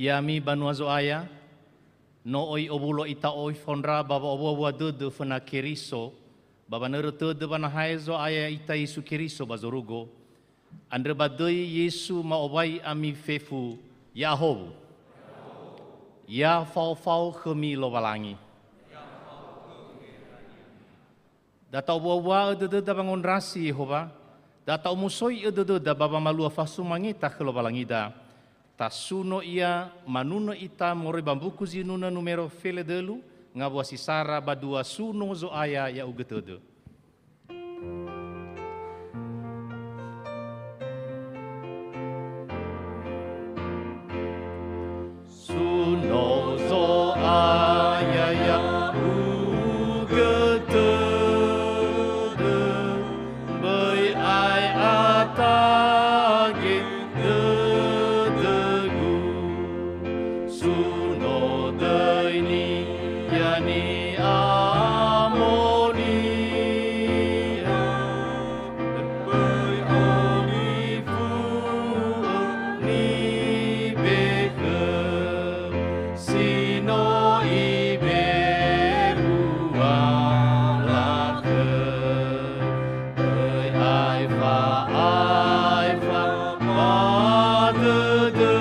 Yami banua zo aya, no oi obulo ita oi fonra baba obo de fana keriso, baba nero de bana haizo aya ita Yesu keriso bazorugo, andre badoi Yesu maobai ami fefu Yahobu, ya fau kemi lo balangi. Data obo de bangun rasi Yehova, data omusoi de baba malua fasu mangita ke lo balangi da. Tasuno ia manuno ita more bambuku zinuna numero fele delu ngabua sisara badua suno zo aya ya ugetede. Suno zo aya ya ugetede bai ai atage Suno daini yani amoni bai onifu ni beke sino iberu alake bai aifa badede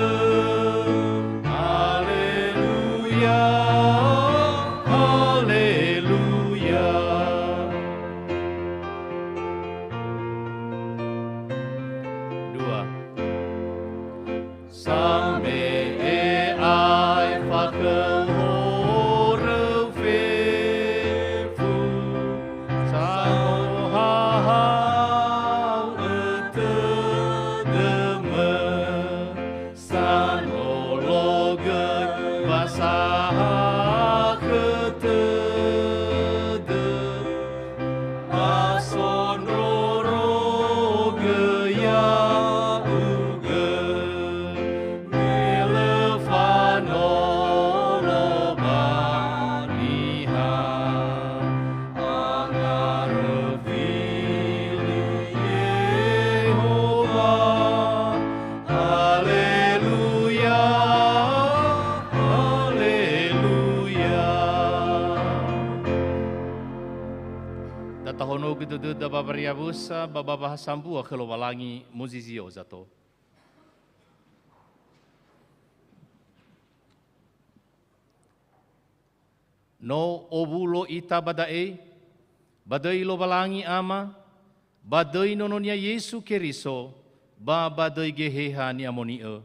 Tahono gitu da babariabusa bababa sambua khelo walangi muzizio zato. No obulo ita badai lo walangi ama badai nononia Yesu keriso badai geheha ni amonie.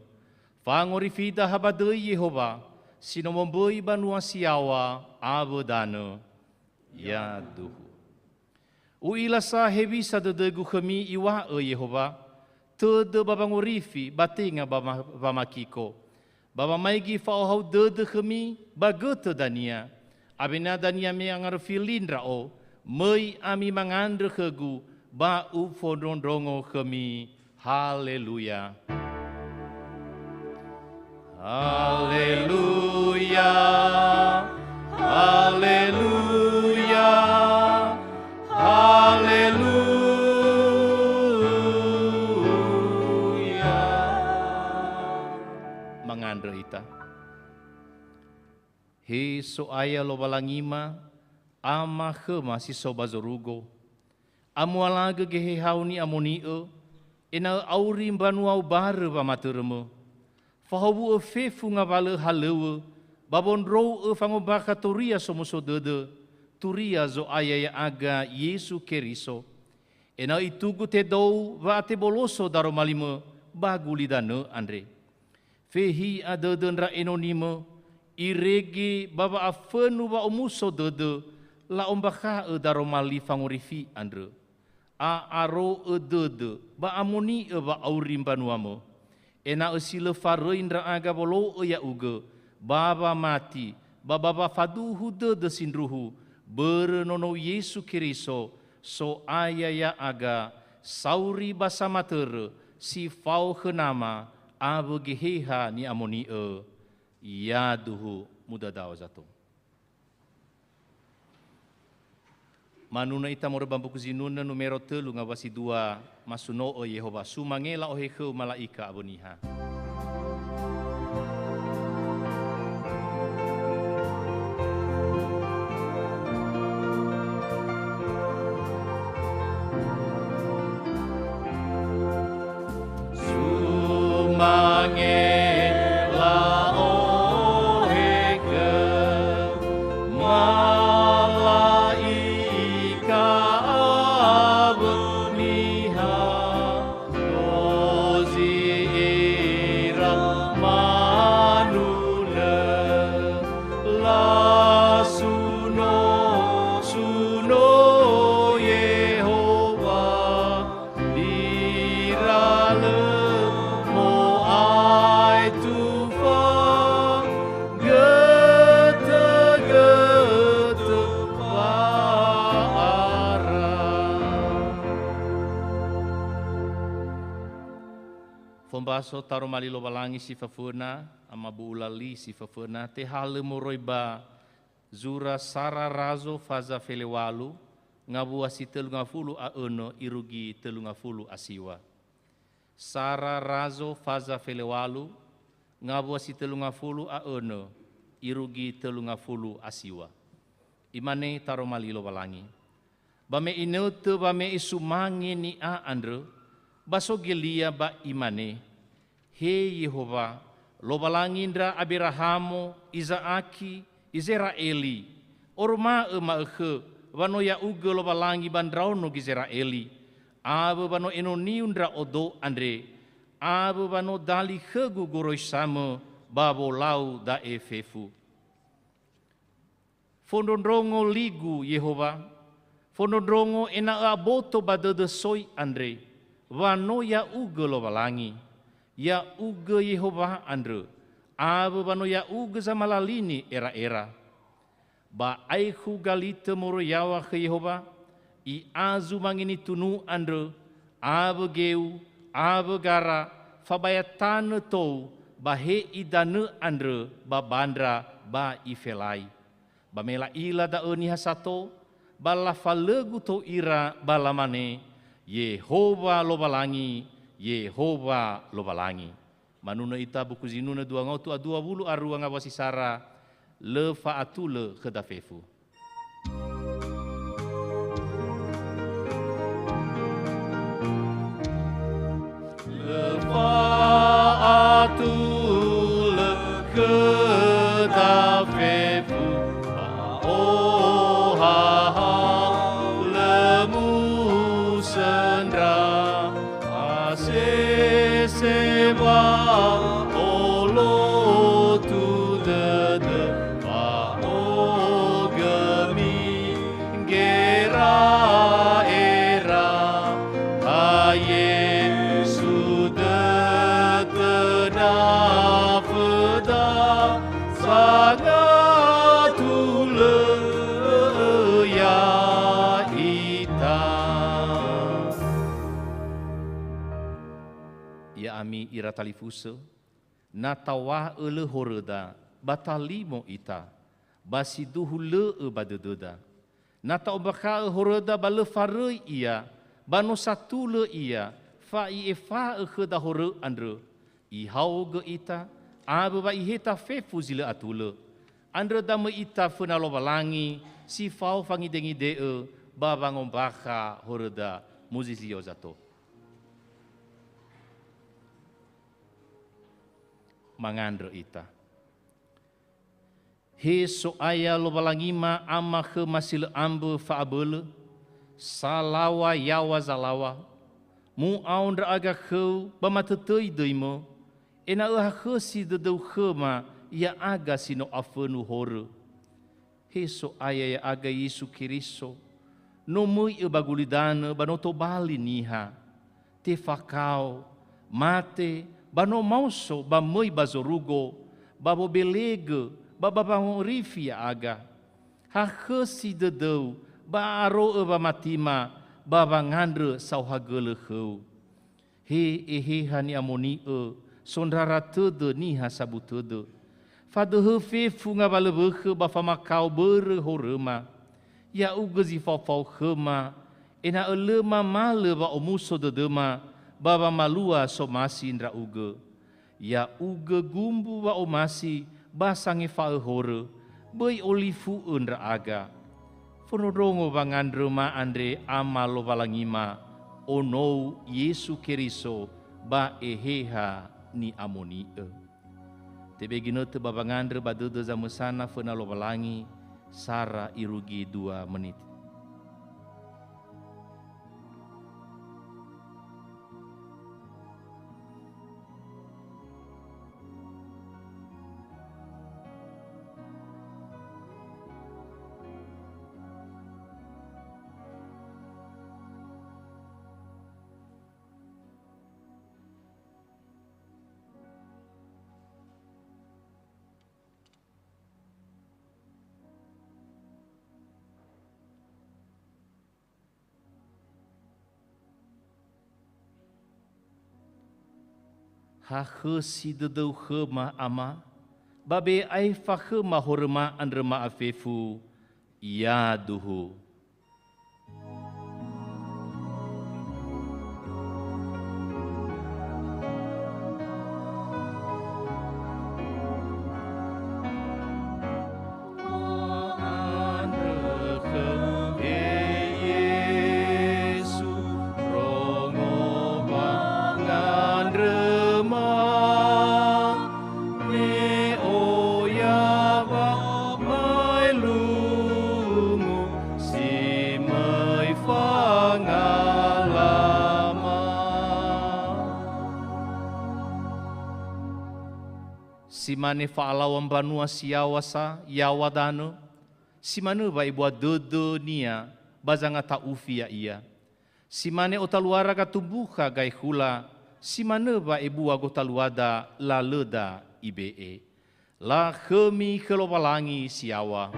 Fangori fida habadai Yehova sinomomboi banua siawa abodane ya duhu. Uila sa hebi sa dedegu kami iwa Yehova, tede babangorifi batinga bamakiko, baba maigi fauhau dede kami bagete dania, abina dania me angarfi lindra o, mei ami mangandre kegu ba ufodondrongo kami, haleluya. Haleluya, haleluya. Haleluya. Mangandre ita. He so aya lo balangima ama khema si so bazorugo. Amualaga gehe hauni amonio ena auri banua bare ba materemo. Fahawu fefu ngabale halewe babon ro fango bakatoria somoso dede. Turia zo aya ya aga Yesu keriso. Ena itugu te dou va te boloso daro malimo baguli dane andre. Fehi ada denra enonimo irege baba afenu ba omuso dede la ombaka daro mali fangorifi andre. A aro dede ba amoni ba aurim banuamo. Ena usile fareindra aga bolo ya uge baba mati baba faduhu dede sindruhu. Bernono Yesu keriso so aya ya aga sauri basa mater si fau kenama abu geheha ni amoni ya duhu muda dawa zato. Manuna ita mora bambu kuzinuna numero telu ngawasi dua masuno o Yehova sumangela o hekeu malaika aboniha. Fombaso taro mali lo balangi si fafuna ama buulali si fafuna te hale moroiba zura sara razo faza felewalu ngabua si telunga fulu a eno irugi telunga fulu asiwa. Sara razo faza felewalu ngabua si telunga fulu a eno irugi telunga fulu asiwa. Imane taro mali lo balangi. Bame inote bame isumangi ni a andre baso gelia ba imane. He Yehova, lo balangindra Abrahamo, Isaaki, Israeli. Orma maakhe, bano ya uge lo balangi bandrauno Israeli. Abo bano enoniundra odo andre. Abo bano dali khegu goroi sama babo lau da efefu. Fondondrongo ligu Yehova. Fondondrongo ena aboto badede soi andre. Bano ya uge lo balangi. Ya uge Yehova andre, abo bano ya uge zamalalini era-era. Ba aihu galite moro yawa ke Yehova, I azu mangini tunu andre, abo geu, abo gara, fabayatane tou, ba he idane andre, ba bandra, ba ifelai. Ba mela ila da eni hasato, ba lafalegu to ira balamane, Yehova lo balangi, Yehova lo balangi. Manuna ita buku zinuna dua ngotu adua bulu arua ngawasi sara le faatule kedafefu. Le faatule kedafefu. Oh ha ha lemu sendra. Seba olo tu de pa o gemi gera era aye sudah tena feda sangat tule ya ita. Ya ami ira talifusa, natawa ele horeda, batalimo ita, basiduhu le badededa. Nata obaka horeda bale farei ia, bano satu le ia, fa I efa kheda hore andre. I hauge ita, abe ba iheta fefu zile atule. Andre dame ita fena lo balangi, si fau fangi dengi dee, babangom baka horeda muzizio zato. Mangandro ita. He so aya lo balangima ama ke masil ambe faabele, salawa yawa zalawa, mu aundra aga kheu bamatetei deimo, ena ke si dedeu khema ya aga sino afenu hore. He so aya ya aga Yesu Kiriso, no mui bagulidana banoto bali niha, te fakao, mate, bano mauso ba moi bazorugo babo belege baba rifia aga ha khesi dedeu ba aro ba matima baba ngandre sauhagele kheu he hani amoni sondara tede ni hasabu tede fade he fefu ngabalebe ba famakau ber horema ya ugezi fafau khema ena elema male ba omuso dedema baba malua somasi indra uge. Ya uge gumbu wa omasi basange fa hore. Boy olifu indra aga. Fonodongo bangandre ma andre amalo balangima. Ono Yesu Keriso ba eheha ni amoni tebe gino te babangandre badudu zamusana fena lobalangi sara irugi 2 menit. Ha si dedau ma ama babe ai fa ma horma andrema afefu ya duhu. Simane faalawan banua siawasa yawadano simane ba ibu dodo nia bazanga ta ufia ia simane otaluara ka tubuha gai hula simane ba ibu agotaluada la leda ibe la khemi kelobalangi siawa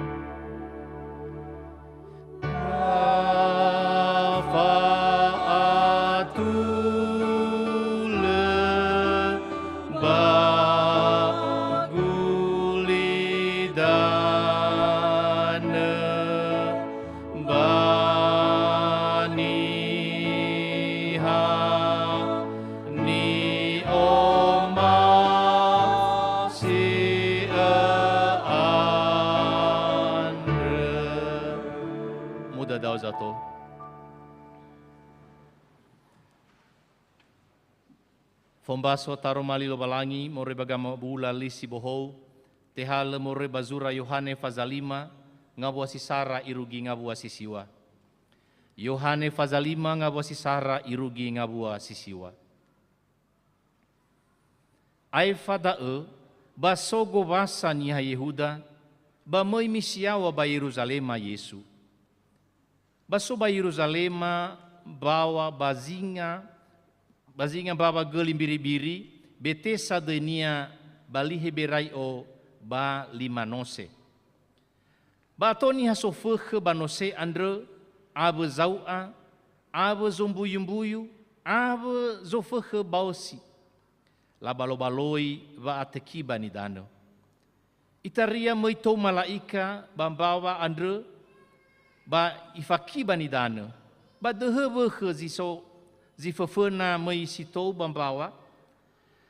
zato. Fombaso taro mali lobalangi more bagama bula lisi bohou tehale more bazura Yohane fazalima ngabua sisara irugi ngabua sisiwa. Yohane fazalima ngabua sisara irugi ngabua sisiwa. Ai fadae basogo basa niha Yehuda ba moi misiawa ba Yerusalema Yesu. Baso ba Yerusalema bawa bazinga baba gelim biri-biri betesa denia balihe berai o ba limanose. Ba toni hasofeh banose andre abe zaua abe zombuyumbuyu abe zofeh bausi. La balo-baloi ba atekiba ni dano. Itaria moito malaika bambawa andre ba ifakiba ni dana ba dehebe ziso zifefena mai sito bambawa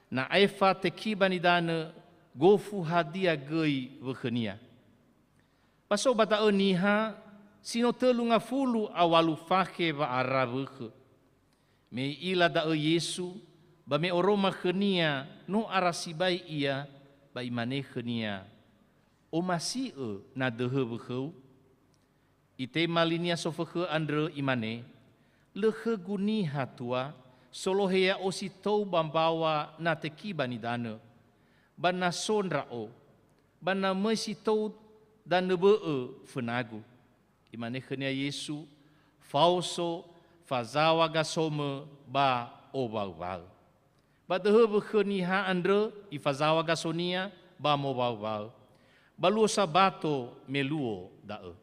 na aifa tekiba ni dana gofu hadia gei vekenia paso bata eniha sino telu ngafulu awalu fake ba arabe me ila da Yesu ba me oroma khenia no arasibai ia ba imane khenia o masi na dehebe kheu ite malinia sofeke andre imane lehe guni hatua solohea osito bambawa na tekiba ni dana bana sonrao bana mesito dan nebee fenagu imane khenia Yesu fauso fazawa gasome ba obawal ba dehebe kheniha andre ifazawa gasonia ba mobawal baluo sabato meluo dae.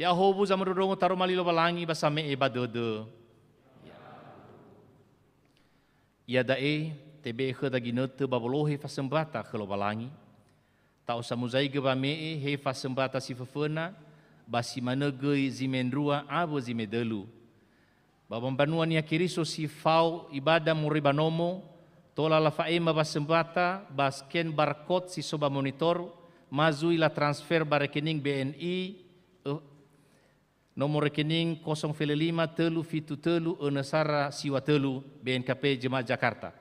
Ya hobu zamarudongo taro mali lobalangi basame badode. Ya dae tebe kheda ginote babolohe fasembata khlobalangi. Tau samuzai ge bame he fasembata sifefena basi manegei zimendrua abo zimedelu. Babam banuan ya kiriso si fau ibadah muribanomo tola la faema basembata basken barcode si soba monitor mazui la transfer ba rekening BNI nomor rekening 0,5 telu fitu telu enesara siwa telu BNKP Jemaat Jakarta.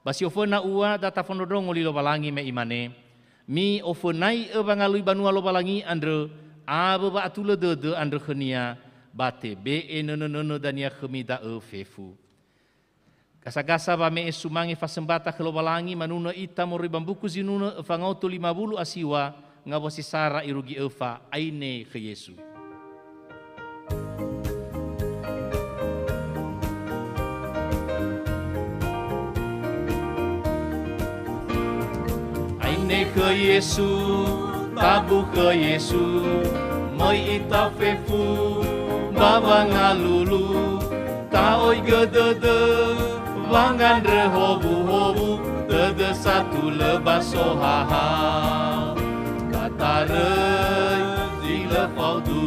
Basi ofena ua data fonodongo li lobalangi me imane. Mi ofenai e bangalui banua lobalangi andre aba ba atula dede andre khenia bate be e nono dania khemida e fefu. Gasa-gasa ba me sumangi fasembata ke lobalangi manuna ita mori bambuku zinuna fangautu 50 asiwa ngawasi sara irugi efa aine ke Yesu. Aine ke Yesu, tabu ke Yesu, moi ita fefu, baba ngalulu, taoi gedede, wangan rehobu-hobu, dede satu lebas sohaha, katarei zile faudu,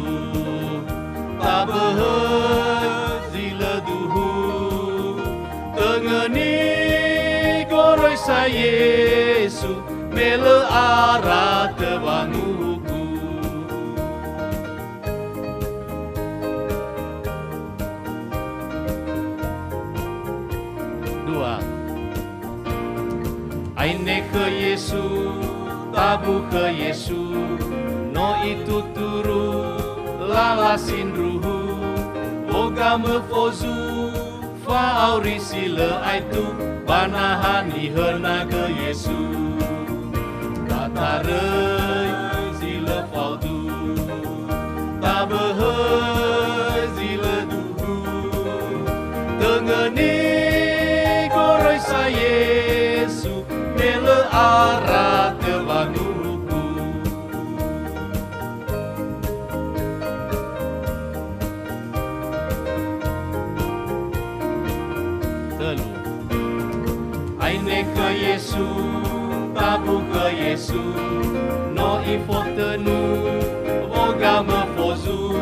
tabehei zile duhu, tengeni goroi sa Yesu, mele arah tebanguku. Dua. Aine ke Yesu, tabu ke Yesu, no itu turu, lalasin ruhu, boga mefozu, faauri sila aitu, banahani hena ke Yesu. Katarei sila faudu, tabehei sila duhu, tengeni goroi sa Yesu, mele arah tebanguku. Telu. Aine ke Yesu, tabu ke Yesu, no ifotenu, boga mefozu,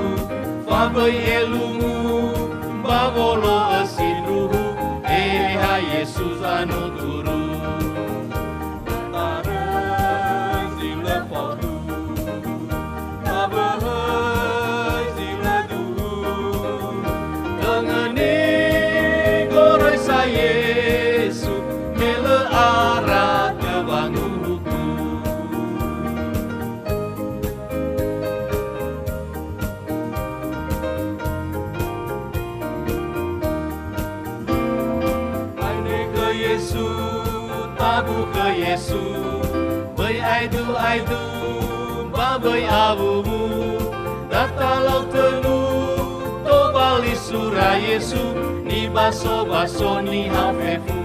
fabai elumu, babolo asinruhu, eha Yesus anu turu. Katarei zile faudu, tabehei zile duhu, tengeni goroi sa Yesu, mele arah tebanguku. Aine ke Yesu, tabu ke Yesu, bai aidu, babai abubu, datalau tenu, tobali sura Yesu, ni baso ni hafefu.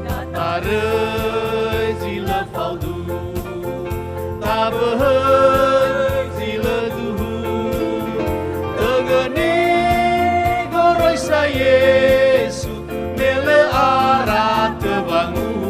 Katarei zile faudu, tabehei zile duhu, tengeni goroi sa Yesu, mele arah tebanguku.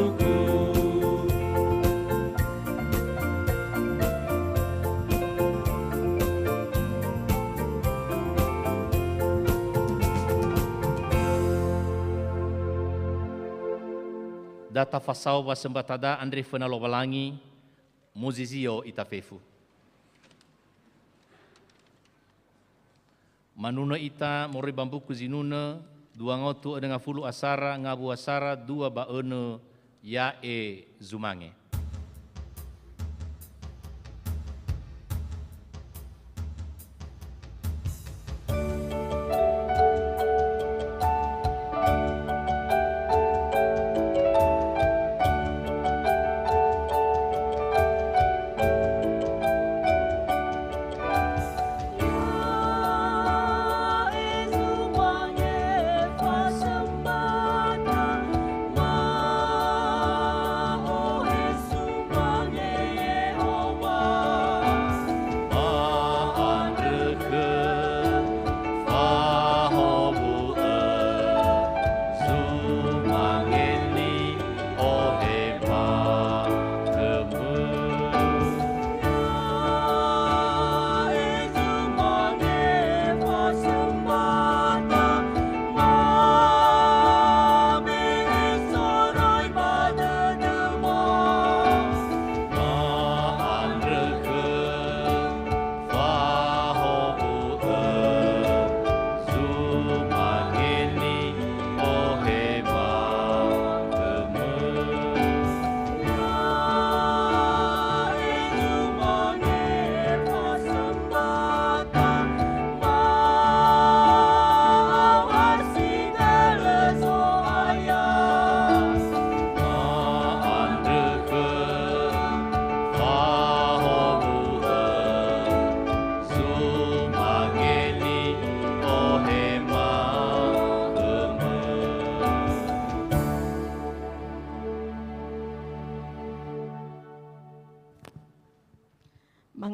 Data fasau wasembatada Andre fena lobalangi muzizio itafefu. Manuna ita mori bambuku zinuna dua ngotu dengan fulu asara ngabu asara dua baene ya zumange.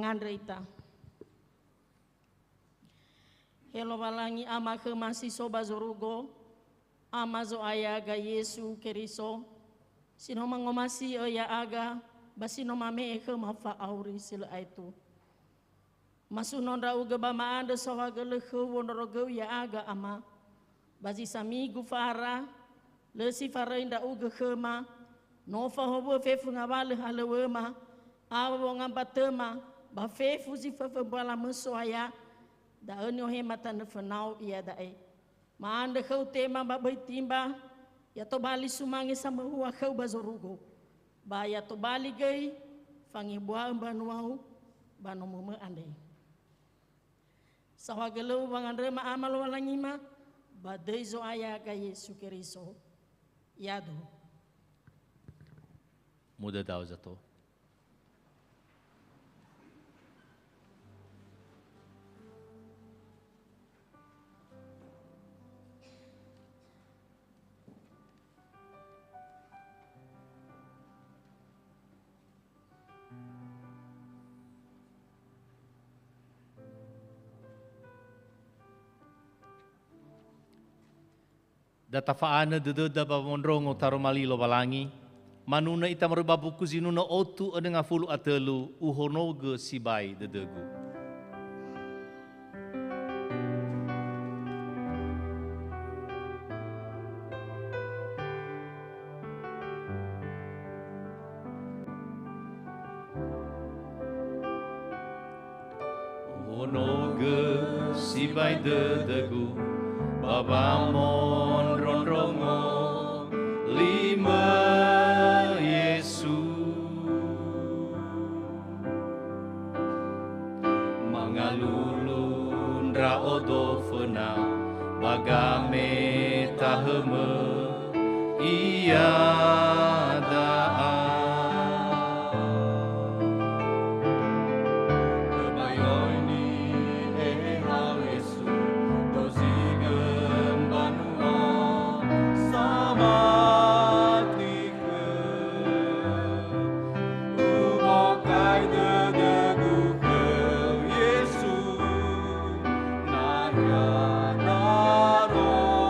mangandraita. Helo balangi ama ke masih soba zorugo, ama zo ayaga Yesu Keriso, sino mangomasi ya aga, basino mame ke mafa auri sila itu. Masunon rau gebama anda sawa gelekhe wonorogo ya aga ama, basi sami gufara, lesi fara inda uge khema, nofa hobo fefu ngabale halewema, awo ngambatema, ba fefu zifafa bala mesoaya, da anyo hematan fenau ia dae. Maanda kau tema ba timba, ya to bali sumangi sama hua kau bazorugo. Ba ya to bali gay, fangi bua banuau, banu mume ande. Sawagelo bangandre ma amal walangima, ba deizo aya ga Yesu Keriso. Yado. Muda daw zato. Data faana dededa pamondrong utaro malilo balangi, manuna ita merubabuku zinuna otu adenga fulu atelu uhonoge sibai dedegu. Uhonoge sibai dedegu, babamon ronrongo lima Yesu mangalulun raodo fena bagame taheme iya daa kebayoini ehau Yesu dozigem banua samatike ubokai dedegu ke Yesu naya naromali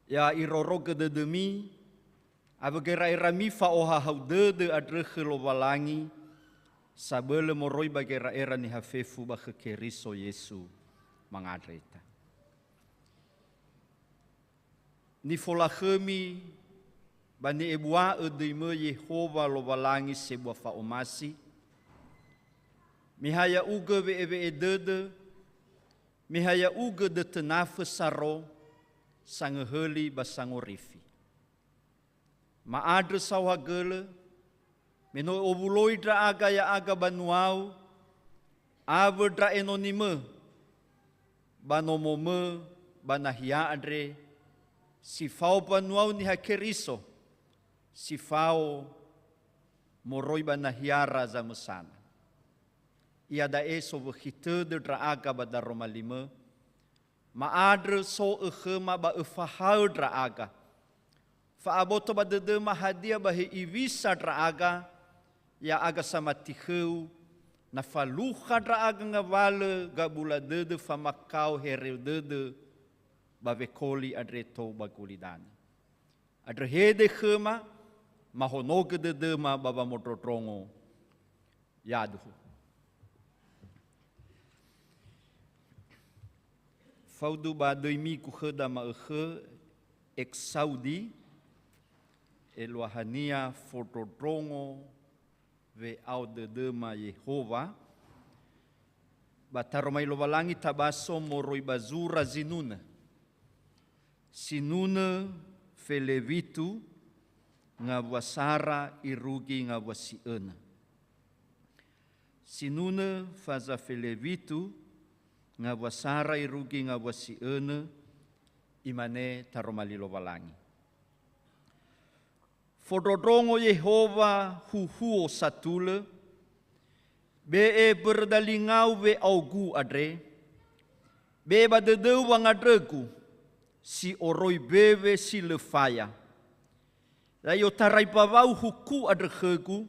Ya iroroga de demi, abagera irami fa oha haude de adreche lo balangi, sabele moroi bagera era ni hafefu bache Keriso Yesu mangadreta. Ni folachemi bani ebua edeime Yehova lo balangi sebuah fa omasi, mihaya uga ve eve edede, mihaya uga de tenafe saro, sangeheli basangorifi. Maadre sawagele, meno obuloi dra aga ya aga banuau, ave dra enonime, banomome, banahia adre, sifau banuau ni Keriso, sifau moroi banahiara zamesana. Ia dae so behite de dra aga badaromalime, maadre so ma ba fahau dra aga. Fa aboto badede mahadia bahe ivisa dra aga, ya aga sama tiheu na faluha dra aga ngawale gabula dede famakau hereu dede bavekoli adreto bagulidani. Adre hede khema mahonoge dede ma baba modrodrongo yaduhu. Faudu ba doimi ku kheda ma ek Saudi eluahania fotodrongo ve au de ma Yehova bataromai lovalangi tabaso moroi bazura zinuna sinuna felevitu ngawasara irugi ngawasiena sinuna faza felevitu ngawasara irugi ngawasiena imane taromali lovalangi. Fododrongo Yehova huhuo satule, be berdalingau ve augu adre, be badedeu wangadregu, si oroi beve si lefaya. Layo tarai pavau huku adrehegu,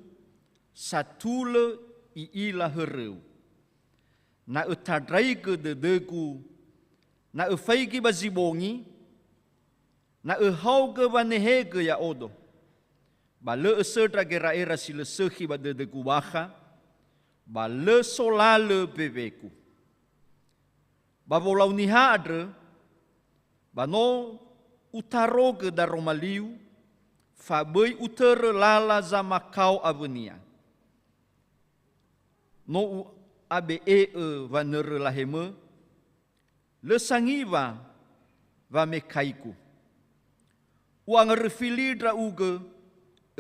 satule I ila hereu. Na utadraike dedegu, na ufaigi bazibongi, na uhauge vanehege ya odo. Ba le sedra gera era sila sehi ba de gubaha, ba le solale bebeku. Ba volau ni hadre, ba no utaroge da romaliu, fa boi utere lala za makau avenia. No abe va nere laheme, le sangiva va mekaiku. Uang refilidra uge,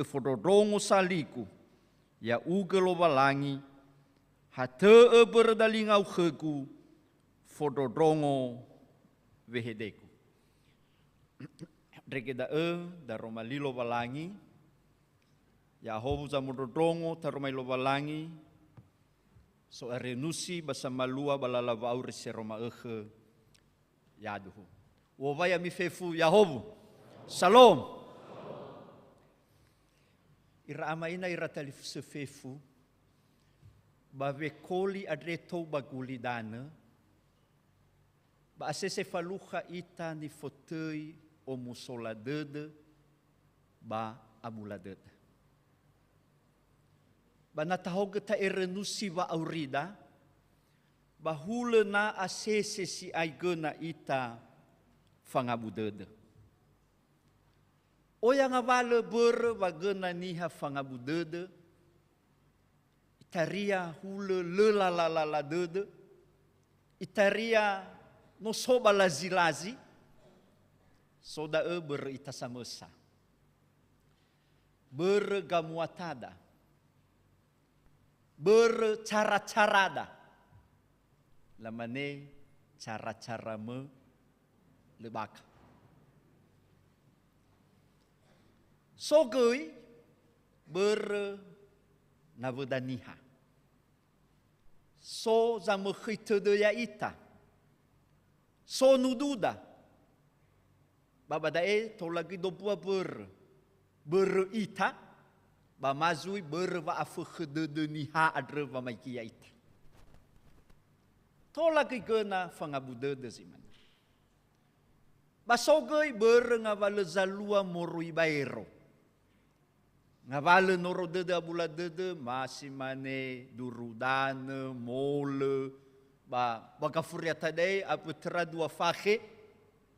fododrongo saliku, ya uge lovalangi, hate berdalingau khegu, fododrongo vehedeku. Dregeda da romali lovalangi, ya hovu za mododrongo taromai lovalangi, so arenusi basamalua balalavauri seroma yaduhu. Wovaya mifefu Yahovu. Salom. Ira amaina ira talif sefefu, bavekoli adreto bagulidana, ba asese faluha ita ni fotei o musoladede, ba abuladede. Ba natahoga ta erenusi ba aurida, ba hule na asese si aigena ita fangabudede. O yang avale ber wagena niha fangabudede, itaria hule la dede, itaria no soba lazi, soda ber itasamesa, ber gamuatada, ber cara-carada, lamane cara-cara me lebaka. Sogoi ber navedaniha. So zamekhite de ya ita. So nududa. Babadae tolagi dopua ber ita. Ba mazui ber va afkhede de niha adre va maikia ita. Tolagi gena fangabude de ziman. Ba sogoi ber ngavale zalua morui baero. Ngavale noro dede abula dede masih mane durudane mole ba bagafuria tadei apa teradua fahe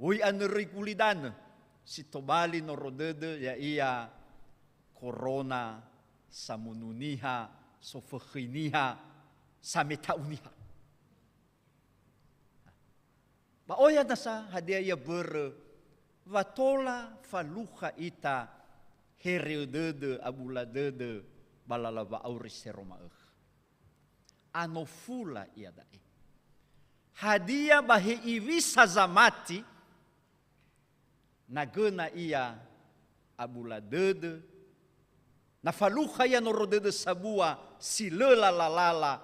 ui aneri kulidane si tobali noro dede ya ia corona samununiha sofekhiniha sametauniha ba oya nasa hadia ya ber vatola faluha ita hereu dede abula dede balalava auris seroma anofula ia dae hadia bahe iwisa zamati nagena ia abula dede na faluha ia noro dede sabua si lalala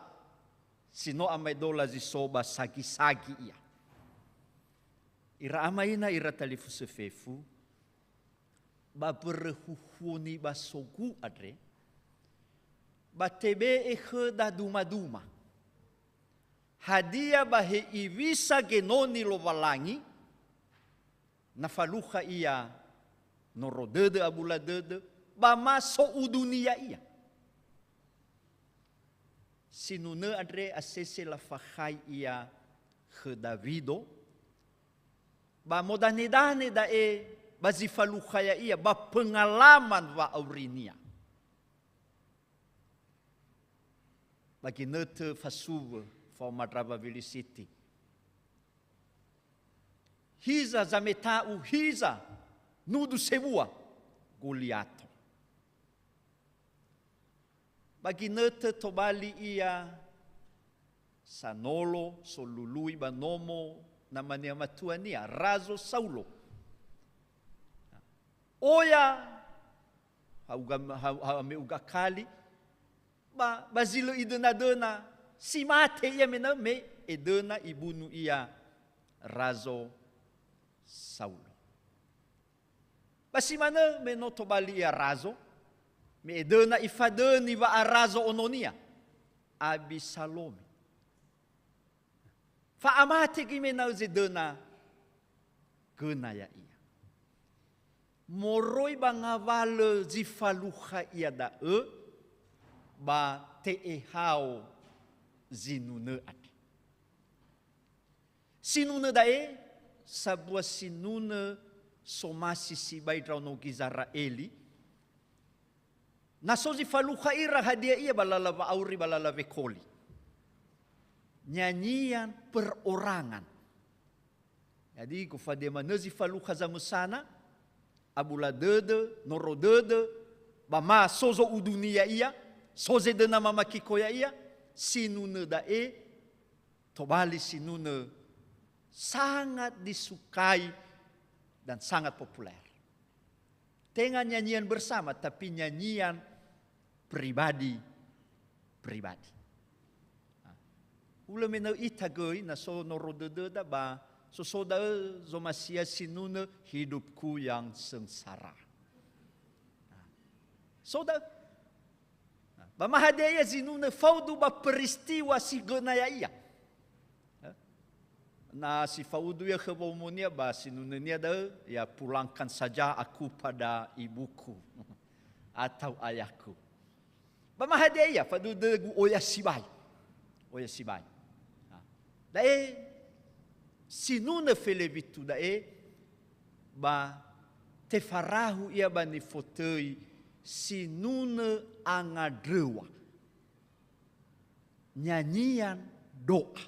sino amaidola zisoba sagi-sagi ia ira amaina ira talifu sefefu ba berhuhuni ba sogu adre batebe ekhe da duma-duma. Hadia bahe iwisa genoni lovalangi, nafaluha ia norodede abula dede, bama so udunia ia. Sinune adre asese la fahai ia he Davido, ba modane-dane da bazifaluha ia, ba pengalaman wa aurinia. Bagi nete fasuwe, fa madraba velicity. Hiza zametau hiza, nudu seua, Goliato. Bagi nete tobali ia, sanolo, solului banomo, namanya matuania, razo Saulo. Oya, haume uga kali, bazilo idena-dena, si mate ia mena me edena ibunu ia razo Saulo. Basi mana menotobali ia razo, me edena ifadeni wa arazo ononia, Abisalome. Fa amate gimena zedena gena ya ia. Moroi bangavale zifaluha ia da ba te hao zinune ate. Sinune dae sabua sinune somasi sibai drauno Gizraeli. Nasozi faluha ira hadia ia balala auri balala vekoli. Nyanyian perorangan. Jadi kufadia manezi faluha zamusana, abula dede, noro dede, bama sozo udunia ia, soze dena mama kikoya ia, sinune dae, tobali sinune sangat disukai dan sangat populer. Tengah nyanyian bersama, tapi nyanyian pribadi. Ula mena itagoi na so norodeda ba so soda zomasia sinune hidupku yang sengsara. Soda ba mahadaya sinune faudu ba peristiwa si genaya ia. Na si faudu ya kebomonia ba sinune nia da ya pulangkan saja aku pada ibuku atau ayahku. Ba mahadaya faudu de oya sibai. Dae sinune felevitu dae ba te farahu ia bani fotei sinune angadrewa nyanyian doa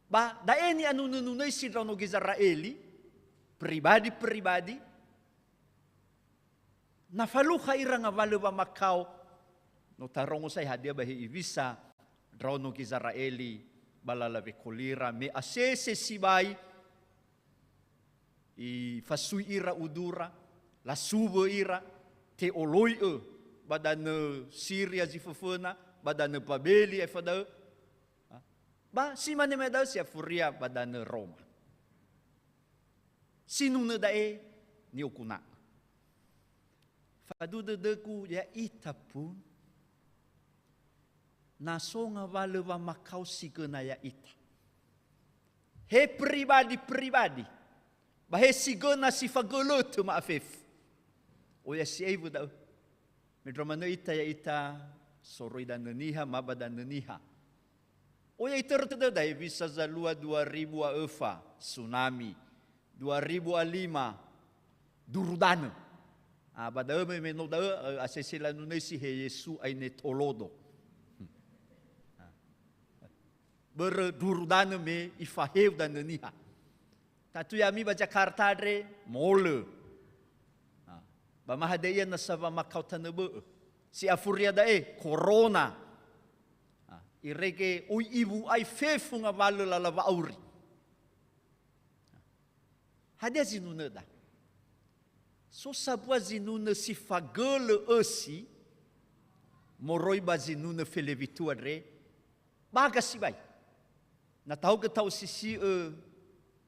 ba dae ni anunununai sidrano Gizraeli pribadi nafaluha irang avale ba makau no tarongo sai hadia bahi ivisa drauno Gizraeli balala vekolira me asese sibai i fasui ira udura la subo ira te oloi badane Syria zifufuna badane Babeli efada ba simane medal sia furia badane Roma sinune dae ni okuna fadu deku ya itapun nasonga vale wa makau sigenaya ita. He pribadi. Bahe sigena si fagelote maafef. Oya si eivu da. Medramana ita ya ita soroi dan neniha mabadan neniha. Oya ita rete da bisa zalua 2000 efa tsunami. 2005 durudana. Bada me no da asesila nunesi he Yesu aine tolodo. Berdurudana me ifaheu dan neniha. Tatu yami ba Jakarta dre mole. Ba mahadaya na sa makau tanebe. Si afuria dae corona. Ireke ui ibu ai fefu nga vale lava auri. Hadia zinuna da. So sabua zinuna si fagele esi moroi ba zinuna felevitu adre baga sibai. Na tahu ke tahu sisi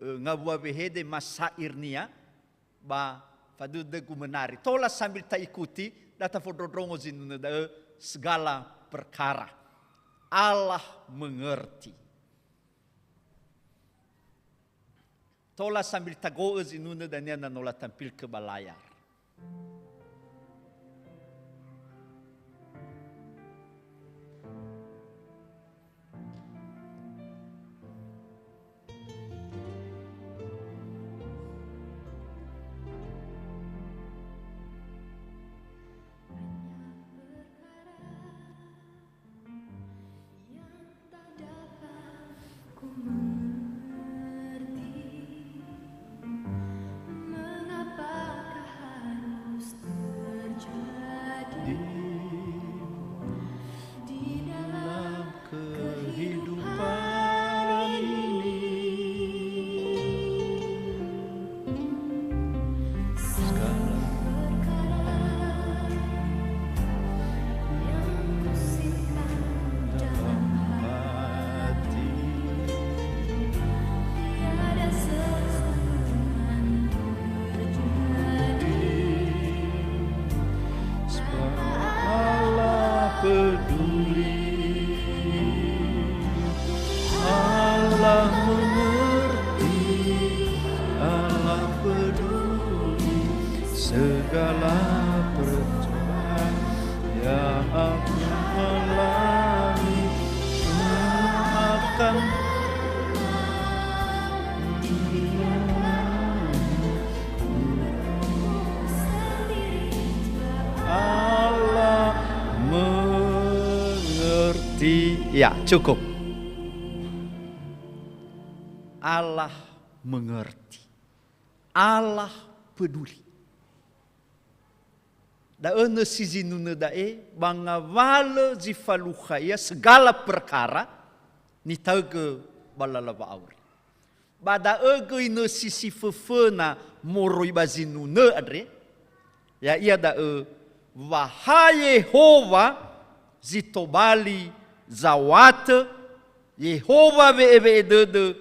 ngabua behede masairnia ba Fadudegu menari. Tola sambil tak ikuti, data fodrodrongo zinuna da segala perkara. Allah mengerti. Tola sambil tagoe zinuna dan yana nola tampil ke balayar. Segala percobaan yang aku alami akan Allah mengerti. Ya, cukup. Allah mengerti. Allah peduli. Da ene sizinuna dae bangawala zifalukhaya segala perkara ni tauge balalaba auri. Bada ege ine sisi fefena moroi bazinuna adre. Ya ia da wahai Yehova zitobali zawate Yehova be dede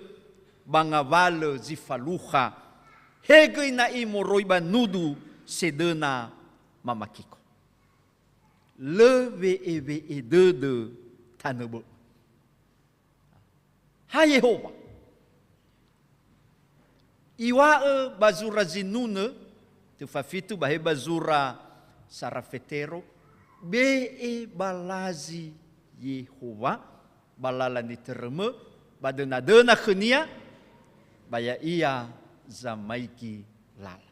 bangawala zifaluha hege ina imoroi banudu sedena mamakiko. Leve dede tanebo. Hai Yehova. Iwa bazura zinune tu fafitu bahe bazura sarafetero be balazi Yehova balala ni tereme badena khenia baya ia zamaiki lala.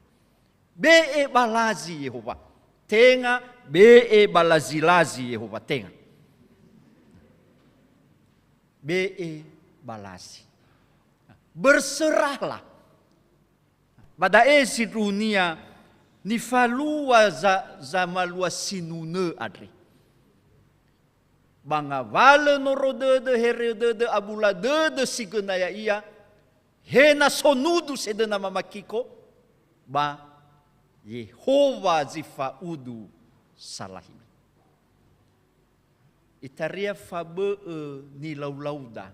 Be balazi Yehova. Tenga be balazilazi Yehova tenga. Be balazi. Berserahlah. Pada esi dunia ni falua za malua sinune adri. Banga vale norode de herede de abula de sigenaya ia hena sonudu sedena mamakiko ba Yehova zifaudu salahimi. Itaria fabe ni laulauda.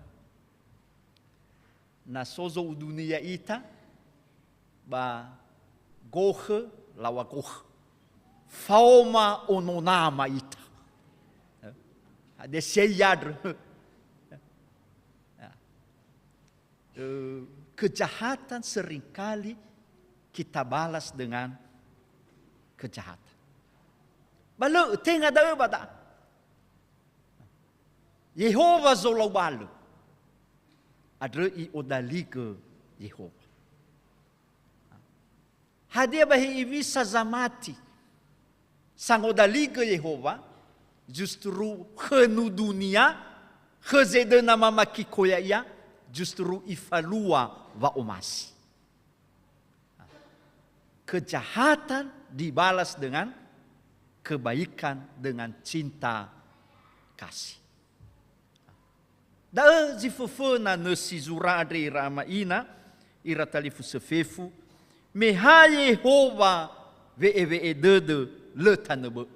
Na sozo udunia ita ba gohe lawa gohe. Fauma ononama ita. Ada seyadr. Kejahatan seringkali kita balas dengan kejahatan. Balu tengah dah bada. Yehova zolau balu. Adre I odali ke Yehova. Hadia bahi ibisa zamati. Sang odali ke Yehova justru khenu dunia khezede nama makikoya ia justru ifalua wa umasi. Kejahatan dibalas dengan kebaikan, dengan cinta kasih. Da zifufuna nesi zura adre irama ina ira talifu sefefu meha Yehova ve dede le tanebe.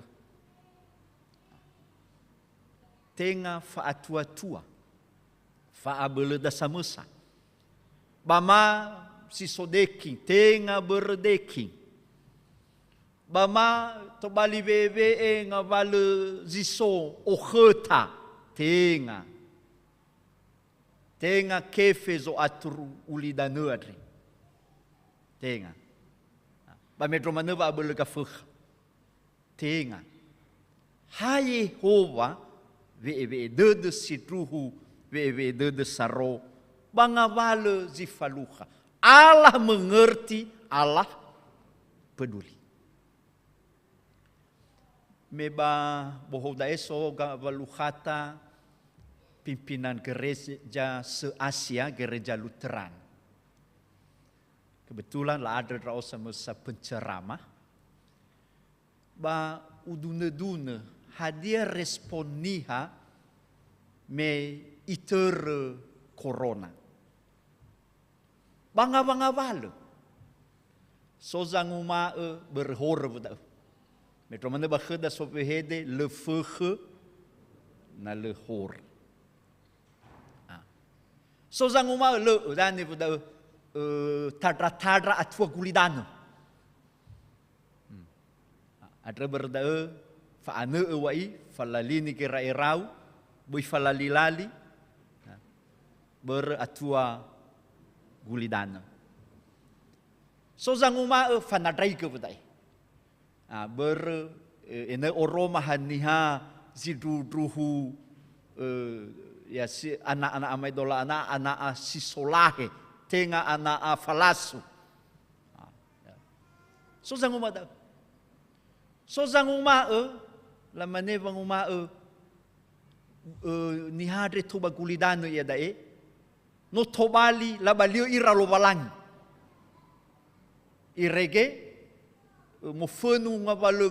Tenga fa atua fa abele da samesa. Bama si sodeking tenga berdeking. Bama to bali bebe ngavale ziso o kheta tenga. Tenga kefe zo aturu ulidanu adri. Tenga. Ba metro mana ba belega fukh. Tenga. Hai Yehova ve de situhu ve de saro bangavale zifaluha. Allah mengerti, Allah peduli. Meba bohoda eso gavaluhata pimpinan gereja se-Asia, gereja Lutheran. Kebetulan lah ada rasa masa penceramah. Ba udune-dune hadir responiha me iter corona. Banga vale. Sozang uma berhor budak. Metro mana bakhda sopehede le fukh na le hor. Sozang uma le dan budak tadra atwa gulidano. Adra berda fa ane wai falalini kira irau bui falalilali ber atua gulidana. So zanguma fanadrai ke budai. Ber ene oroma haniha zidruhu ya si anak-anak amaidola anak si solahe tenga anak falasu. So zanguma da. So zanguma lamane vanguma nihadre toba gulidano ya dae no tobali labalio ira lobalang irege mo fenu ngavalo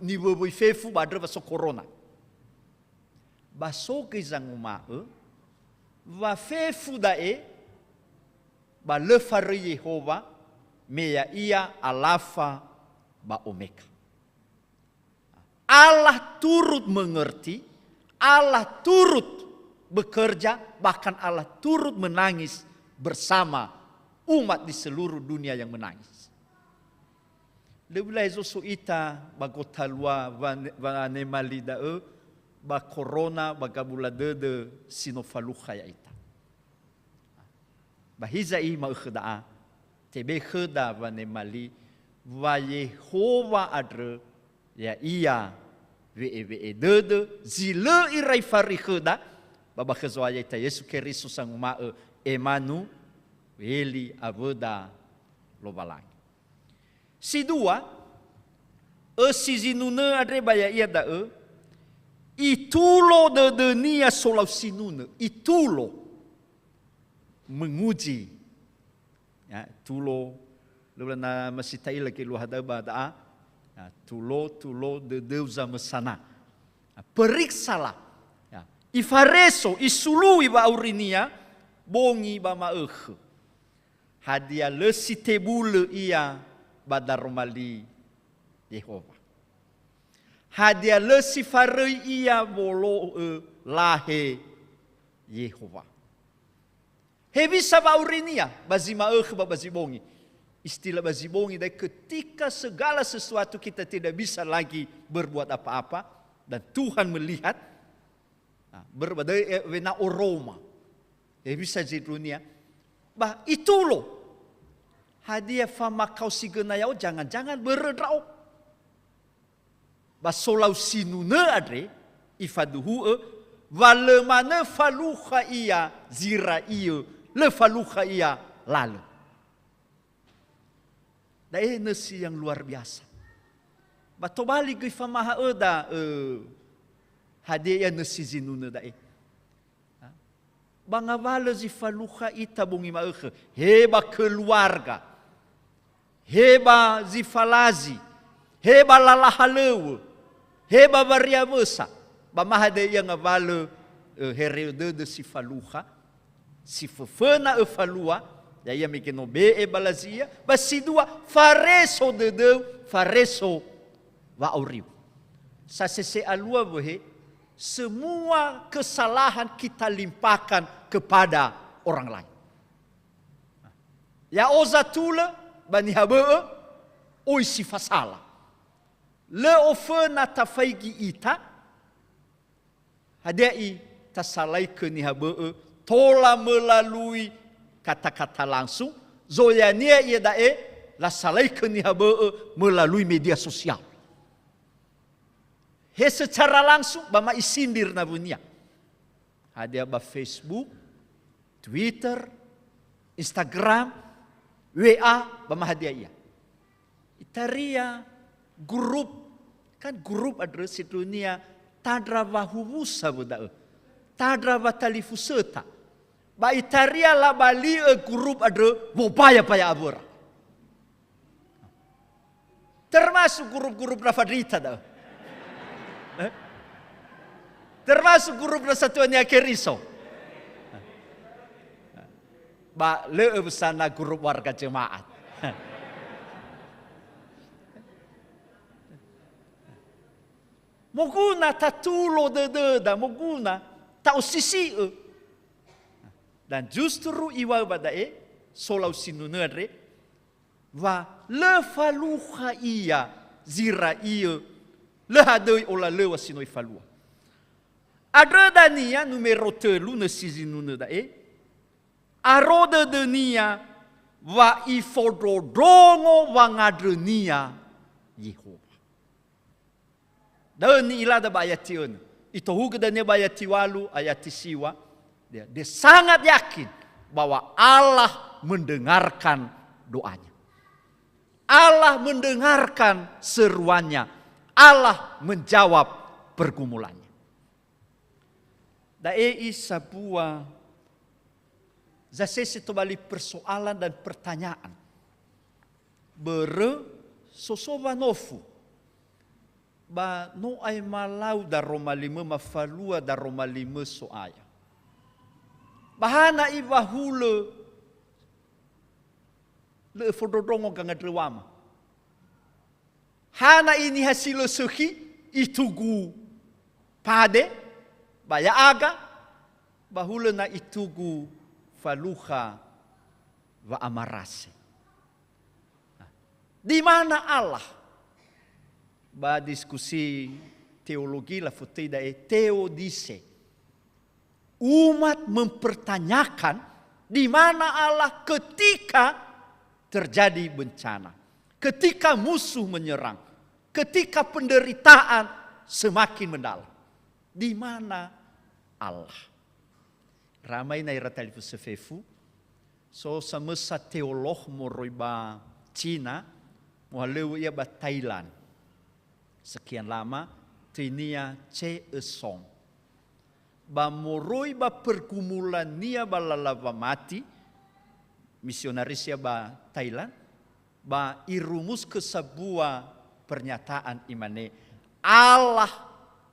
nivo fefu badre vaso corona baso ke zanguma va fefu dae ba le fare Yehova meya ia alafa ba omega. Allah turut mengerti, Allah turut bekerja, bahkan Allah turut menangis bersama umat di seluruh dunia yang menangis. Lebih so ita bagotalwa vane malida ba corona bagabula de sinofaluha ya ita. Bahizai ma khda tebe khda vane mali va Yehova adre ya ia ve de zile irai farikhuda baba khazwaya ta Yesu Kristo sang ma emanu eli avoda lobalang. Si dua si zinune adre baya ia da itulo de dunia solau sinune itulo menguji ya tulo lubana masitaila ke lu hadaba da tulo de Deus amesana. Periksalah. Ya. Ifareso isulu iba aurinia bongi ba maeh. Hadia le sitebule ia badarmali Yehova. Hadia le sifarei ia bolo lahe Yehova. Hebisa ba aurinia bazima ba bazibongi. Istilah bazibongi dari ketika segala sesuatu kita tidak bisa lagi berbuat apa-apa dan Tuhan melihat berbeda wena oroma bisa di dunia bah itu loh hadiah fama kau sigenayau jangan berdrau bah solau sinune adre ifaduhu vale mana faluha ia zira ia le faluha ia lalu. Dae nasi yang luar biasa. Bato bali ke famaha da hadiah nasi zinuna dae. Bangavalo zifaluha ita bungi maekhe. Heba keluarga. Heba zifalazi. Heba lalahalewe. Heba variabesa. Bamahade yang avalo herede de sifaluha. Sifefena efalua. Daya mikino be balazia basi dua fareso de fareso wa auriu. Sasese alua bohe semua kesalahan kita limpahkan kepada orang lain. Ya ozatula bani habe oi sifasala. le ofer na tafaigi ita, hadiai tasalai ke ni habe tola melalui kata-kata langsung, zoyania ia dae la salai ke ni habe melalui media sosial. He secara langsung bama isindir na bunia. Hadia ba Facebook, Twitter, Instagram, WA, bama hadia ia. Itaria grup, kan grup adres si dunia tadra vahuvusa buda. Tadra vatalifu seta. Ba itaria la bali grup adre bopaya paya abura. Termasuk grup-grup Rafadrita dah. Termasuk grup Persatuannya Keriso. Ba le besana grup warga jemaat. Moguna tatulo da moguna tau sisi. Dan justru iwa badae solau sinunere va le faluha ia zira ia le hadoi ola le wasinoi falua. Ada dania numero telu na sizinuna dae aroda dania va ifododongo va ngadrenia Yehova. Dan ilada bayati on. Itu hugdanya bayati walu ayati siwa. Dia sangat yakin bahwa Allah mendengarkan doanya. Allah mendengarkan seruannya. Allah menjawab pergumulannya. Dae sebuah zasesi balik persoalan dan pertanyaan. Bere sosoba nofu. Ba no ay malau da Roma 5 mafalua da Roma 5 soaya. Bahana iba hule le fododongo kanga drewama. Hana ini hasil suhi itugu pade baya aga bahula na itugu faluha wa amarase. Di mana Allah? Ba diskusi teologi la futida teodise. Umat mempertanyakan di mana Allah ketika terjadi bencana. Ketika musuh menyerang. Ketika penderitaan semakin mendalam. Di mana Allah? Ramai na iratalifu sefefu. So samesa teolog moroiba Cina. Muhaleu ia ba Thailand. Sekian lama. Tinia Ce Esong. Ba moroi ba pergumulan nia ba lalava mati misionaris ya ba Thailand ba irumus ke sebuah pernyataan imane Allah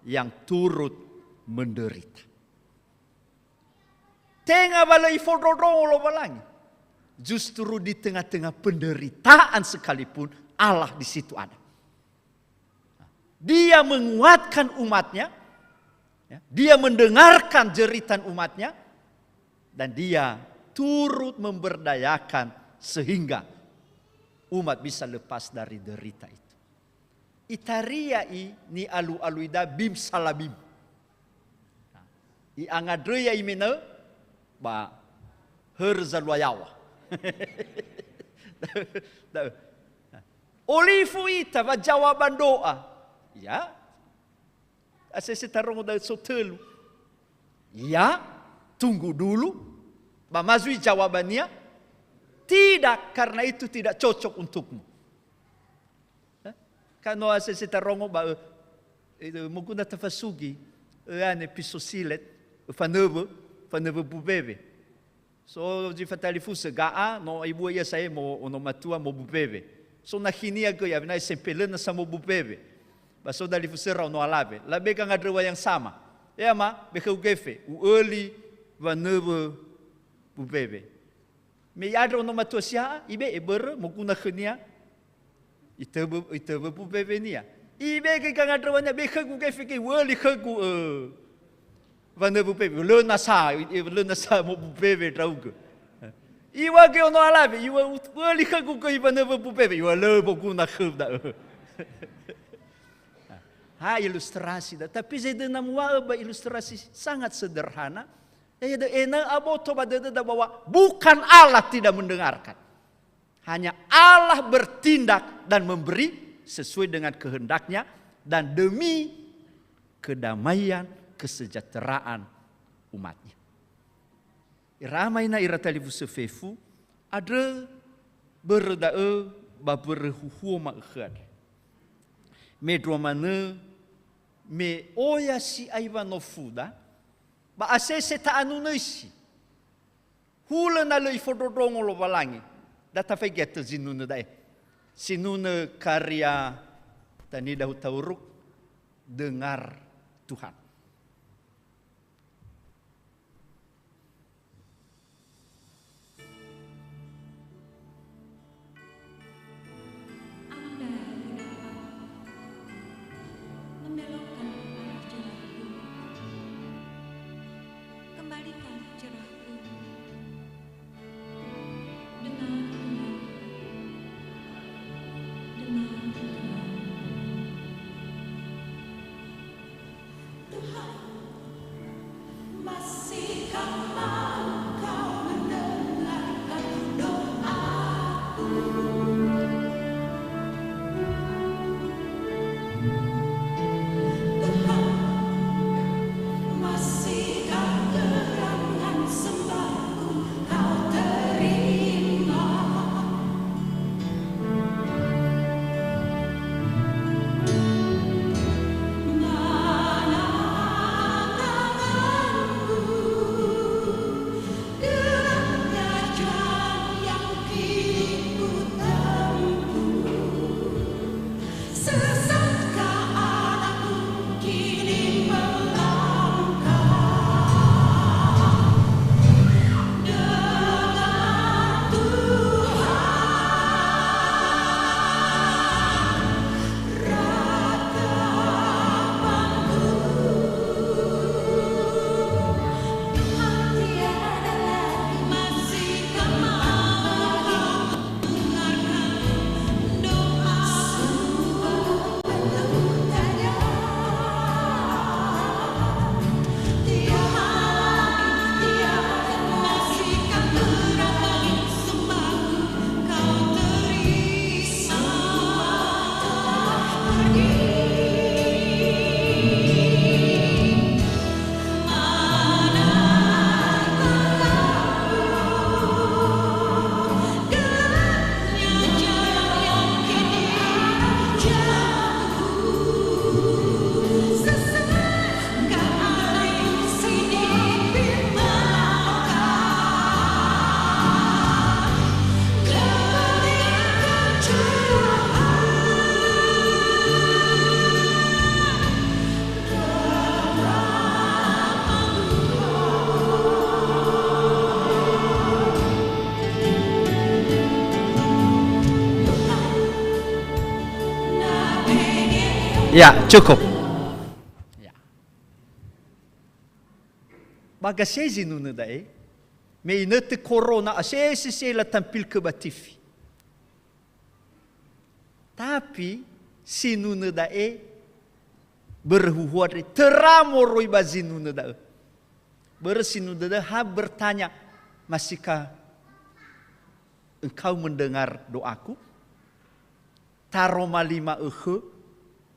yang turut menderita. Tengah bala ifododong lo balangi. Justru di tengah-tengah penderitaan sekalipun Allah di situ ada. Dia menguatkan umatnya. Dia mendengarkan jeritan umatnya dan dia turut memberdayakan sehingga umat bisa lepas dari derita itu. Itariai ni alu-aluida bim salabim. I angadreya imena ba herzalwayawa. Olifu ita ba jawaban doa. Ya. Asesi tarong da sotelu. Ya, tunggu dulu. Bamazui jawabannya. Tidak, karena itu tidak cocok untukmu. Kano asesi tarong ba muguna tafasugi. Ane pisosilet. Faneve bubebe. So di fatalifu segaa no ibu ya saya mo ono matua mo bubebe. So nahinia ko ya na sempelena sa mo bubebe. Baso dali fusera no alabe. Labe ka ngadrewa yang sama. Ya ma beke ugefe ueli vaneve bubebe. Me yadro no matosia ibe eber mokuna khnia. Itebe bubebe nia. Ibe ke ka ngadrewa nya beke ugefe ke ueli khagu vaneve bubebe. Le nasa mo bubebe trauge. Iwa ke no alabe iwa ueli khagu ke vaneve bubebe. Iwa le mokuna khubda. Ha ilustrasi dah. Tapi saya dengar muaba ilustrasi sangat sederhana. Ada ena aboto badada bahwa bukan Allah tidak mendengarkan. Hanya Allah bertindak dan memberi sesuai dengan kehendaknya dan demi kedamaian, kesejahteraan umatnya. Iramaina iratalivu sefefu ada berdae baberhuhu makhad. Medro mana me oya si aivanofuda ba asese ta anunesi hula na le fododongo lo balangi data fegeta zinuna dai sinuna karya tani dahu tauruk dengar Tuhan. Ya, cukup. Ya. Bagasesi nuna dae, me inete corona asesi sela tampil ke batifi. Tapi si nuna dae berhuhuari teramoroi bazi nuna dae. Bersinu dae ha bertanya, masihkah engkau mendengar doaku? Taroma lima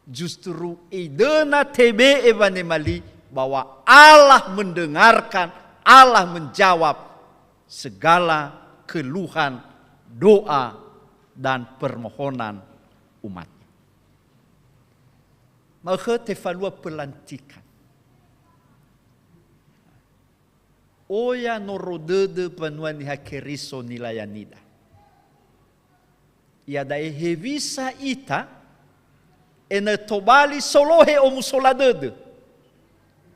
justru idena tebe evanemali bahwa Allah mendengarkan, Allah menjawab segala keluhan, doa dan permohonan umatnya. Maka tefalua pelantikan. Oya norodede panuan hakeriso nilayanida. Ia dae hevisa ita ena tobali solohe o musoladede.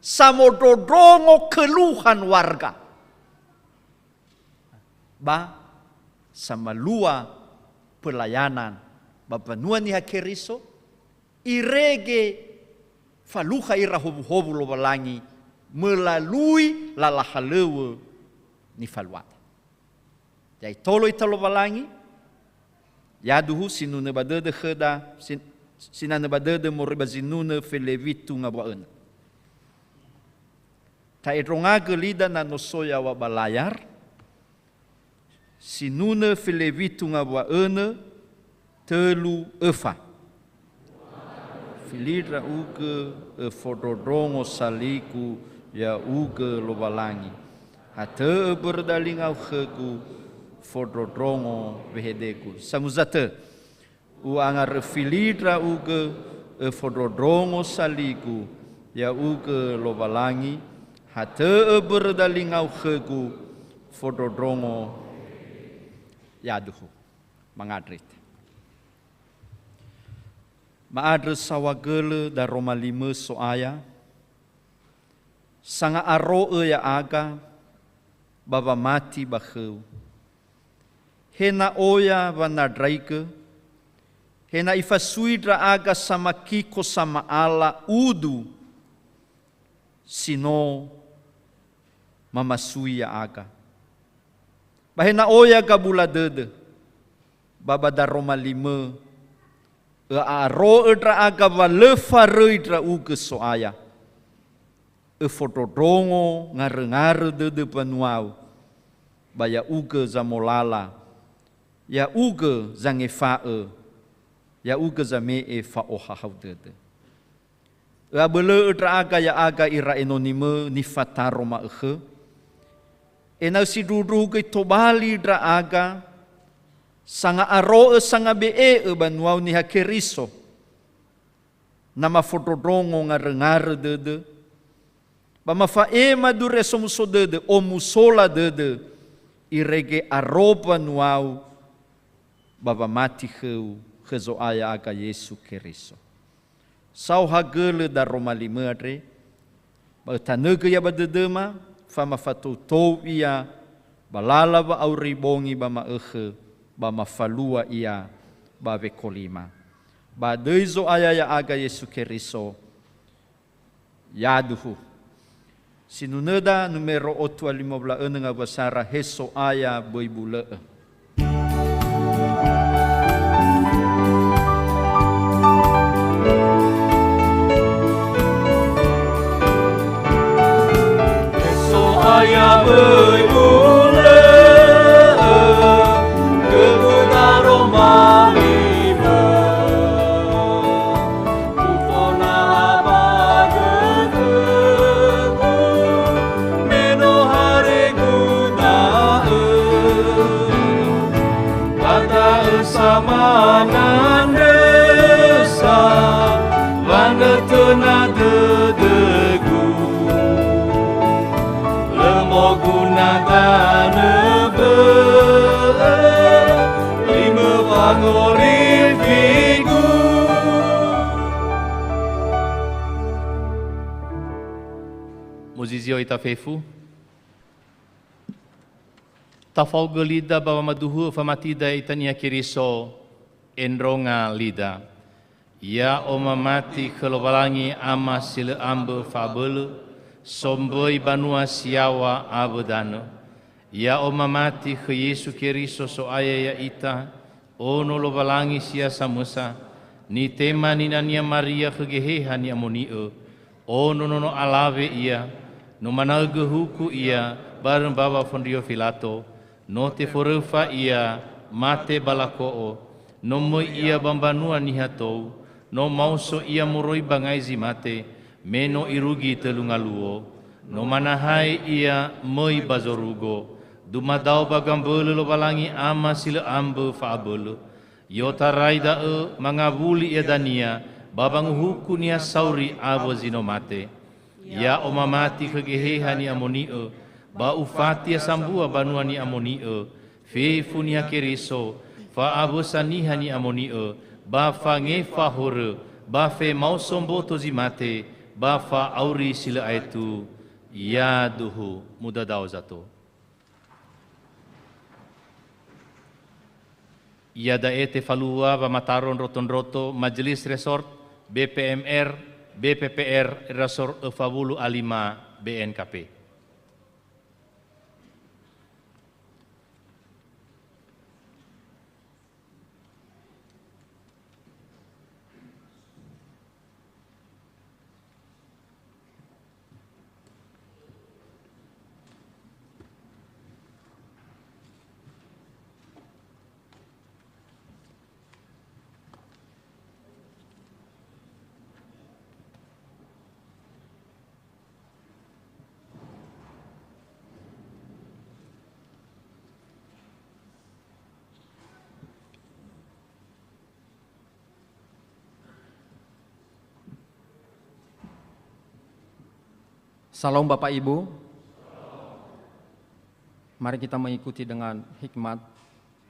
Samododongo keluhan warga. Ba sama lua pelayanan bapanuan ni hakeriso irege faluha irahobu-hobu lo balangi melalui lalahalewe ni faluata. Jadi tolo italo balangi yaduhu sinune badede kheda Sinana badede mori bazinuna felevitu ngabaen. Ta eronga gelida na nosoya wa balayar. Sinuna felevitu ngabaen telu efa. Filira uke fododrongo saliku ya uke lobalangi. Hate berdalingau khegu fododrongo vehedeku. Samuzate uangar filira uke fododrongo saliku ya uke lobalangi. Hate berdalingau khegu fododrongo yaduhu mangadrit. Maadre sawagele da Roma 5 soaya. Sanga aroe ya aga baba mati bakheu. Hena oya vanadraike. Hena ifasuidra aga sama kiko sama ala udu. Sino mamasui ya aga. Bahena oya gabula dede. Baba da Roma 5 aro edra aga valefa reidra uke soaya. Fotodrongo ngare-ngare de panuau. Baya uke zamolala. Ya uke zangefae. Ya uke zamee fa ohahau dede. Abele edra aga ya aga ira enonime nifataroma ehe. Enau si dudu ke tobali dra aga. Sanga aroe sanga bee banuau ni hakeriso. Nama fotodrongo ngare-ngare dede. Bama fae madure somuso dede o musola dede. Irege aropa nuau. Baba mati heu kezo aya aga Yesu keriso. Sau hagele da Roma 5 adre. Ba tanege ya badedema. Fama fatoutou ia. Balala ba auribongi bama ehe. Bama falua ia babe kolima. Ba deizo aya ya aga Yesu keriso. Yaduhu. Sinuneda numero 8:15 nga basara heso aya boibule. Heso aya boibule. Samanan desa vanetena dedegu lemoguna danebe lima pangori figu Muzizio itafefu Tafauga lida bawa maduhu famatida itania kiriso enronga lida. Ya omamati kelobalangi ama sila ambe fabele somboi banua siawa abedana. Ya omamati ke Yesu kiriso so aya ya ita ono lobalangi sia samusa ni tema ni nania Maria kegeheha ni amonio ono nono alave ia no managa huku ia bareng baba fondio filato. No te forefa ia mate balakoo, no moi ia bambanua nihatou, no mauso ia moroi bangaizi mate, meno irugi telungaluo, no manahai ia moi bazorugo, dumadau bagambele lo balangi ama sila ambe faabele, yota raida mangabuli ia dania, babang huku nia sauri abo zino mate, ya omamati kegeheha ni amonio, ba ufatia sambua banua ni amonio, fe funia keriso, fa abosaniha ni amonio, ba fa ngefa hore, ba fe mau somboto zimate, ba fa auri sila aitu, ya duhu muda dao zato. Ya daete falua ba mataron roton-roto majelis resort BPMR BPPR resort Fabulu Alima BNKP. Salam Bapak Ibu. Mari kita mengikuti dengan hikmat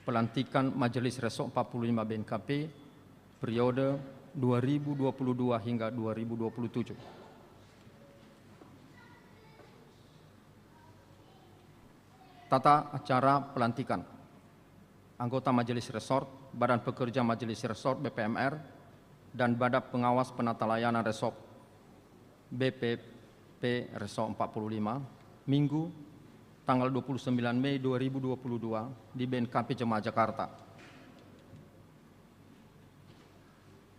pelantikan Majelis Resort 45 BNKP periode 2022 hingga 2027. Tata acara pelantikan anggota Majelis Resort, Badan Pekerja Majelis Resort BPMR, dan Badan Pengawas Penata Layanan Resort BPP Resort 45, Minggu, tanggal 29 Mei 2022 di BNKP Jemaah Jakarta.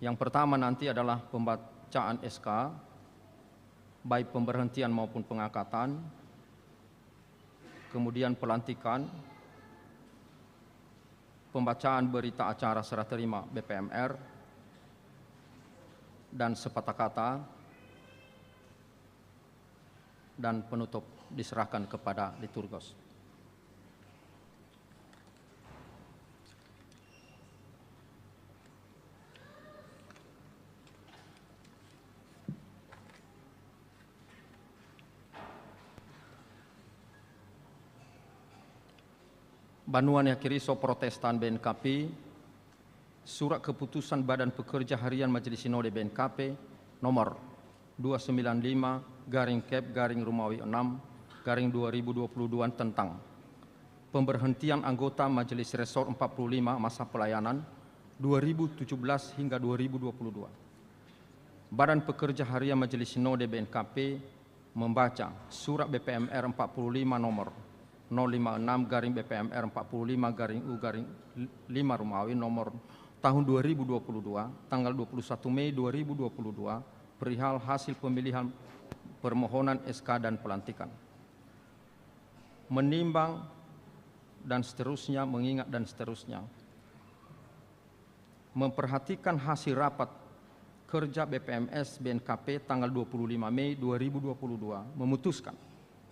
Yang pertama nanti adalah pembacaan SK, baik pemberhentian maupun pengangkatan, kemudian pelantikan, pembacaan berita acara serah terima BPMR, dan sepatah kata, dan penutup diserahkan kepada liturgos. Banuan Yakiriso Protestan BNKP, Surat Keputusan Badan Pekerja Harian Majelis Sinode BNKP nomor 295/Romawi 6/2022 tentang pemberhentian anggota Majelis Resort 45 masa pelayanan 2017 hingga 2022. Badan Pekerja Harian Majelis Sinode BNKP membaca Surat BPMR 45 nomor 056/BPMR 45/U/5 Romawi nomor tahun 2022 tanggal 21 Mei 2022 perihal hasil pemilihan permohonan SK dan pelantikan. Menimbang dan seterusnya, mengingat dan seterusnya. Memperhatikan hasil rapat kerja BPMS BNKP tanggal 25 Mei 2022 memutuskan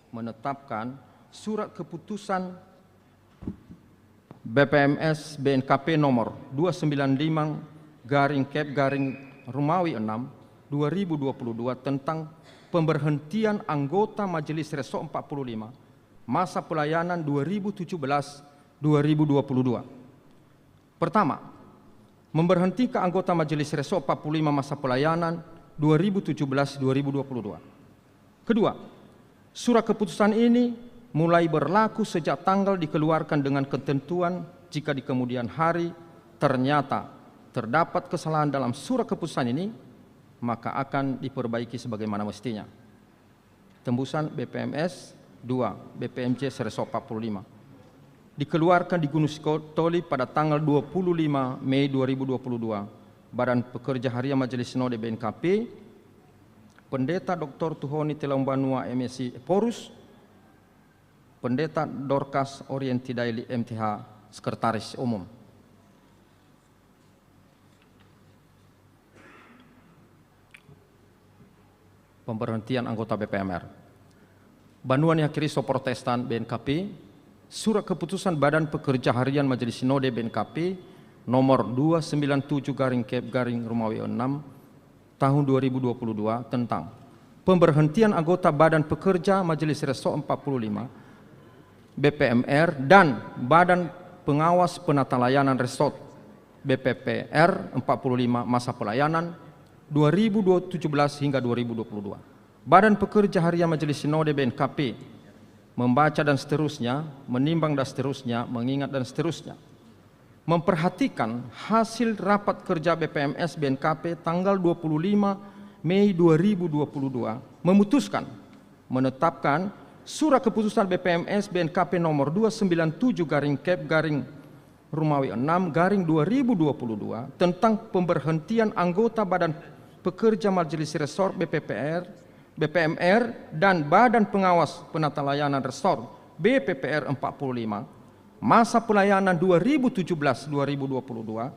menetapkan Surat Keputusan BPMS BNKP nomor 295/Romawi 6/2022 tentang pemberhentian anggota Majelis Resort 45 masa pelayanan 2017-2022. Pertama, memberhentikan anggota Majelis Resort 45 masa pelayanan 2017-2022. Kedua, surat keputusan ini mulai berlaku sejak tanggal dikeluarkan dengan ketentuan jika di kemudian hari ternyata terdapat kesalahan dalam surat keputusan ini, maka akan diperbaiki sebagaimana mestinya. Tembusan BPMS 2 BPMJ Resort 45 dikeluarkan di Gunung Sitoli pada tanggal 25 Mei 2022. Badan Pekerja Harian Majelis Sinode BNKP, Pendeta Dr. Tuhoni Telombanua MSc Porus, Pendeta Dorcas Orienti Daily MTH Sekretaris Umum. Pemberhentian anggota BPMR. Banuan Yakiriso Protestan BNKP, Surat Keputusan Badan Pekerja Harian Majelis Sinode BNKP nomor 297/Romawi 6 tahun 2022 tentang pemberhentian anggota Badan Pekerja Majelis Resort 45 BPMR dan Badan Pengawas Penata Layanan Resort BPPR 45 masa pelayanan 2017 hingga 2022. Badan Pekerja Harian Majelis Sinode BNKP membaca dan seterusnya, menimbang dan seterusnya, mengingat dan seterusnya. Memperhatikan hasil rapat kerja BPMS BNKP tanggal 25 Mei 2022 memutuskan menetapkan Surat Keputusan BPMS BNKP nomor 297/Romawi 6/2022 tentang pemberhentian anggota Badan Pekerja Majelis Resort BPMR dan Badan Pengawas Penata Layanan Resort BPPR 45 masa pelayanan 2017-2022.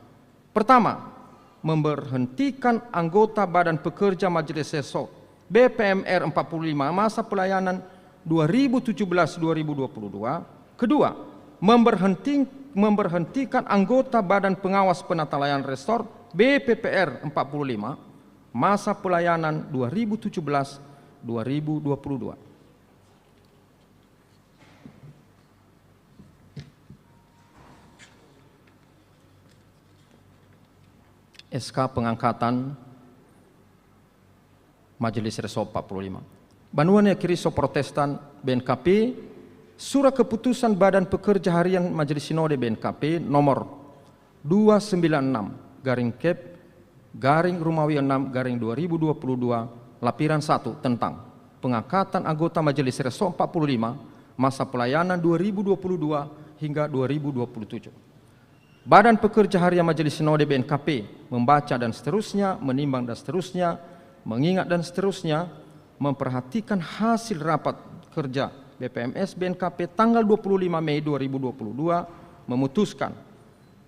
Pertama, memberhentikan anggota Badan Pekerja Majelis Resort BPMR 45 masa pelayanan 2017-2022. Kedua, memberhentikan anggota Badan Pengawas Penata Layanan Resort BPPR 45 masa pelayanan 2022. SK pengangkatan Majelis Reso 45. Banuan Kiriso Protestan BNKP, Surat Keputusan Badan Pekerja Harian Majelis Sinode BNKP nomor 296/Kep/Romawi 6/2022 Lapiran 1 tentang pengangkatan anggota Majelis Reso 45 masa pelayanan 2022 hingga 2027. Badan Pekerja Harian Majelis Sinode BNKP membaca dan seterusnya, menimbang dan seterusnya, mengingat dan seterusnya, memperhatikan hasil rapat kerja BPMS BNKP tanggal 25 Mei 2022 memutuskan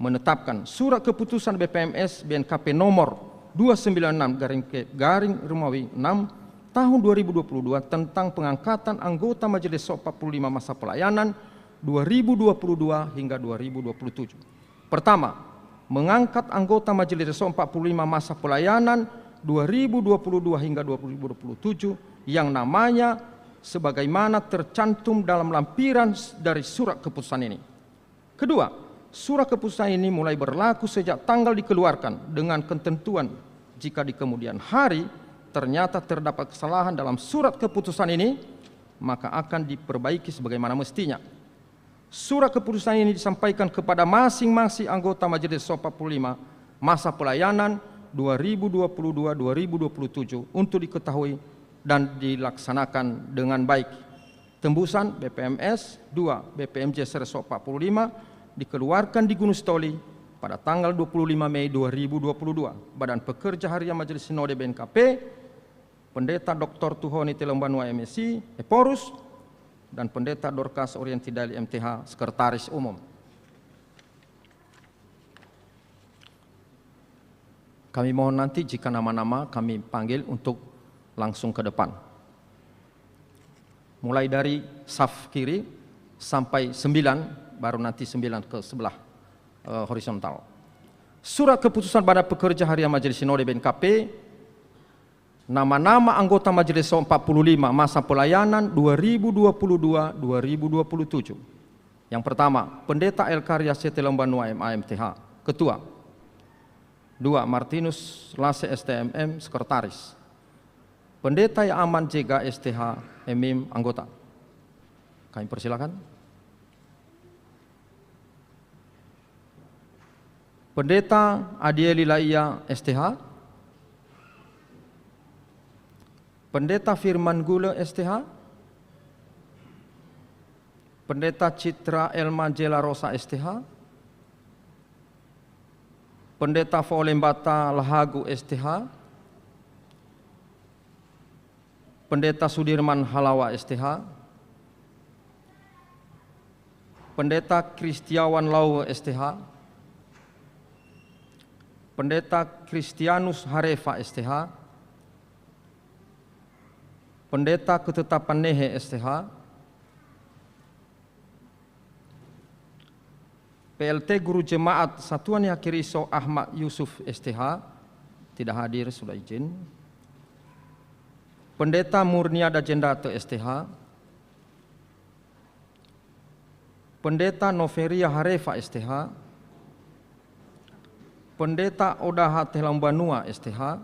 menetapkan surat keputusan BPMS BNKP nomor 296/Romawi 6 tahun 2022 tentang pengangkatan anggota Majelis 45 masa pelayanan 2022 hingga 2027. Pertama, mengangkat anggota Majelis 45 masa pelayanan 2022 hingga 2027 yang namanya sebagaimana tercantum dalam lampiran dari surat keputusan ini. Kedua, surat keputusan ini mulai berlaku sejak tanggal dikeluarkan dengan ketentuan jika di kemudian hari ternyata terdapat kesalahan dalam surat keputusan ini, maka akan diperbaiki sebagaimana mestinya. Surat keputusan ini disampaikan kepada masing-masing anggota Majelis 45 masa pelayanan 2022-2027 untuk diketahui dan dilaksanakan dengan baik. Tembusan BPMS 2 BPMJ Sereso 45 dikeluarkan di Gunung Stoli pada tanggal 25 Mei 2022. Badan Pekerja Harian Majelis Sinode BNKP, Pendeta Dr. Tuhoni Telembanua MSI, Eporus, dan Pendeta Dorcas Orientidali MTH, Sekretaris Umum. Kami mohon nanti jika nama-nama kami panggil untuk langsung ke depan. Mulai dari saf kiri sampai 9, baru nanti 9 ke sebelah horizontal. Surat keputusan Badan Pekerja Harian Majelis Sinode BNKP, nama-nama anggota Majelis 45 masa pelayanan 2022-2027. Yang pertama, Pendeta El Karya Setelembanua MAMTH, Ketua. 2. Martinus Lase STMM, Sekretaris. Pendeta Aman Jega STH MIM, anggota. Kami persilakan. Pendeta Adieli Laia STH. Pendeta Firman Gule STH. Pendeta Citra Elma Jela Rosa STH. Pendeta Folembata Lahagu STH. Pendeta Sudirman Halawa STH. Pendeta Kristiawan Lau STH. Pendeta Kristianus Harefa STH. Pendeta Ketetapan Nehe STH. PLT Guru Jemaat Satuan Yakiriso Ahmad Yusuf STH, tidak hadir, sudah izin. Pendeta Murniada Jendate STH. Pendeta Noveria Harefa STH. Pendeta Odaha Telambanua STH.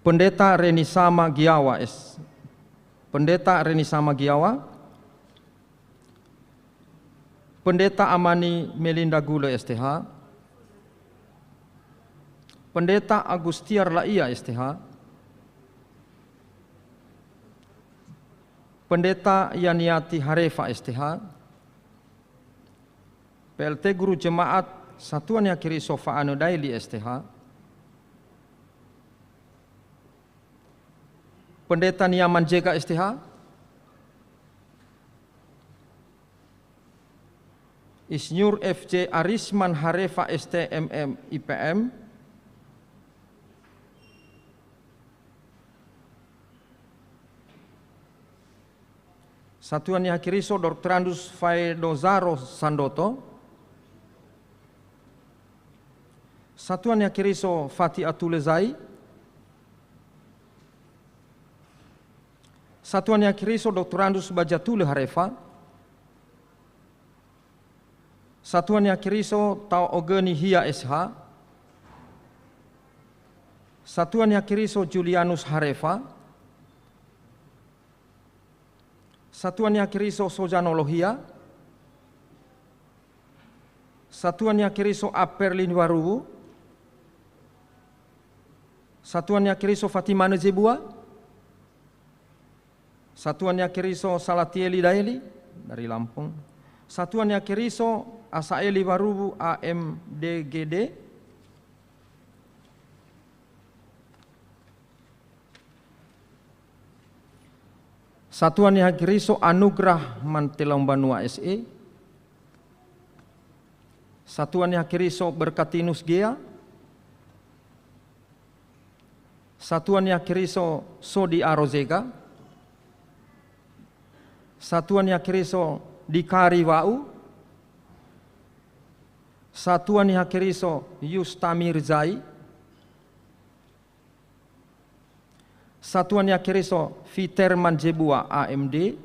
Pendeta Renisama Giawa Pendeta Renisama Giawa. Pendeta Amani Melinda Gule STH. Pendeta Agustiar Laia STH. Pendeta Yaniati Harefa STH. PLT Guru Jemaat Satuan Yakiriso Fa'ano Daili STH. Pendeta Niaman Jega STH. Isnyur FC Arisman Harefa STMM IPM. Satuan Yakiriso Doktrandus Faedozaro Sandoto. Satuan Yakiriso Fatih Atulezai. Satuan Yang Kiriso Dr. Andus Bajatule Harefa. Satuan Yang Kiriso Tau Ogeni Hia SH. Satuan Yang Kiriso Julianus Harefa. Satuan Yang Kiriso Sojano Lohia. Satuan Yang Kiriso Aperlin Waruwu. Satuan Yang Kiriso Fatimane Jebua. Satuan Yang Kiriso Salatieli Daeli dari Lampung. Satuan Yang Kiriso Asaeli Waruwu AMDGD. Satuan Yang Kiriso Anugrah Mantelong Banua SE. Satuan Yang Kiriso Berkatinus Gea. Satuan Yang Kiriso Sodi Arozega. Satuan Yang Kiriso Dikari Wau. Satuan Yang Kiriso Yustamir Zai. Satuan Yang Kiriso Fiterman Jebua AMD.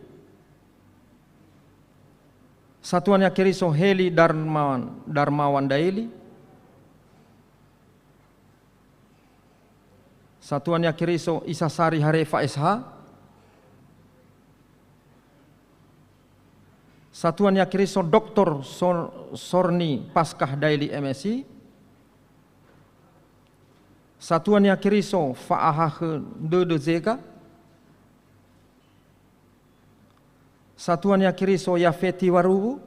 Satuan Yang Kiriso Heli Darmawan Daili. Satuan Yang Kiriso Isasari Harefa SH. Satuan Yang Kiriso Dr. Sorni Paskah Daili MSI. Satuan Yang Kiriso Fa'ahahe Dede Zega. Satuan Yang Kiriso Yafeti Waruwu.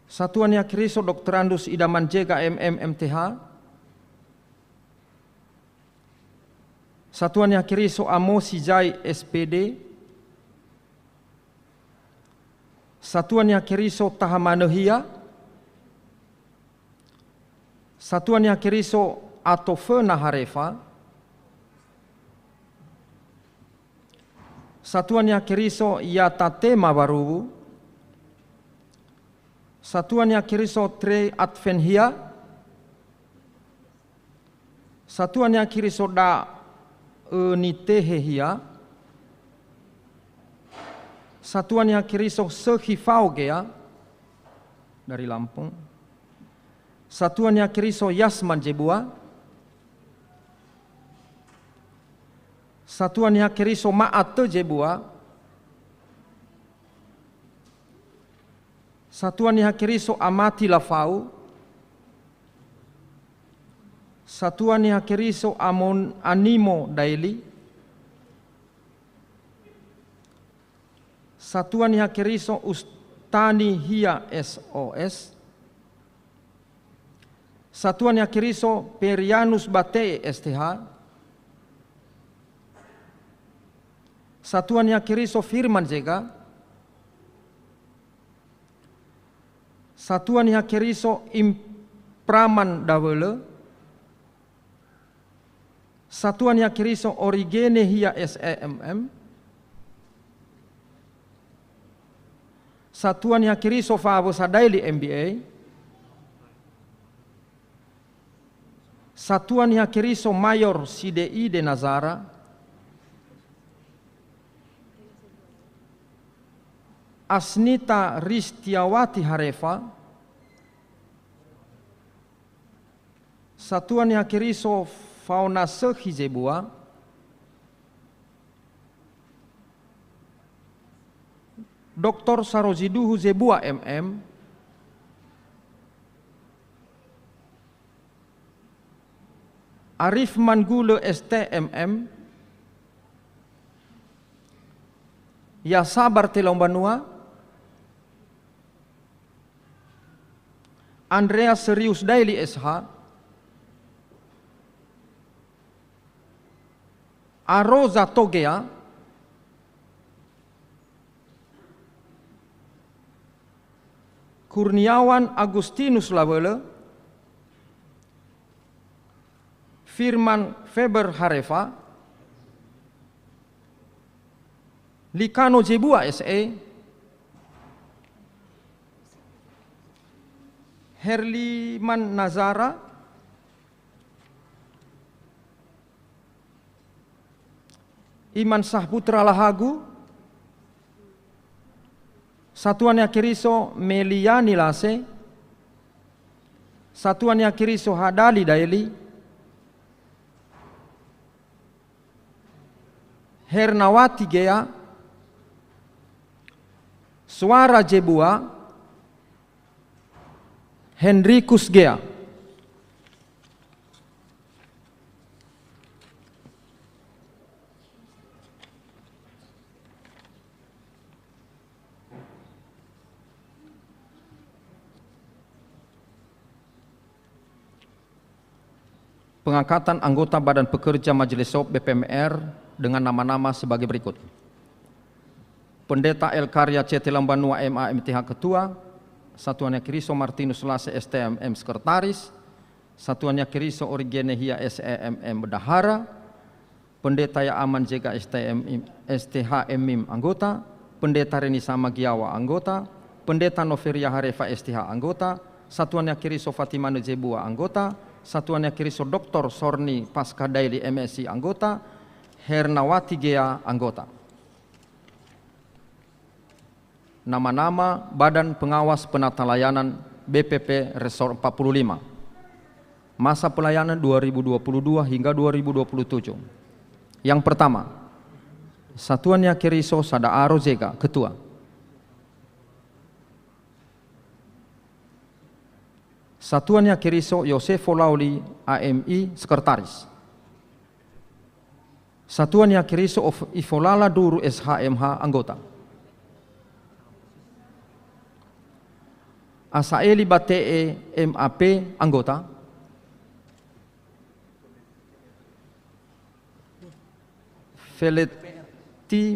Satuan Yang Kiriso Dr. Andus Idaman Jega MMMTH. Satuan Yang Kiriso Amosi Jai SPD. Satuan Yang Kiriso Tahamanehia. Satuan Yang Kiriso Atofena Harefa. Satuan Yang Kiriso Yatatema Waruwu. Satuan Yang Kiriso Tre Advenhia. Satuan Yang Kiriso Da Nitehehia. Satuan Yang Kiriso Sehifaugea dari Lampung. Satuan Yang Kiriso Yasman Jebua. Satuan Yang Kiriso Ma'ate Jebua. Satuan Yang Kiriso Amati Lafau. Satuan Yang Kiriso Animo Daili. Satuan Yang Kiriso Ustani Hia SOS. Satuan Yang Kiriso Perianus Batei STH. Satuan Yang Kiriso Firman Jega. Satuan Yang Kiriso Impraman Dawele. Satuan Yang Kiriso Origene Hia SEMM. Satuan Yang Kiriso Favo Sadaili MBA. Satuan Yang Kiriso Mayor CDI de Nazara. Asnita Ristiawati Harefa. Satuan Yang Kiriso Fauna Sehi Jebua. Dr. Saroziduhu Zebua MM. Arif Manggule STMM. Ya Sabar Telong Banua. Andreas Serius Daili SH. Aroza Togea. Kurniawan Agustinus Lawele. Firman Feber Harefa. Likano Jebua SE. Herliman Nazara. Iman Sahputra Lahagu, Satuan Yakiriso Meliani Lase, Satuan Yakiriso Hadali Daeli, Hernawati Gea, Suara Jebua, Henrikus Gea. Pengangkatan anggota Badan Pekerja Majelis Shop BPMR dengan nama-nama sebagai berikut. Pendeta El Karya CT Lambanua MA MTH Ketua, Satuan Yakiriso Martinus Lase STMM Sekretaris, Satuan Yakiriso Origene Hia SEMM Bendahara, Pendeta Ya Aman Jega STHMIM anggota, Pendeta Reni Samagiawa anggota, Pendeta Noveria Harefa STH anggota, Satuan Yakiriso Fatima Nejebua anggota, Satuan Yakiriso Dr. Sorni Pasca Daily MSI anggota, Hernawati Gea anggota. Nama-nama Badan Pengawas Penata Layanan BPP Resor 45. Masa pelayanan 2022 hingga 2027. Yang pertama, Satuan Yakiriso Sadaaro Jega, Ketua. Satuan Yakiriso Yosefo Lauli AMI, Sekretaris. Satuan Yakiriso Ifolala Duru SHMH, anggota. Asaeli Batee MAP, anggota.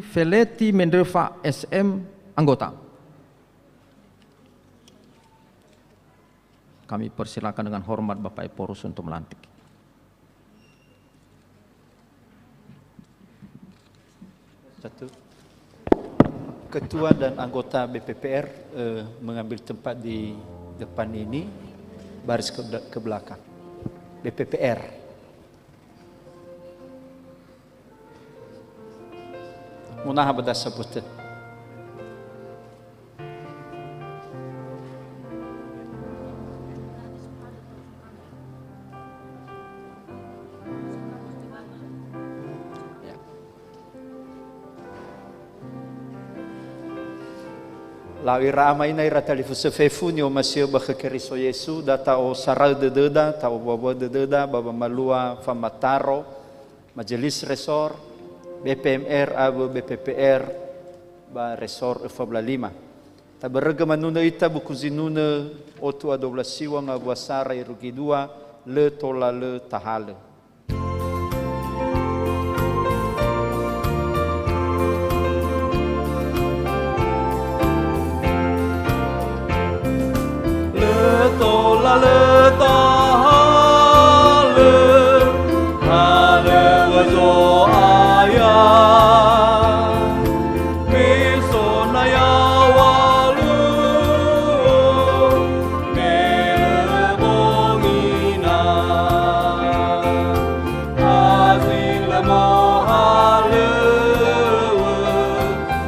Feleti Menderva SM, anggota. Kami persilakan dengan hormat Bapak Eporus untuk melantik. Satu. Ketua dan anggota BPPR mengambil tempat di depan ini, baris ke belakang. BPPR. Munah badasa putet. Lawi ramai na ira talifu sefefu ni o masio ba keriso Yesu data o sarau de deda ta o bobo de deda baba malua famataro majelis resor BPMR abu BPPR ba resor Fabla 5 ta berega manuna ita buku zinuna otu a 12 siwang abu asara irugi 2 le tola le tahale. Tola le tahale hale wazo aya misona ya walu mele bongina azil mohale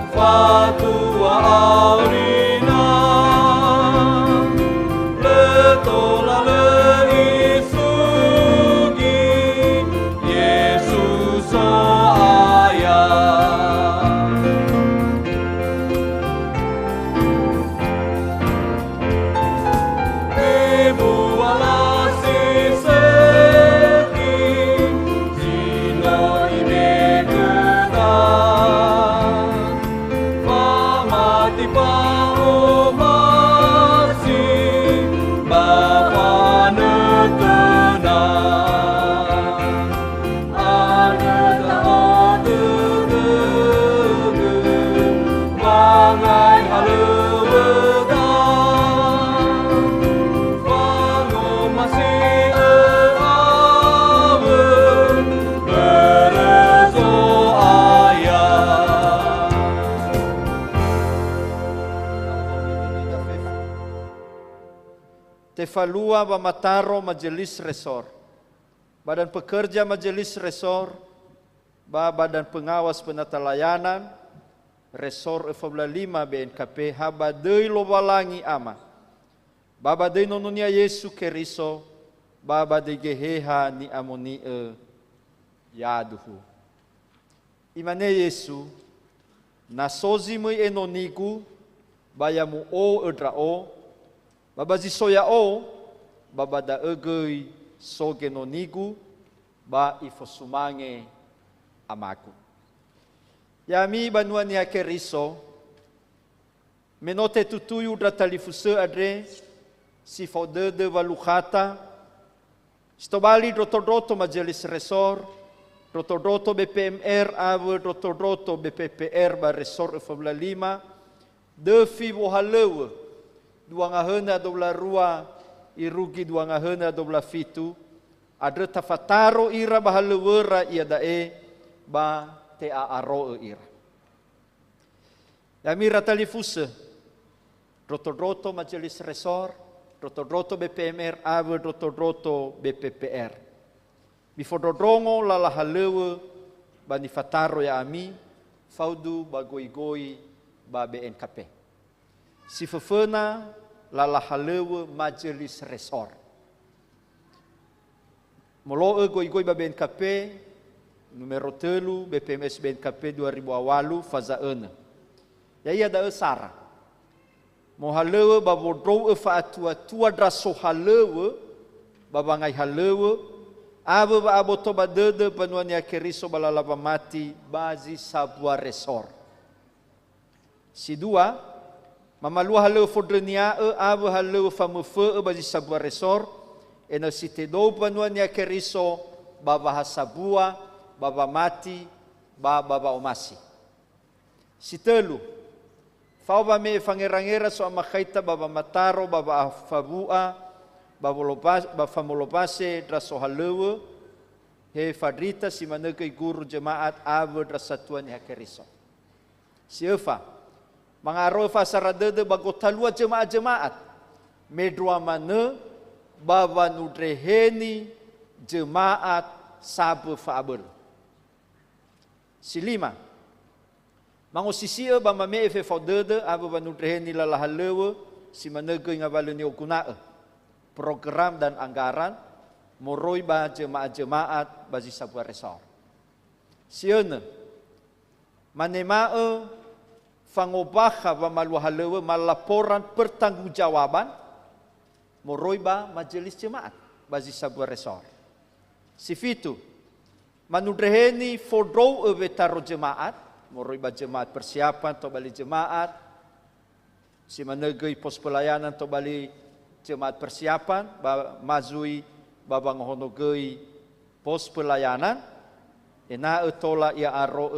fatua aurina tola le isugi Yesus o aya ibu ala siseki zino ibegeda famati pahomasi Bapa netena ada de bangai haleweda bango masih awe berezo ayah. Tefalua Bamataro Majelis Resor, Badan Pekerja Majelis Resor, Badan Pengawas Penata Layanan, Resor 45 BNKP, habadei lobalangi ama. Babadei nononia Yesu Keriso, babadei geheha ni amoni yaduhu. Imane Yesu, nasozi mui enonigu, bayamu o edrao, babazi soya o, babada egei soge nonigu, ba ifosumange amaku. Yami banua ni Keriso, menote tutuyu dratalifuse adre, si faudede valukhata, stobali drotodroto majelis resor, drotodroto BPMR ave drotodroto BPPR ba resor 45, defi wohalewe, dua ngahena dobla rua, irugi dua ngahena dobla fitu, adre tafataro ira bahalewera ia dae, ba tea aro ira. Yami ratalifuse, drotodroto majelis resor, drotodroto BPMR ave drotodroto BPPR. Bifododrongo lalahalewe bani fataro ya ami, faudu bagoi-goi ba BNKP. Sifefena lalahalewe majelis resor. Moloe goi-goi ba BNKP, numero 3 BPMS BNKP 2008 faza 1. Ya ia da esara. Mohalewe babodrou faatua-tua draso halewe, babangai halewe, abo ba aboto badede panuan ya Keriso balalava mati bazi sabua resor. Si dua, mamalua halewe fodrenia abo halewe famufe bazi sabua resor, ena sitedou panuan ya Keriso baba hasabua, baba mati, baba omasi. Si telu, fau ba me fangerangera so amakaita baba mataro, baba afabua, ba famolopase draso halewe, he fadrita si manegai guru jemaat ave drasatuan ya Keriso. Si efa, mangaro fasaradede bagotalua jemaat-jemaat, medroa mane baba nudreheni jemaat sabe faabel. Si lima, mangosisia ba mame efe faudede ave ba nudreheni lalahalewe si manegai ngabaleni okunae. Program dan anggaran moroi ba jemaat-jemaat bazi sabua resor. Siene manemae fangobaha ba maluhalewe malaporan pertanggungjawaban moroi ba majelis jemaat bazi sabua resor. Sifitu manudreheni fodrou betaro jemaat moroi ba jemaat persiapan to bali jemaat si manegai pos pelayanan to bali jemaat persiapan, mazui babang honogei pos pelayanan, ena tola ia aro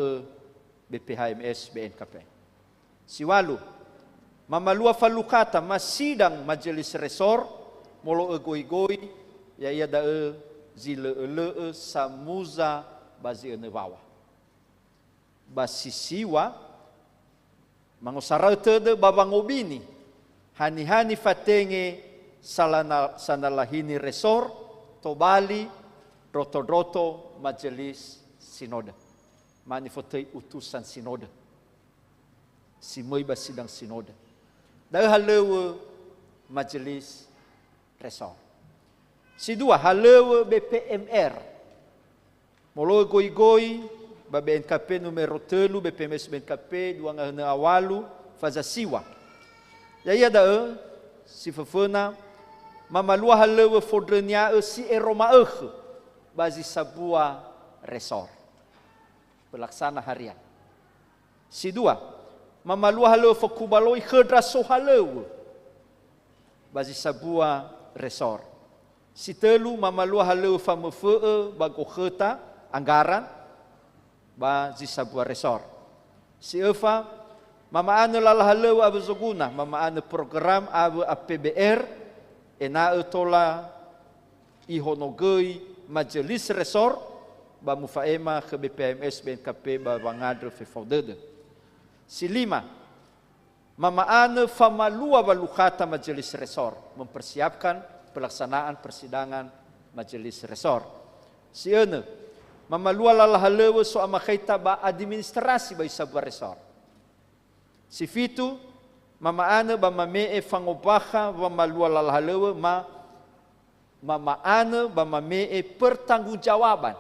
BPHMS BNKP. Siwalu, mamalua falukata masidang majelis resor, molo goi-goi, ya ia da zile samuza bazi enewawa. Basisiwa, mangosarau de babang obini, hani-hani fatenge sanalahini resor, tobali, roto-roto majelis sinode. Manifotei utusan sinode. Simoi basidang sinode. Dah halewe majelis resor. Si dua halewe BPMR. Molo goi-goi ba BNKP numero 3 BPMS BNKP 2 awalu faza siwa. Ya ia da si fefena mamalua halewe fodrenia si eromaeh bazi sabua resor pelaksana harian. Si dua mamalua halewe fokubaloi hedraso halewe bazi sabua resor. Si telu mamalua halewe famefee bagokheta anggaran bazi sabua resor. Si efa mama ane lalahalewe abe zoguna, mama ane program abe APBR, ena tola ihonogei majelis resor, ba mufaema ke BPMS BNKP ba bangadre fefaudede. Si lima, mama ane famalua balukata majelis resor, mempersiapkan pelaksanaan persidangan majelis resor. Si ene, mamalua lalahalewa so amakaita ba administrasi ba isabuah resor. Si fitu, mamaana ba mamee fangobaha ba malua lalahalewa mamaana ba mamee pertanggungjawaban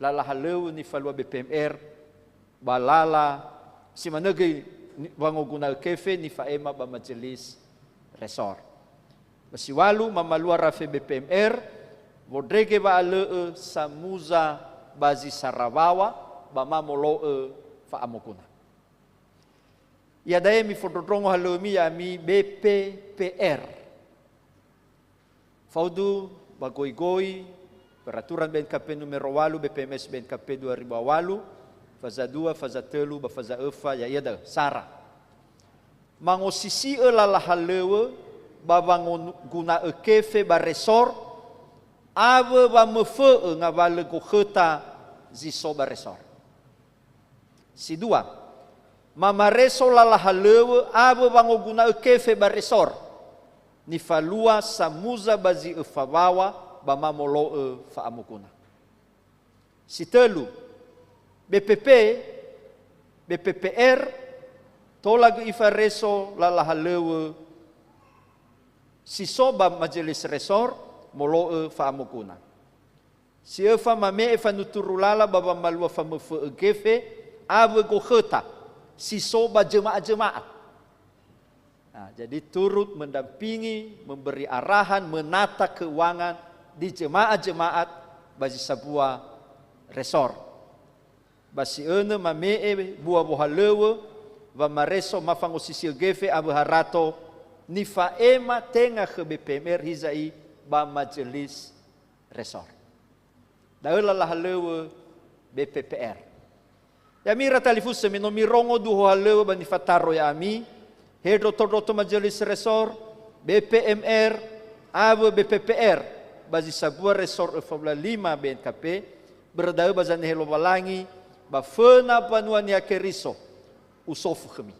lalahalewa ni falua BPMR balala si managay wangoguna kefe ni faema ba majelis resor. Basiwalu mamalua rafe BPMR vodrege ba alee samuza bazi Sarawawa ba mamoloe fa amokuna. Ya dae mi fododrongo halomi ya mi BPPR. Faudu bagoi-goi peraturan BNKP numero 8 BPMS BNKP 2008 faza 2 faza 3 ba faza 4 ya ia da sara. Mangosisi lalahalewe ba guna kefe ba resor ave ba mefe ngavale ko kheta ziso ba resor. Si dua mamareso lalahalewe ave ba guna kefe ba resor ni falua samuza bazi efawawa ba mamolo fa amukuna. Si telu BPPR tolagu ifareso lalahalewe si soba majelis resor molo fa amukuna. Si efa mame efa nuturulala baba malua fa mefe gefe ave go kheta si soba jemaat-jemaat. Nah, jadi turut mendampingi, memberi arahan, menata keuangan di jemaat-jemaat bagi sebuah resor. Basi ene mame buah bohalewe va mareso mafangosisi gefe ave harato ni faema tengah ke BPMR hizai ba majelis resor. Daula lahalewe BPPR. Ya mira talifuse mino mirongo duho halewe ba ni fataro ya ami hedro todroto majelis resor BPMR ave BPPR bazi sebuah resor Formula 5 BNKP berdau bazan helo balangi ba fena panuan ya keriso usofu kami.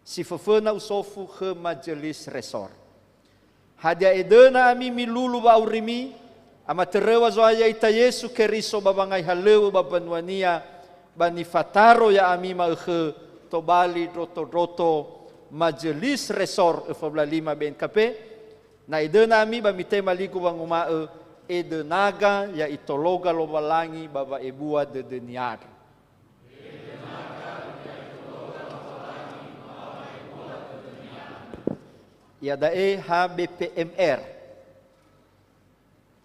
Si fefena usofu ke majelis resor. Hadia edena ami milulu ba urimi ama terewa zoaya ita Yesu keriso babangai halewa babanuania bani fataro ya ami ma ke tobali roto majelis resor Formula 5 BNKP na edena ami ba mitema liku banguma edenaga ya itologa lobalangi baba ebua de deniar. Ya dae HBPMR.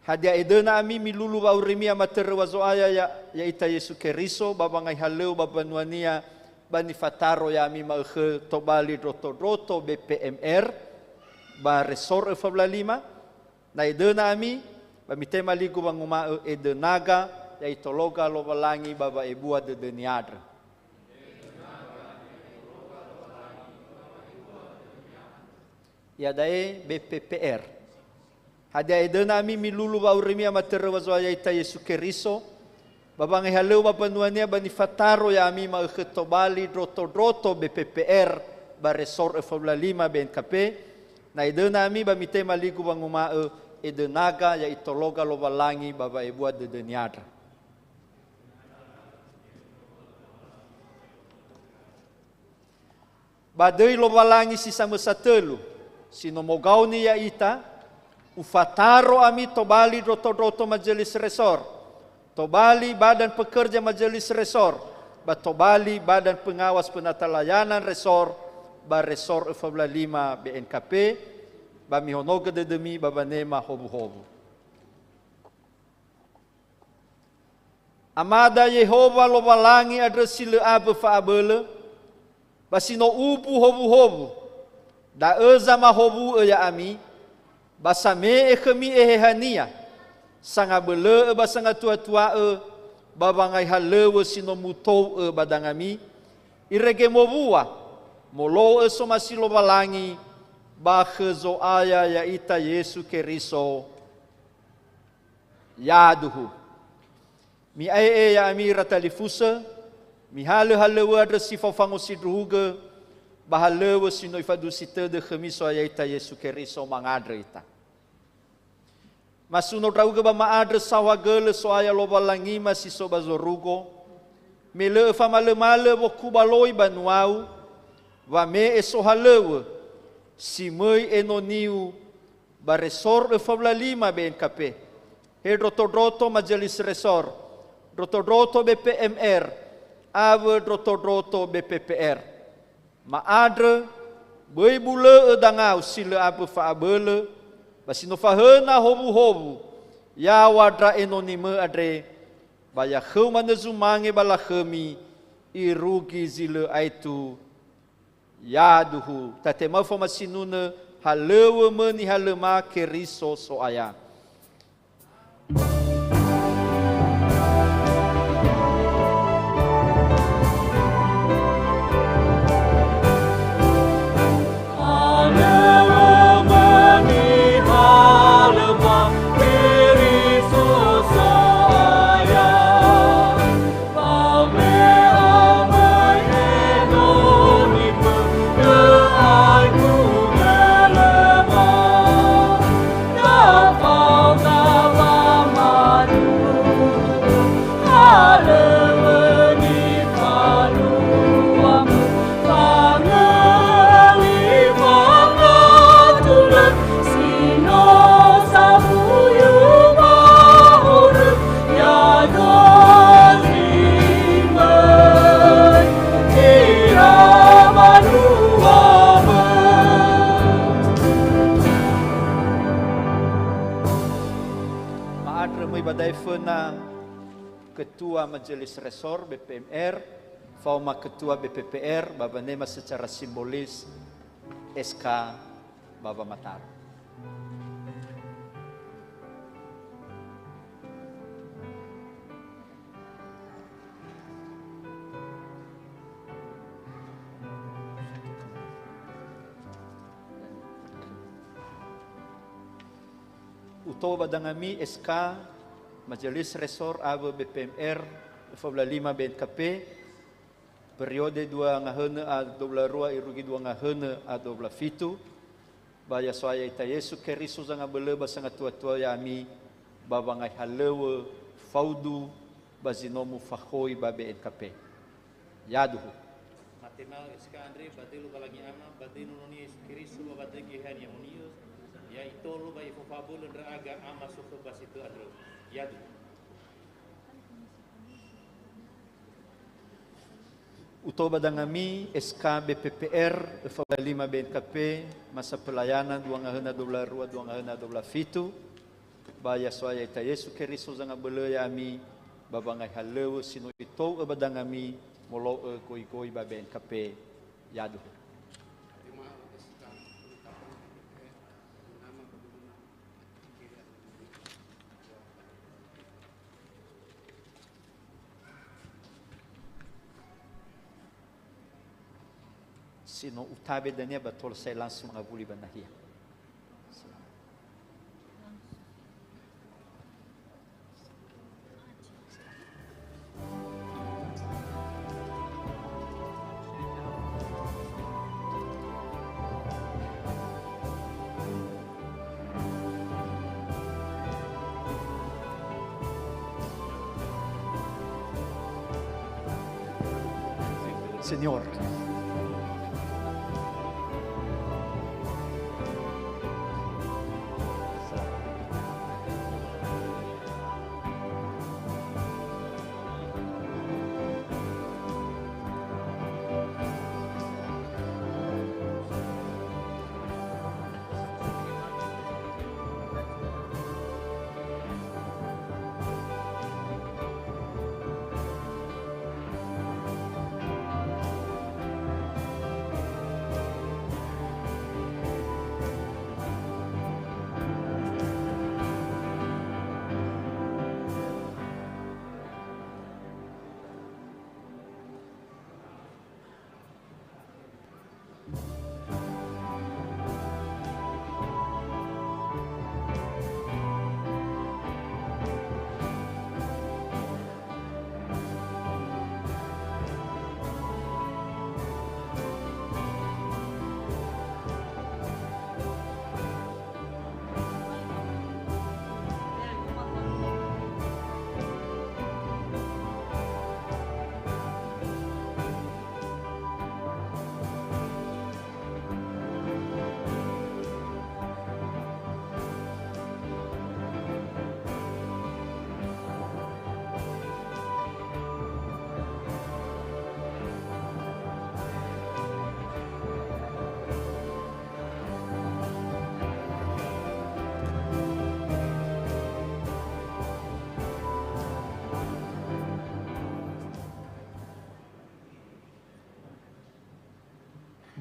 Hadia edena ami milulu ba urimi amatere wazoaya ya ita Yesu keriso babangai haleu babanuania bani fataro ya ami ma tobali roto BPMR ba resor Formula 5 na edena ami ba mitema ligu banguma edenaga ya itologa lobalangi baba ebua de deniadra. Ya dae BPPR. Hadia edena ami milulu ba urimi amatere wazoaya ita Yesu keriso babangai haleu babanuania bani fataro ya ami ma tobali roto BPPR ba resor Formula 5 BNKP na edena ami ba mitema ligu banguma edenaga ya itologa lobalangi baba ebua de deniadra. Badai lobalangi si sama satelu sino mogauni ya ita ufataro ami tobali roto majelis resor tobali badan pekerja majelis resor ba tobali badan pengawas penata layanan resor ba resor Formula 5 BNKP ba mihonoga de demi ba banema hobu amada Yehova lobalangi adresile abe fa abele basino upu hobu da ezama hobu ya ami basame kami ehehania sanga bele basanga tua babangai halewe sino mutou badangami irege mobua molo so masilo balangi ba khezo aya ya ita Yesu keriso yaduhu mi ya ami ratalifusa mi halewe adresi fafango sidruga bahalewe sino ifadusite de khemiso ya ita Yesu keriso mangadre ita Masuno rauga ba maadre sawagele soaya lobalangi masiso bazorugo. Mele famale-male bo kubaloi banuau. Va me esohalewe. Si mei enoniu baresor e famlalima BNKP. He roto-roto majelis resor. Roto-roto BPMR. Ave roto-roto BPPR. Maadre boi bule dangau sile abe faabele. Basino fahena hobu-hobu. Ya wadra enonime adre. Baya kheu manezumange bala khemi. Irugi zile aitu. Ya duhu. Tate mafo masinuna. Halewe meni halema keriso soaya. Ketua Majelis Resor BPMR, Fauma Ketua BPPR, Baba Nema secara simbolis SK Baba Matar. Uto badangami SK Majelis Resor Ave BPMR Fabla 5 BNKP periode 2 ngahene a 22 irugi 2 ngahene a 27 baya soaya ita Yesu keriso zanga beleba sanga tua-tua yami babangai halewe faudu bazinomu fakhoi ba BNKP yaduhu Matenal SK Andre batilu balangi ama batinu noni keriso babadegi hani amonius ya itolo ba ifofabul ndra ama suku basitu adro. Yadu. Utoba dangami SK BPPR Fabla 5 BNKP masa pelayanan 2 ngahena 22 2 ngahena 27 baya soaya ita Yesu keriso zanga beleya ami babangai halewe sino ito badangami molo koi ba BNKP yadu. Sino utabe dania batol saya langsung ngabuli banahia. Señor.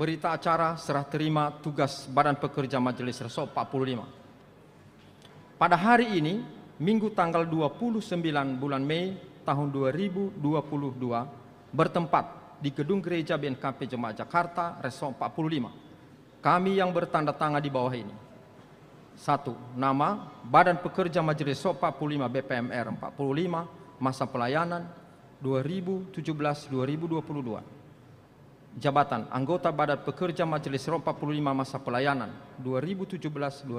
berita acara serah terima tugas Badan Pekerja Majelis Reso 45. Pada hari ini, Minggu tanggal 29 bulan Mei tahun 2022, bertempat di Gedung Gereja BNKP Jemaat Jakarta, Reso 45. Kami yang bertanda tangan di bawah ini. 1. Nama Badan Pekerja Majelis Reso 45 BPMR 45, masa pelayanan 2017-2022. Jabatan anggota Badan Pekerja Majelis Reso 45 masa pelayanan 2017-2022.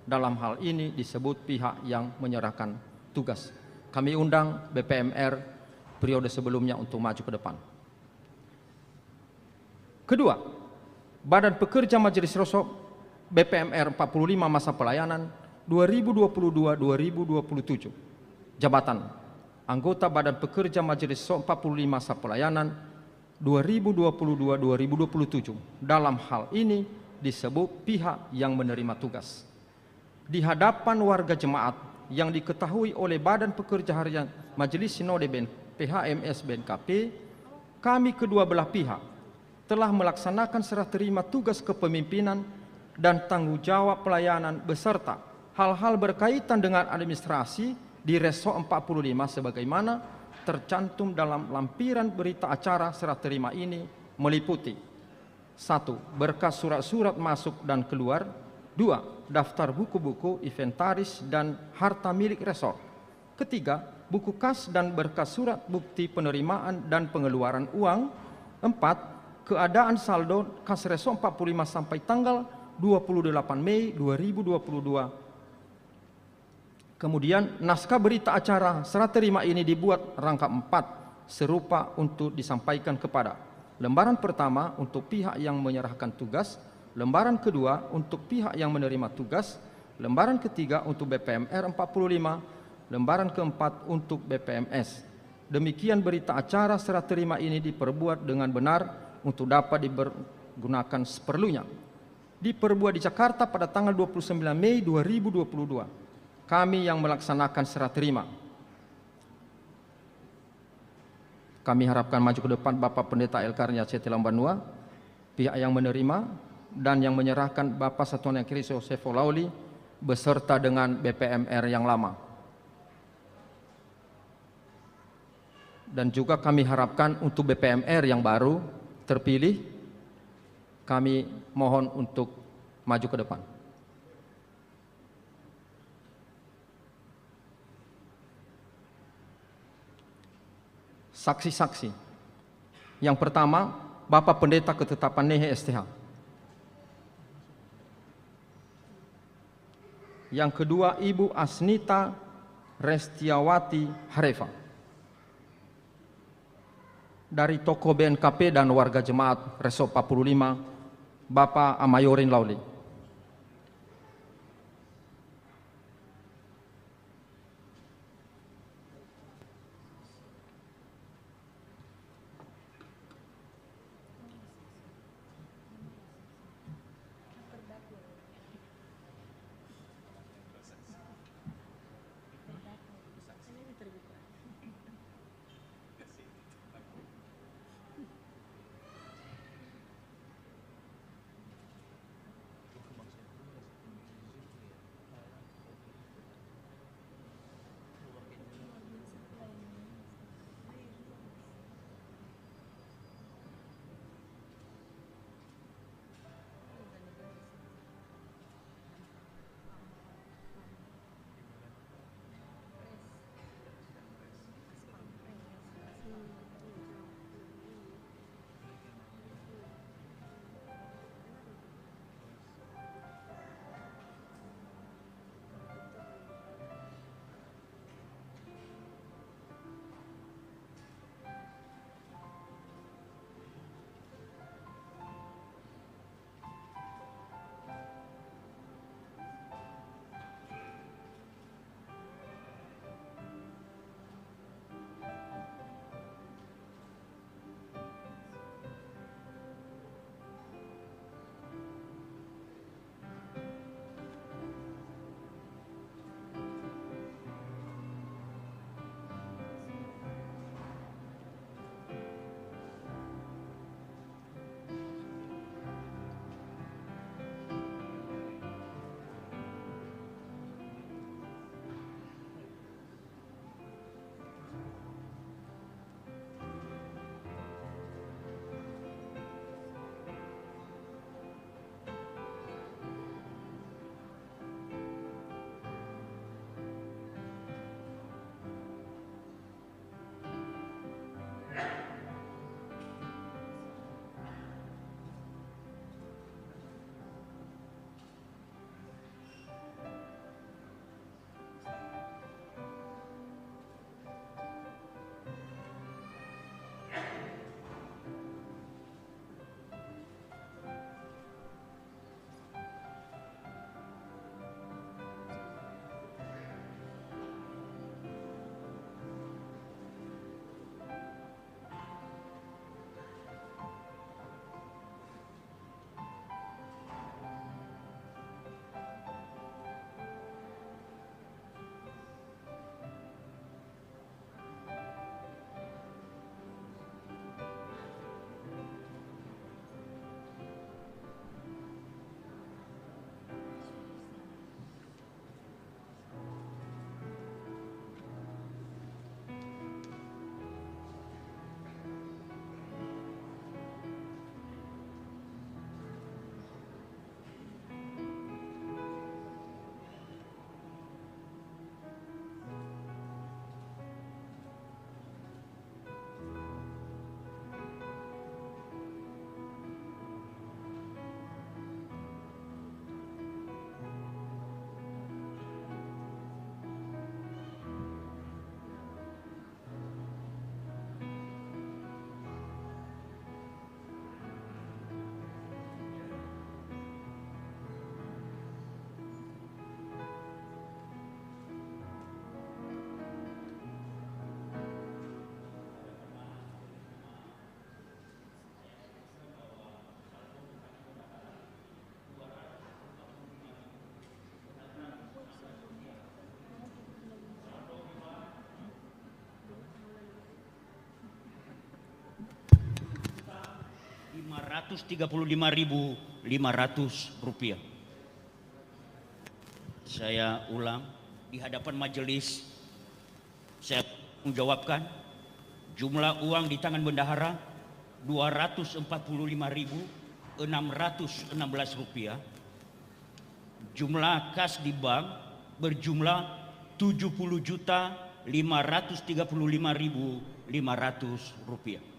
Dalam hal ini disebut pihak yang menyerahkan tugas. Kami undang BPMR periode sebelumnya untuk maju ke depan. Kedua, Badan Pekerja Majelis Reso BPMR 45 masa pelayanan 2022-2027. Jabatan anggota Badan Pekerja Majelis Reso 45 masa pelayanan 2022-2027. Dalam hal ini disebut pihak yang menerima tugas. Di hadapan warga jemaat yang diketahui oleh Badan Pekerja Harian Majelis Sinode PHMS BNKP, kami kedua belah pihak telah melaksanakan serah terima tugas kepemimpinan dan tanggung jawab pelayanan beserta hal-hal berkaitan dengan administrasi di Reso 45 sebagaimana tercantum dalam lampiran berita acara serah terima ini meliputi: 1. Berkas surat-surat masuk dan keluar. 2. Daftar buku-buku, inventaris, dan harta milik resort. Ketiga, buku kas dan berkas surat bukti penerimaan dan pengeluaran uang. 4. Keadaan saldo kas Reso 45 sampai tanggal 28 Mei 2022. Kemudian naskah berita acara serah terima ini dibuat rangkap 4 serupa untuk disampaikan kepada lembaran pertama untuk pihak yang menyerahkan tugas, lembaran kedua untuk pihak yang menerima tugas, lembaran ketiga untuk BPMR 45, lembaran keempat untuk BPMS. Demikian berita acara serah terima ini diperbuat dengan benar untuk dapat dipergunakan seperlunya. Diperbuat di Jakarta pada tanggal 29 Mei 2022. Kami yang melaksanakan serah terima. Kami harapkan maju ke depan Bapak Pendeta Elkarnya Ceti Lambanua, pihak yang menerima dan yang menyerahkan Bapak Satuan yang Kris Yosefo Lauli beserta dengan BPMR yang lama. Dan juga kami harapkan untuk BPMR yang baru terpilih, kami mohon untuk maju ke depan. Saksi-saksi. Yang pertama, Bapak Pendeta Ketetapan Nehe STH. Yang kedua, Ibu Asnita Restiawati Harefa. Dari tokoh BNKP dan warga jemaat Reso 45, Bapak Amayorin Lauli. Rp235.500. Saya ulang di hadapan majelis, saya menjawabkan jumlah uang di tangan bendahara Rp245.616. Jumlah kas di bank berjumlah Rp70.535.500.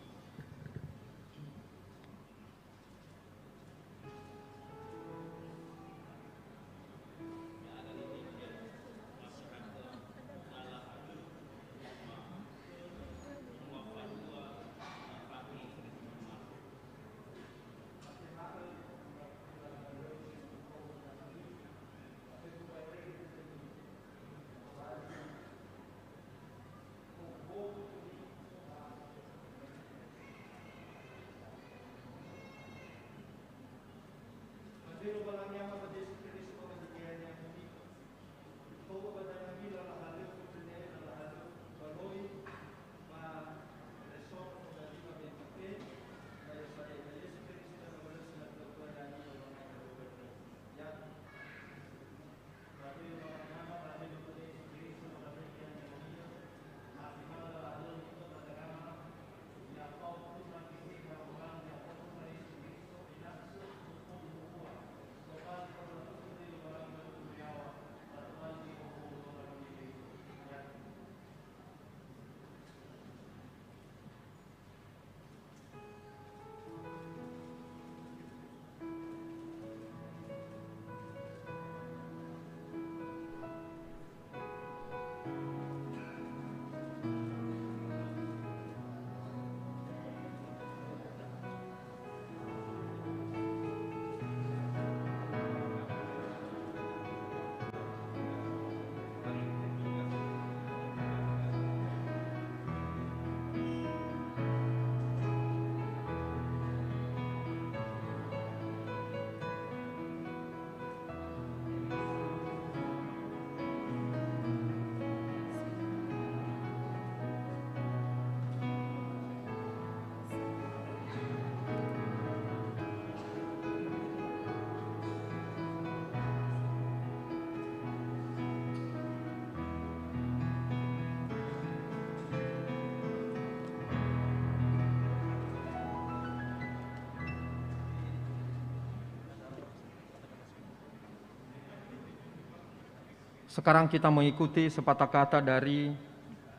Sekarang kita mengikuti sepatah kata dari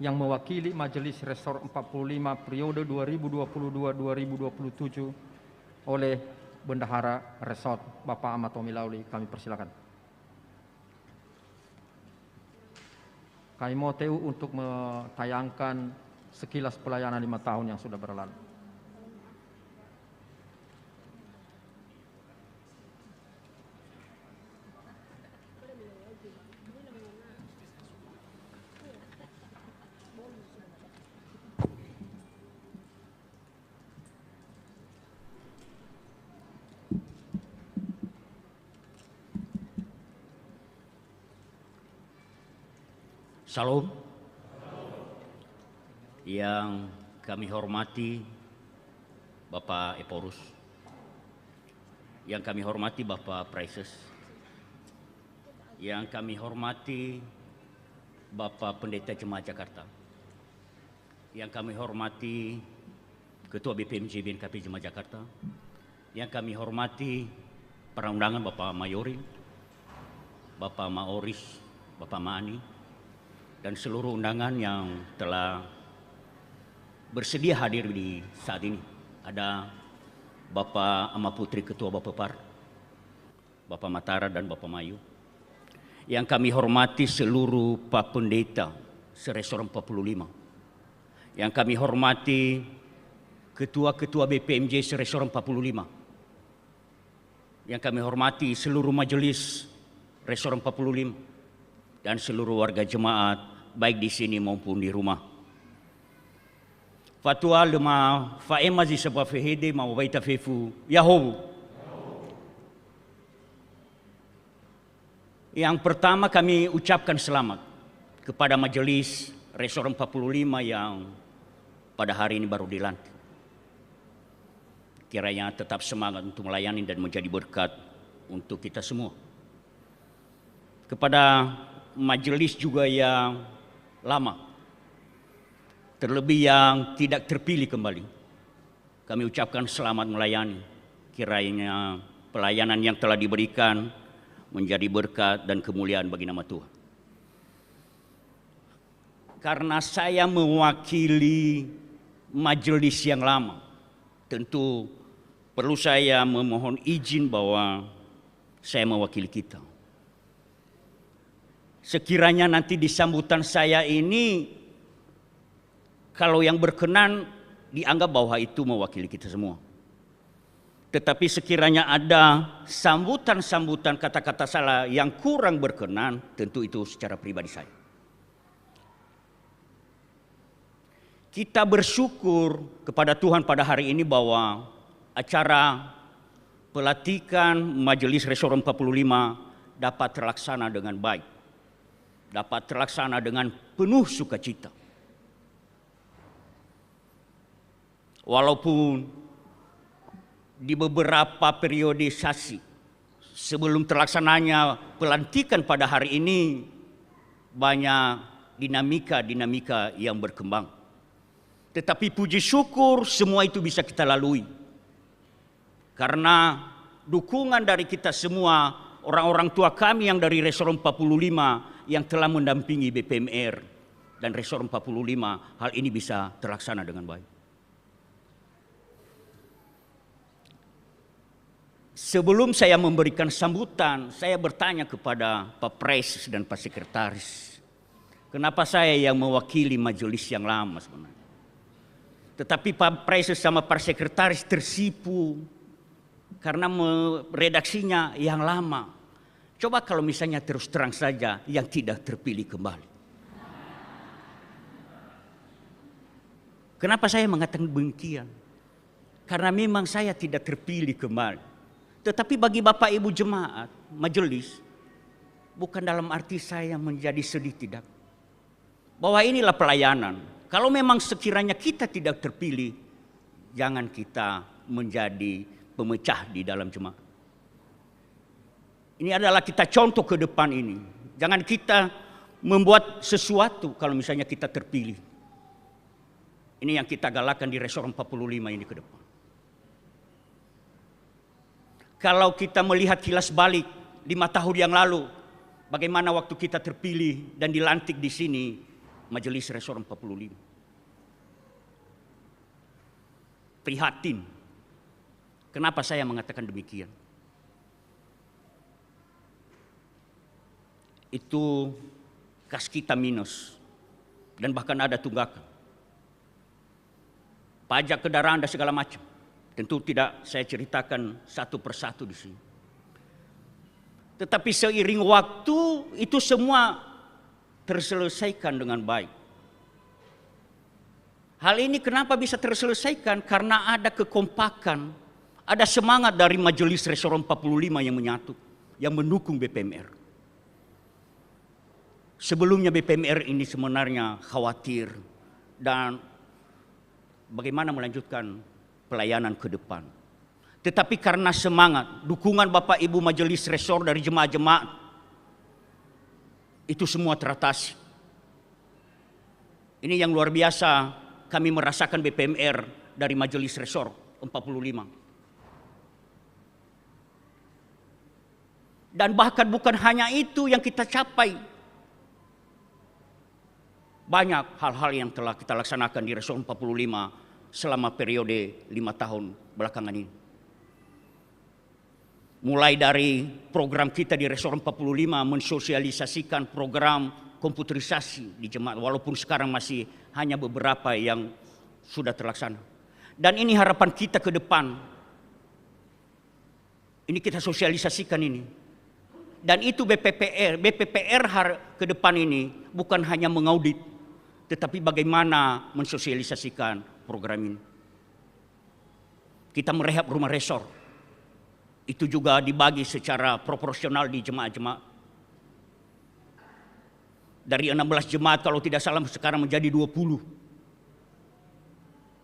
yang mewakili Majelis Resor 45 periode 2022-2027 oleh Bendahara Resort Bapak Ahmad Tommy Lauli. Kami persilakan. Kami mau TU untuk menayangkan sekilas pelayanan 5 tahun yang sudah berlalu. Salam. Yang kami hormati Bapak Eporus, yang kami hormati Bapak Praises, yang kami hormati Bapak Pendeta Jemaat Jakarta, yang kami hormati Ketua BPMJ BNKP Jemaat Jakarta, yang kami hormati para undangan Bapak Mayorin, Bapak Maoris, Bapak Maani, dan seluruh undangan yang telah bersedia hadir di saat ini. Ada Bapak Ama Putri Ketua Bapepar, Bapak Matara dan Bapak Mayu. Yang kami hormati seluruh Pak Pendeta Seresor 45. Yang kami hormati Ketua-Ketua BPMJ Seresor 45. Yang kami hormati seluruh majelis Resor 45. Dan seluruh warga jemaat baik di sini maupun di rumah. Fatwa lema faema zi sebab fehede mau baita fefu Yahoo. Yang pertama kami ucapkan selamat kepada majelis Resor 45 yang pada hari ini baru dilantik. kiranya tetap semangat untuk melayani dan menjadi berkat untuk kita semua. Kepada majelis juga yang lama, terlebih yang tidak terpilih kembali, kami ucapkan selamat melayani. Kiranya pelayanan yang telah diberikan menjadi berkat dan kemuliaan bagi nama Tuhan. Karena saya mewakili majelis yang lama, tentu perlu saya memohon izin bahwa saya mewakili kita. Sekiranya nanti di sambutan saya ini, kalau yang berkenan dianggap bahwa itu mewakili kita semua. Tetapi sekiranya ada sambutan-sambutan kata-kata salah yang kurang berkenan, tentu itu secara pribadi saya. Kita bersyukur kepada Tuhan pada hari ini bahwa acara pelantikan Majelis Resor 45 dapat terlaksana dengan baik, dapat terlaksana dengan penuh sukacita. Walaupun di beberapa periodisasi sebelum terlaksananya pelantikan pada hari ini banyak dinamika-dinamika yang berkembang. Tetapi puji syukur semua itu bisa kita lalui. Karena dukungan dari kita semua, orang-orang tua kami yang dari Resor 45 yang telah mendampingi BPMR dan Resor 45, hal ini bisa terlaksana dengan baik. Sebelum saya memberikan sambutan, saya bertanya kepada Pak Pres dan Pak Sekretaris, kenapa saya yang mewakili majelis yang lama sebenarnya? Tetapi Pak Pres sama Pak Sekretaris tersipu karena redaksinya yang lama. Coba kalau misalnya terus terang saja yang tidak terpilih kembali. Kenapa saya mengatakan demikian? Karena memang saya tidak terpilih kembali. Tetapi bagi Bapak Ibu jemaat, majelis, bukan dalam arti saya menjadi sedih, tidak. Bahwa inilah pelayanan. Kalau memang sekiranya kita tidak terpilih, jangan kita menjadi pemecah di dalam jemaat. Ini adalah kita contoh ke depan ini. Jangan kita membuat sesuatu kalau misalnya kita terpilih. Ini yang kita galakan di Resor 45 ini ke depan. Kalau kita melihat kilas balik 5 tahun yang lalu, bagaimana waktu kita terpilih dan dilantik di sini, Majelis Resor 45. Prihatin. Kenapa saya mengatakan demikian? Itu kas kita minus. Dan bahkan ada tunggakan. Pajak kendaraan dan segala macam. Tentu tidak saya ceritakan satu persatu di sini. Tetapi seiring waktu itu semua terselesaikan dengan baik. Hal ini kenapa bisa terselesaikan? Karena ada kekompakan, ada semangat dari Majelis Resor 45 yang menyatu, yang mendukung BPMR. Sebelumnya BPMR ini sebenarnya khawatir dan bagaimana melanjutkan pelayanan ke depan. Tetapi karena semangat, dukungan Bapak Ibu Majelis Resor dari jemaat-jemaat, itu semua teratasi. Ini yang luar biasa kami merasakan BPMR dari Majelis Resor 45. Dan bahkan bukan hanya itu yang kita capai. Banyak hal-hal yang telah kita laksanakan di Resor 45 selama periode 5 tahun belakangan ini. Mulai dari program kita di Resor 45 mensosialisasikan program komputerisasi di jemaat, walaupun sekarang masih hanya beberapa yang sudah terlaksana. Dan ini harapan kita ke depan. Ini kita sosialisasikan ini. Dan itu BPPR ke depan ini bukan hanya mengaudit, tetapi bagaimana mensosialisasikan program ini. Kita merehab rumah resor. Itu juga dibagi secara proporsional di jemaat-jemaat. Dari 16 jemaat kalau tidak salah sekarang menjadi 20.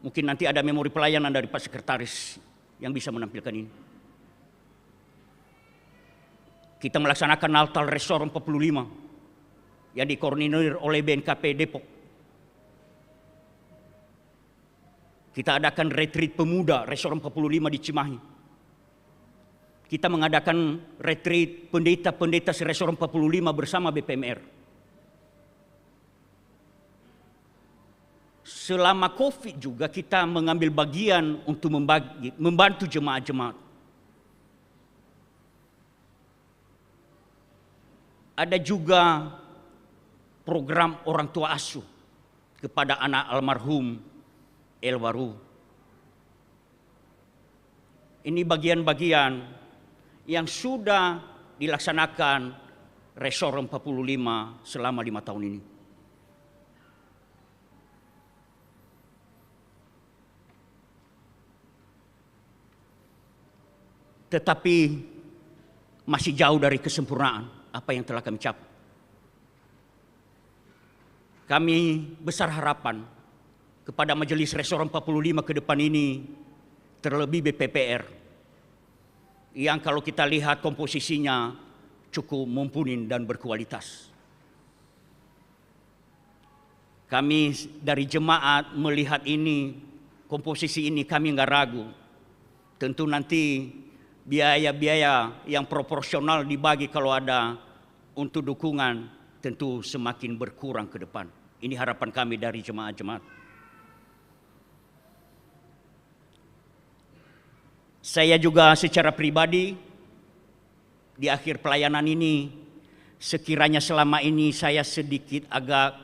Mungkin nanti ada memori pelayanan dari Pak Sekretaris yang bisa menampilkan ini. Kita melaksanakan Natal Resor 45 yang dikoordinir oleh BNKP Depok. Kita adakan retreat pemuda Resor 45 di Cimahi. Kita mengadakan retreat pendeta-pendeta Resor 45 bersama BPMR. Selama COVID juga kita mengambil bagian untuk membantu jemaat-jemaat. Ada juga program orang tua asuh kepada anak almarhum Elwaru. Ini bagian-bagian yang sudah dilaksanakan Resor 45 selama 5 tahun ini. Tetapi masih jauh dari kesempurnaan apa yang telah kami capai. Kami besar harapan kepada Majelis Resor 45 ke depan ini, terlebih BPPR, yang kalau kita lihat komposisinya cukup mumpuni dan berkualitas. Kami dari jemaat melihat ini, komposisi ini kami nggak ragu. Tentu nanti biaya-biaya yang proporsional dibagi kalau ada untuk dukungan tentu semakin berkurang ke depan. Ini harapan kami dari jemaat-jemaat. Saya juga secara pribadi di akhir pelayanan ini, sekiranya selama ini saya sedikit agak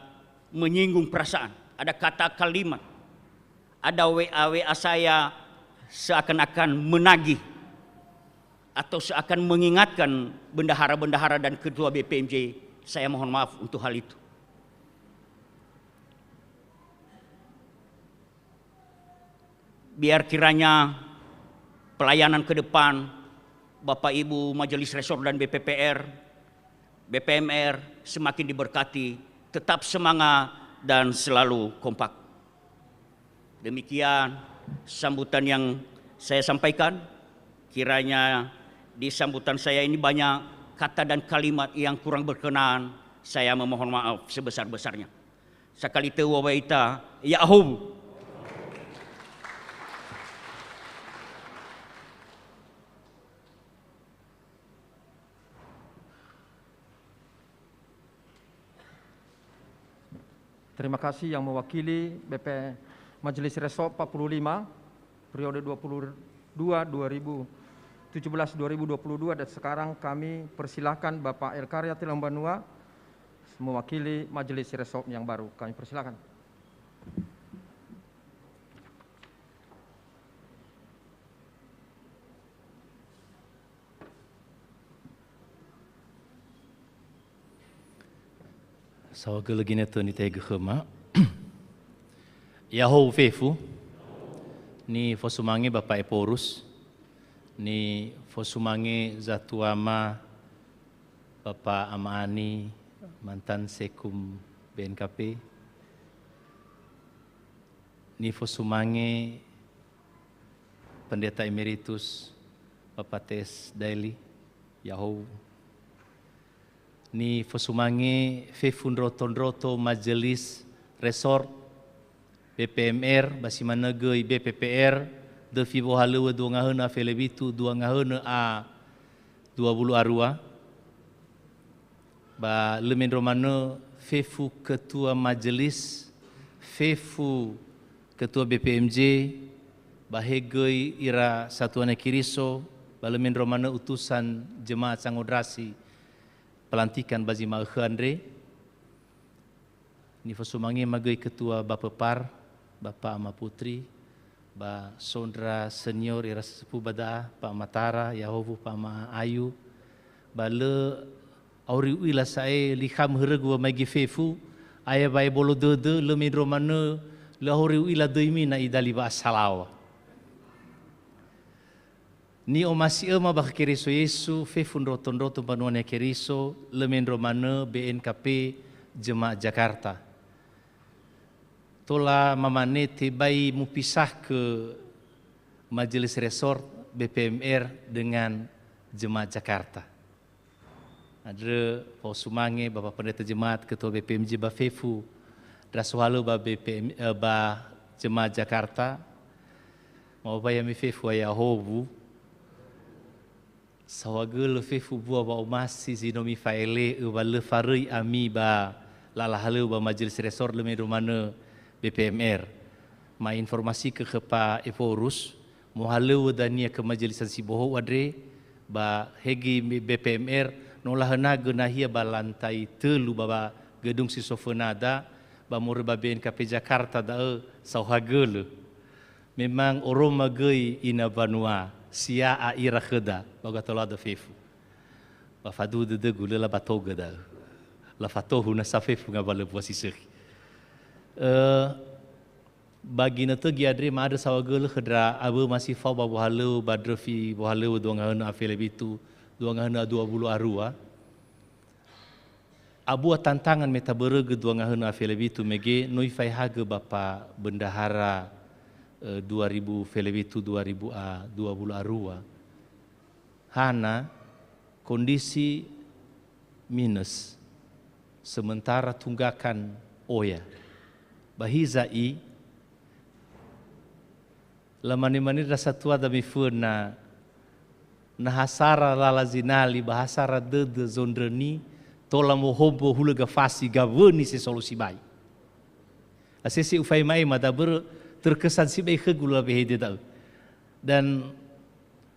menyinggung perasaan. Ada kata kalimat, ada WA saya seakan-akan menagih atau seakan mengingatkan bendahara-bendahara dan ketua BPMJ, saya mohon maaf untuk hal itu. Biar kiranya pelayanan ke depan Bapak Ibu Majelis Resor dan BPPR, BPMR semakin diberkati, tetap semangat dan selalu kompak. Demikian sambutan yang saya sampaikan. Kiranya di sambutan saya ini banyak kata dan kalimat yang kurang berkenan. Saya memohon maaf sebesar-besarnya. Sakalite wawaita Yahoo. Terima kasih yang mewakili BP Majelis Resor 45 periode 2017-2022, dan sekarang kami persilahkan Bapak El Karyatil Lambanua mewakili Majelis Resor yang baru. Kami persilahkan. Sawaga lagi neto ni tega khema. Yahoo fefu. Ni fosumange Bapak Eporus. Ni fosumange Zatuama Bapak Amani, mantan Sekum BNKP. Ni fosumange Pendeta Emeritus Bapak Tes Daily Yahoo. Ni fosumange fefundroto Majelis Resor BPMR basi manegei BPPR de fibo halewa dua ngahena felebitu dua ngahena a 20 arua ba lemen romano fefu ketua majelis fefu ketua BPMJ bahegei ira satuan kiriso ba lemen romano utusan jemaat sangodrasi pelantikan bazima Andre ni fosumangi magai ketua Bapak Par Bapak Ama Putri ba Sondra senior ira sesepuh bada Pak Matara Yahovu Pak Ma Ayu ba le auri uila sae likham heregu magi fefu aya bae bolo dede le medro mana le auri uila deimi na idali ba salawa ni o masih ema ba keriso Yesu fefun roton panuan keriso le medro mana BNKP Jemaat Jakarta tola mamane te bai mupisah ke Majelis Resort BPMR dengan Jemaat Jakarta. Ada Pak Sumange, Bapak Pendeta Jemaat, Ketua BPMJ Bafefu, Drasuhalu ba Jemaat Jakarta, mau bayar mi fefu ya hobu, sawagel fefu buah ba umasi zinomi faile ba le farui ami ba lalahalu ba Majelis Resort le medumana BPMR. Ma informasi ke kepa Eforus, muhalu dania ke Majelisan Siboho wadre ba hegi BPMR nolahana genahia ba lantai telu ba gedung Sisofenada ba murba BNKP Jakarta da sauhagele. Memang oroma gei ina banua sia a ira kheda bagatola da fefu. Ba fadu de gule la batoga da. La fatohu na safefu ngabale puasi seki. Bagi na tegi adre ma ada sawagele khedra abu masih fau ba bohalu badrefi bohalu duangan afelebitu duangan 20 arua. Abu tantangan meta berege duangan afelebitu mege noi fai haga bapa bendahara 2000 felebitu 2000 arua. Hana kondisi minus sementara tunggakan oya. Bahizai lamani-mani rasa tua da mifuna na hasara lalazinali bahasara de zondreni tola mohombo hulaga fasi gaveni se solusi bai. Asesi ufai mai madaber terkesan si bai khegula behede da. Dan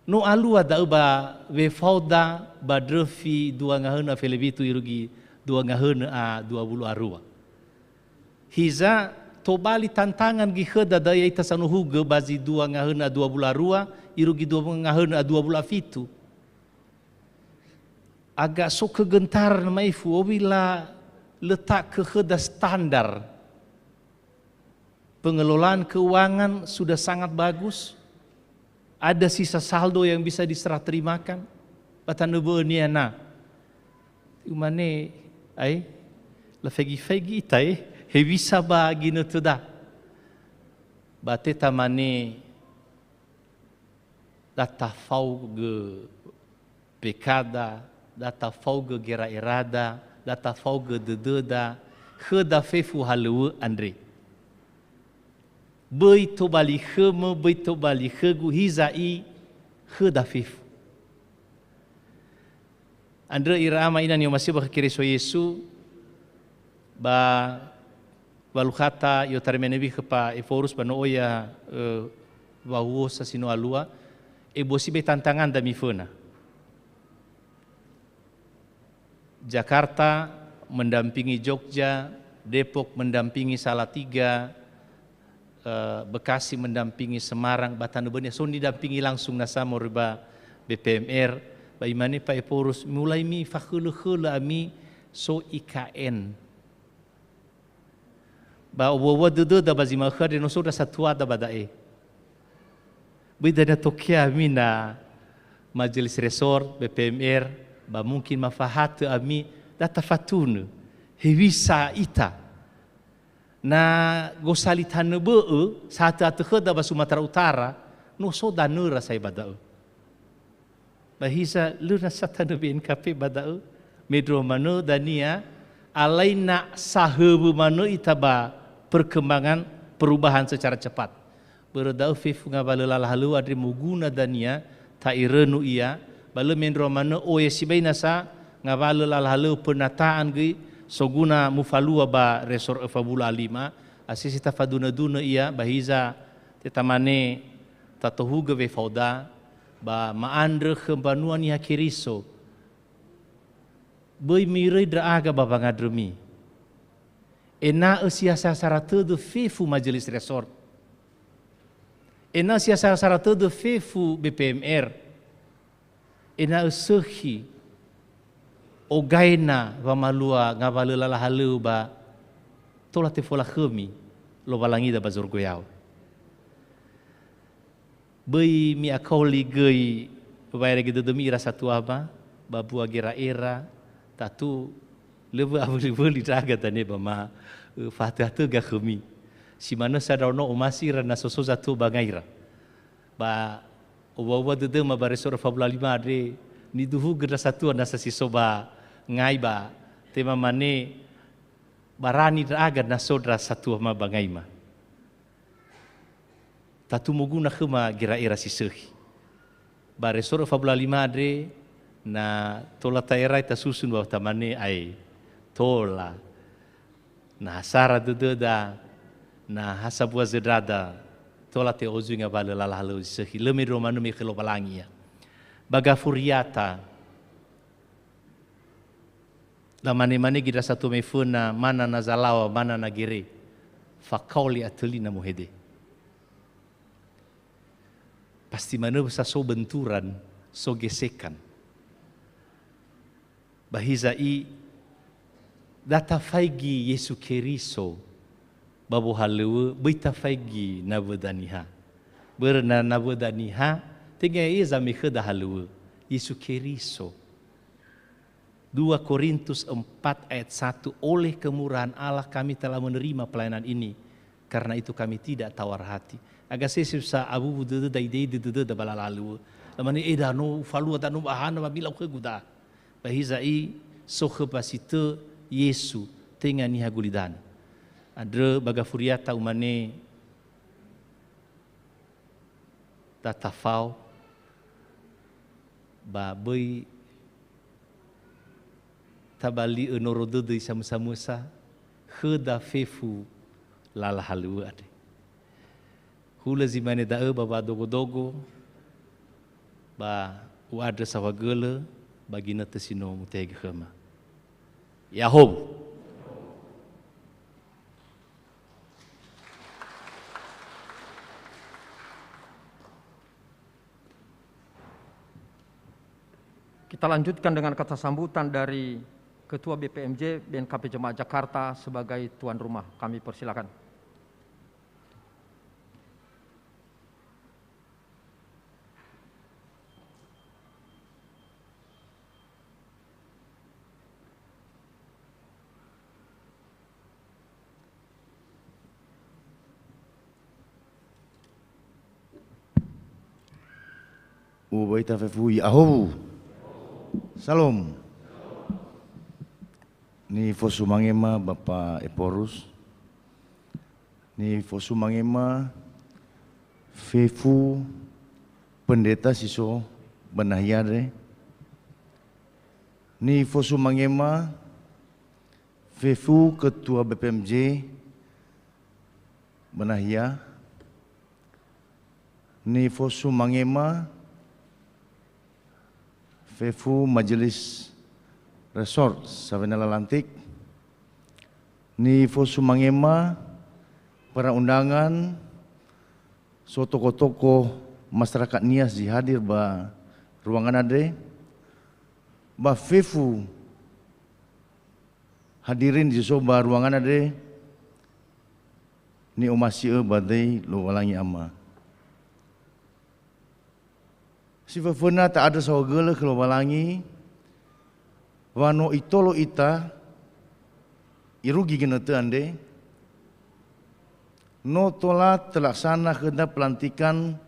no alu ada ba we fauda badrefi dua ngahena felebitu irugi dua ngahena a 20 arua. Hiza tobali tantangan gi kheda da yai tasanuhuga bazi dua ngahena 20 arua irugi dua ngahena 20 fitu. Agak sok kegentar maifu obila letak ke kheda standar pengelolaan keuangan sudah sangat bagus. Ada sisa saldo yang bisa diserah terimakan. Batanu niana. Umane ai la fegi tai he bisa bagi nutuda. Bate tamane data fauge pecada, data fauge gera erada, data fauge dededa, kheda fefu halu andre. Beito bali khema, beito bali khegu hizai kheda fefu. Andre irama ina ni masih bakiri so Yesu ba balukhata yo tarmenebi kepa Eforus banoya bawo sa sino alua e bosibe tantangan da mifuna. Jakarta mendampingi Jogja, Depok mendampingi Salatiga, Bekasi mendampingi Semarang, Batanubenia so didampingi langsung nasa morba BPMR, ba imani pa Eforus mulai mi fakhulu ami so IKN. Ba wawa dudu da bazi makhar no so da satua da badae. Bida da tokia mina Majelis Resort BPMR ba mungkin mafahat ami data fatun hewisa ita na gosalitan beu satu kheda ba Sumatera Utara no so danura sai badau bahisa luna satana BNKP badau medro mano dania alaina sahabu mano itaba perkembangan perubahan secara cepat beredau fifu ngabala lalu adri muguna dania ta irenu ia bala mendro mana oye sibaina sa ngabala lalu penataan gi soguna mufalua ba resor fabula 5 asisi tafaduna duna ia bahiza tetamane tatohuga ve fauda ba maandre khembanuan ya kiriso boi mirei draaga baba ngadremi ena usia sarata de fefu Majelis Resort ena usia sarata de fefu BPMR ena usuhi ogaina wa malua ngabala lalahalu ba tola te fola khemi lo balangi da bazor goyau bei mi akoli gei bayar gitu demi rasa tua ba babu agera era tatu leva avuli daga tane ba ma fatah tu ga khemi si mana sadono umasi rana soso zatu bangaira ba uwa dede ma bare sora fabula lima de ni duhu geda satu nasa si soba ngai ba tema mane barani draga na sodra satu ma bangai ma tatu moguna khema gira era si sehi bare sora fabula lima de na tola taera ita susun ba tamane ai tola na sara dede da na hasabua zedrada tola te ozuinga bale lala halu sehi leme romanu me khelo balangia baga furiata la mane gira satu me funa mana na zalawa mana na gire fakauli ateli na muhede pasti mana bisa so benturan so gesekan bahizai data faigi Yesu Keriso babu halu bita faigi na vedaniha berna na vedaniha tengah iza mikha halu Yesu Keriso 2 Korintus 4 ayat 1 oleh kemurahan Allah kami telah menerima pelayanan ini karena itu kami tidak tawar hati agak sesibsa abu budu dai da balalalu lamani edano falu tanu bahana babila ke guda bahizai so kapasite Yesu tengah ni hagulidan adre baga furiata umane tatafau ba boi tabali enorodo de samusa kheda fefu lala halu ade hula zimane da baba dogo ba uadre sawagele bagina tesino mutege khama Yahob Kita lanjutkan dengan kata sambutan dari Ketua BPMJ BNKP Jemaat Jakarta sebagai tuan rumah. Kami persilakan. Ubaita fefui ahobu. Salam. Ni fosu mangema Bapak Eporus. Ni fosu mangema fefu pendeta siso benahiare. Ni fosu mangema fefu ketua BPMJ benahia. Ni fosu mangema fefu majelis resort Savenela Lantik. Ni fosu mangema para undangan so toko-toko masyarakat Nias dihadir ba ruangan ade ba fefu hadirin di soba ruangan ade ni umasio badai lo walangi ama si fefena tak ada sawagele kalau walangi wano itolo ita irugi genete ande no tola terlaksana kena pelantikan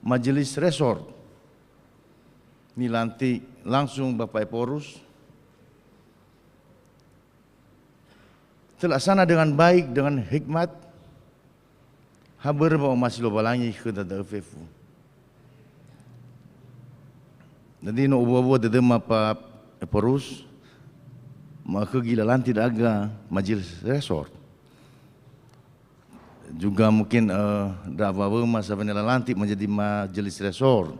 majelis resort ni lantik langsung Bapak Eporus terlaksana dengan baik dengan hikmat haber bawa masih lo balangi kena fefu. Jadi no ubo dedema Pak Eporus maka gila lantik aga majelis resort juga mungkin dakwah masa Savenela Lantik menjadi majelis resort.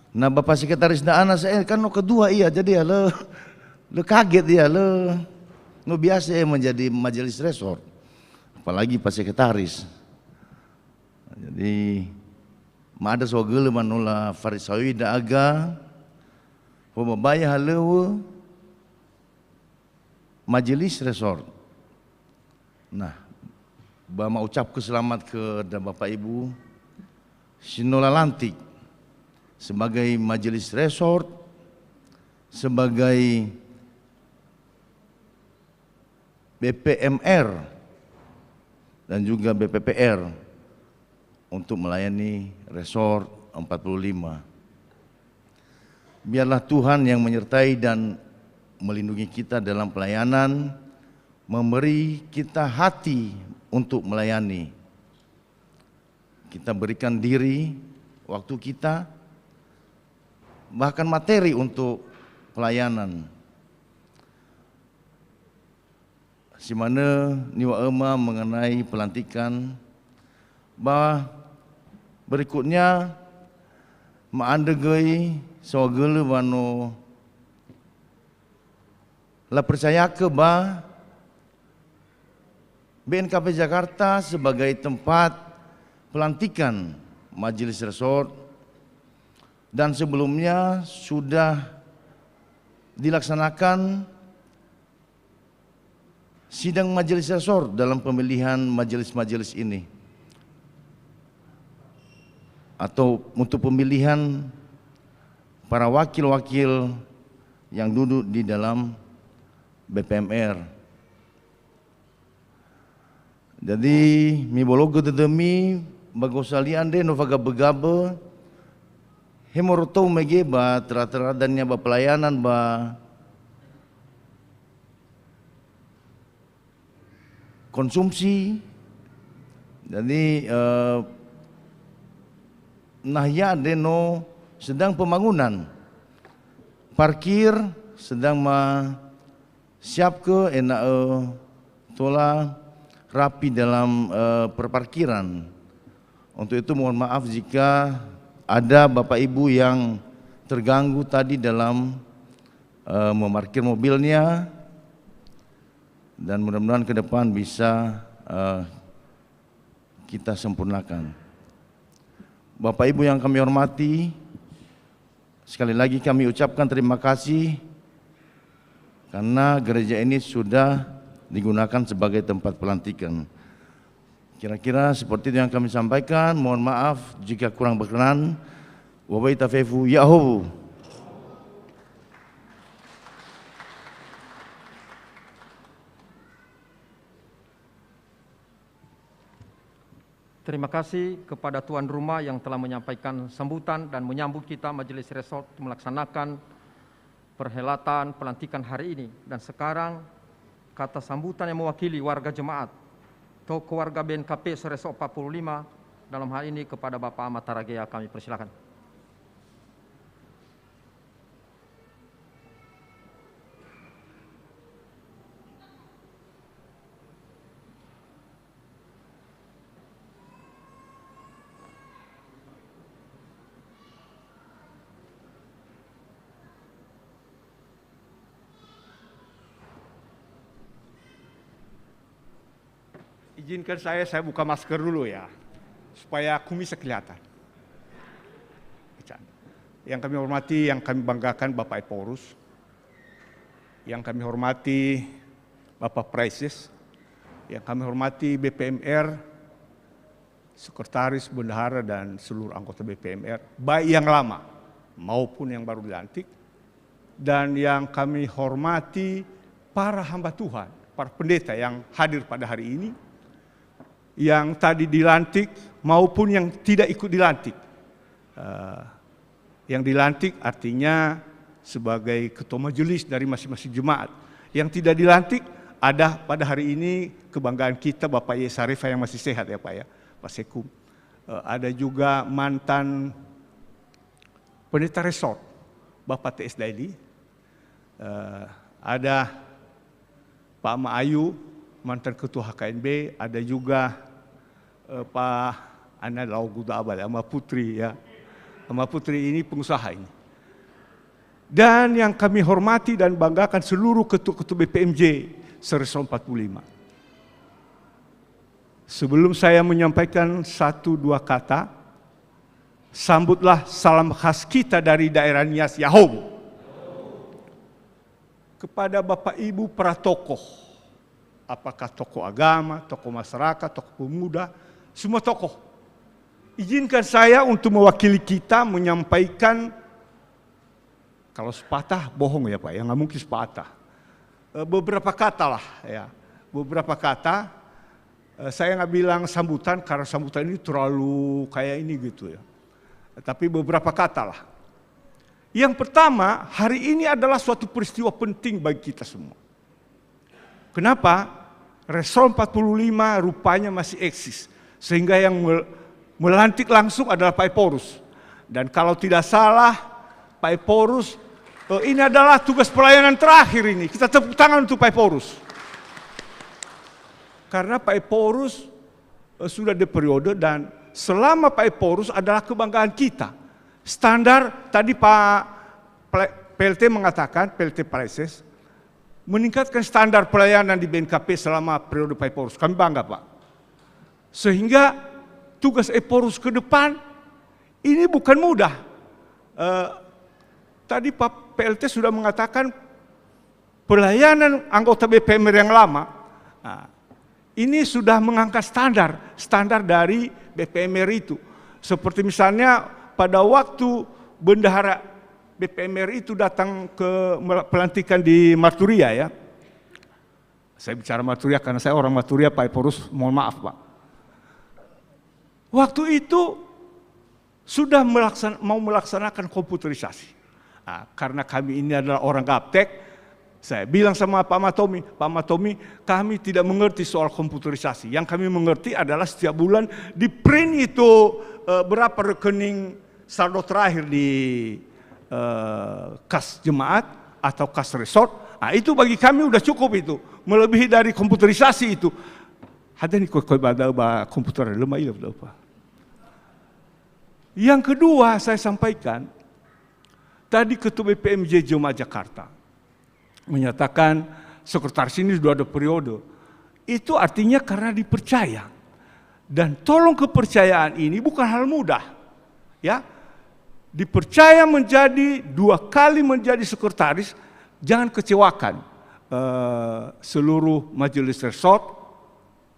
Nah Bapak Sekretaris Daana saya kan no kedua iya jadi ya le kaget ya le no biasa menjadi majelis resort apalagi Pak Sekretaris. Jadi ada sogele manula farisawi da aga pemabaya halewa majelis resort. Nah, bama ucap selamat ke Bapak Ibu Sinola Lantik sebagai majelis resort, sebagai BPMR dan juga BPPR untuk melayani Resort 45. Biarlah Tuhan yang menyertai dan melindungi kita dalam pelayanan, memberi kita hati untuk melayani. Kita berikan diri, waktu kita, bahkan materi untuk pelayanan. Si mana niwa ema mengenai pelantikan, bah berikutnya maandegei sawagele wano la percaya ke bah BNKP Jakarta sebagai tempat pelantikan Majelis Resort, dan sebelumnya sudah dilaksanakan sidang Majelis Resort dalam pemilihan majelis-majelis ini, atau untuk pemilihan para wakil-wakil yang duduk di dalam BPMR. Jadi mi bologo dedemi bagosalian de novaga begabe hemorotou mege ba teradannya ba pelayanan ba konsumsi. Jadi nahya deno sedang pembangunan parkir, sedang siap ke enak tola rapi dalam perparkiran. Untuk itu mohon maaf jika ada Bapak Ibu yang terganggu tadi dalam memarkir mobilnya, dan mudah-mudahan ke depan bisa kita sempurnakan. Bapak Ibu yang kami hormati, sekali lagi kami ucapkan terima kasih karena gereja ini sudah digunakan sebagai tempat pelantikan. Kira-kira seperti itu yang kami sampaikan. Mohon maaf jika kurang berkenan. Wabillahi taufiq Yahoo. Terima kasih kepada tuan rumah yang telah menyampaikan sambutan dan menyambut kita Majelis Resort melaksanakan perhelatan pelantikan hari ini. Dan sekarang kata sambutan yang mewakili warga jemaat atau keluarga BNKP Resort 45 dalam hal ini kepada Bapak Ahmad Taragea, kami persilakan. Izinkan saya buka masker dulu ya, supaya kumisnya kelihatan. Yang kami hormati, yang kami banggakan Bapak Eporus, yang kami hormati Bapak Praises, yang kami hormati BPMR, Sekretaris, Bendahara, dan seluruh anggota BPMR, baik yang lama maupun yang baru dilantik, dan yang kami hormati para hamba Tuhan, para pendeta yang hadir pada hari ini, yang tadi dilantik maupun yang tidak ikut dilantik. Yang dilantik artinya sebagai ketua majelis dari masing-masing jemaat. Yang tidak dilantik ada pada hari ini kebanggaan kita Bapak Yesarifa yang masih sehat ya Pak ya, Pak Sekum. Ada juga mantan pendeta resort Bapak T.S. Daily. Ada Pak Ma Ayu, mantan ketua HKNB, ada juga Pak Ana Lauguda Abal, sama Putri ya. Sama Putri ini pengusaha ini. Dan yang kami hormati dan banggakan seluruh ketua-ketua BPMJ Resort 45. Sebelum saya menyampaikan 1-2 kata, sambutlah salam khas kita dari daerah Nias Yahoo. Kepada Bapak Ibu para tokoh, apakah tokoh agama, tokoh masyarakat, tokoh pemuda, semua tokoh. Izinkan saya untuk mewakili kita menyampaikan, kalau sepatah bohong ya Pak, ya nggak mungkin sepatah. Beberapa kata lah ya, beberapa kata Saya nggak bilang sambutan karena sambutan ini terlalu kayak ini gitu ya. Tapi beberapa kata lah. Yang pertama, hari ini adalah suatu peristiwa penting bagi kita semua. Kenapa? Resor 45 rupanya masih eksis. Sehingga yang melantik langsung adalah Pak Eporus. Dan kalau tidak salah, Pak Eporus ini adalah tugas pelayanan terakhir ini. Kita tepuk tangan untuk Pak Eporus. Karena Pak Eporus sudah di periode dan selama Pak Eporus adalah kebanggaan kita. Standar tadi Pak PLT mengatakan, PLT Preses, meningkatkan standar pelayanan di BNKP selama periode Pak Eporus. Kami bangga Pak. Sehingga tugas Eporus ke depan ini bukan mudah. Tadi Pak PLT sudah mengatakan pelayanan anggota BPMR yang lama, ini sudah mengangkat standar dari BPMR itu. Seperti misalnya pada waktu bendahara BPMR itu datang ke pelantikan di Maturia ya. Saya bicara Maturia karena saya orang Maturia, Pak Eporus, mohon maaf Pak. Waktu itu sudah mau melaksanakan komputerisasi. Karena kami ini adalah orang gaptek, saya bilang sama Pak Matomi, kami tidak mengerti soal komputerisasi. Yang kami mengerti adalah setiap bulan di print itu berapa rekening saldo terakhir di kas jemaat atau kas resort. Itu bagi kami udah cukup itu. Melebihi dari komputerisasi itu. Ada nih koi pada komputer lemah iya berapa. Yang kedua saya sampaikan, tadi Ketua BPMJ Jemaat Jakarta menyatakan sekretaris ini sudah ada periode. Itu artinya karena dipercaya. Dan tolong kepercayaan ini bukan hal mudah. Ya, dipercaya menjadi 2 kali menjadi sekretaris, jangan kecewakan seluruh majelis resort,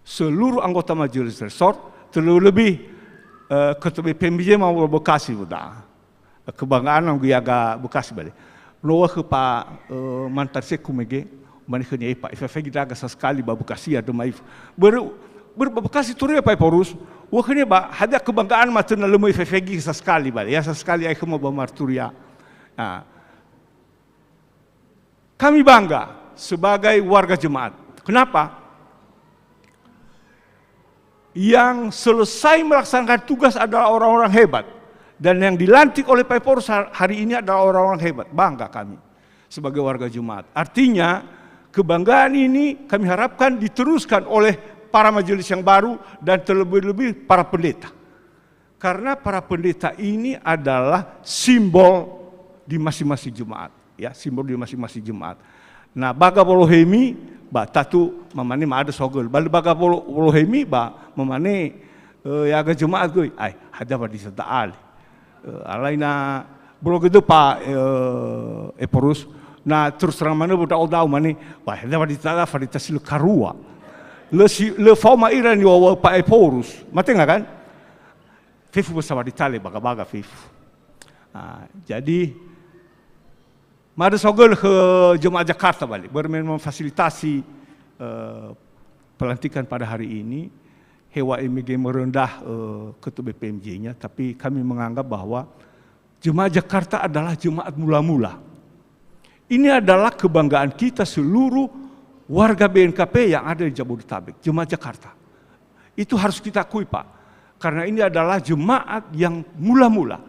seluruh anggota majelis resort, terlebih Ketua BPMJ mau Bekasi udah. Kebanggaan yang agak Bekasi balik. Loa ke Pak mantan sekumege, mana kena Pak FFG kita agak sekali Bekasi ada maif. Berbekasi turun Pak Eporus. Waktu ba ada kebanggaan macam lemui FFG sesekali balik. Ya sesekali aku mau Maturia. Kami bangga sebagai warga jemaat. Kenapa? Yang selesai melaksanakan tugas adalah orang-orang hebat. Dan yang dilantik oleh Pak Eporus hari ini adalah orang-orang hebat. Bangga kami sebagai warga jemaat. Artinya kebanggaan ini kami harapkan diteruskan oleh para majelis yang baru dan terlebih-lebih para pendeta. Karena para pendeta ini adalah simbol di masing-masing jemaat. Ya, simbol di masing-masing jemaat. Nah, baga bolohemi, ba tatu mamane ma ada sogol. Bal baga bolohemi ba mamane ya aga jemaat gue. Ai, ada ba di setaal. Alaina bolo gitu Pak Eporus. Nah, terus terang mana budak odau mane, ba ada ba di tala faritas karua. Le fauma iran yo Pak Eporus. Mati enggak kan? Fifu bersama di tali baga-baga Fifu. Jadi mari sogol ke Jemaat Jakarta balik. Bermain memfasilitasi pelantikan pada hari ini. Hewa MG merendah Ketua BPMJ-nya, tapi kami menganggap bahwa Jemaat Jakarta adalah jemaat mula-mula. Ini adalah kebanggaan kita seluruh warga BNKP yang ada di Jabodetabek, Jemaat Jakarta. Itu harus kita akui Pak, karena ini adalah jemaat yang mula-mula.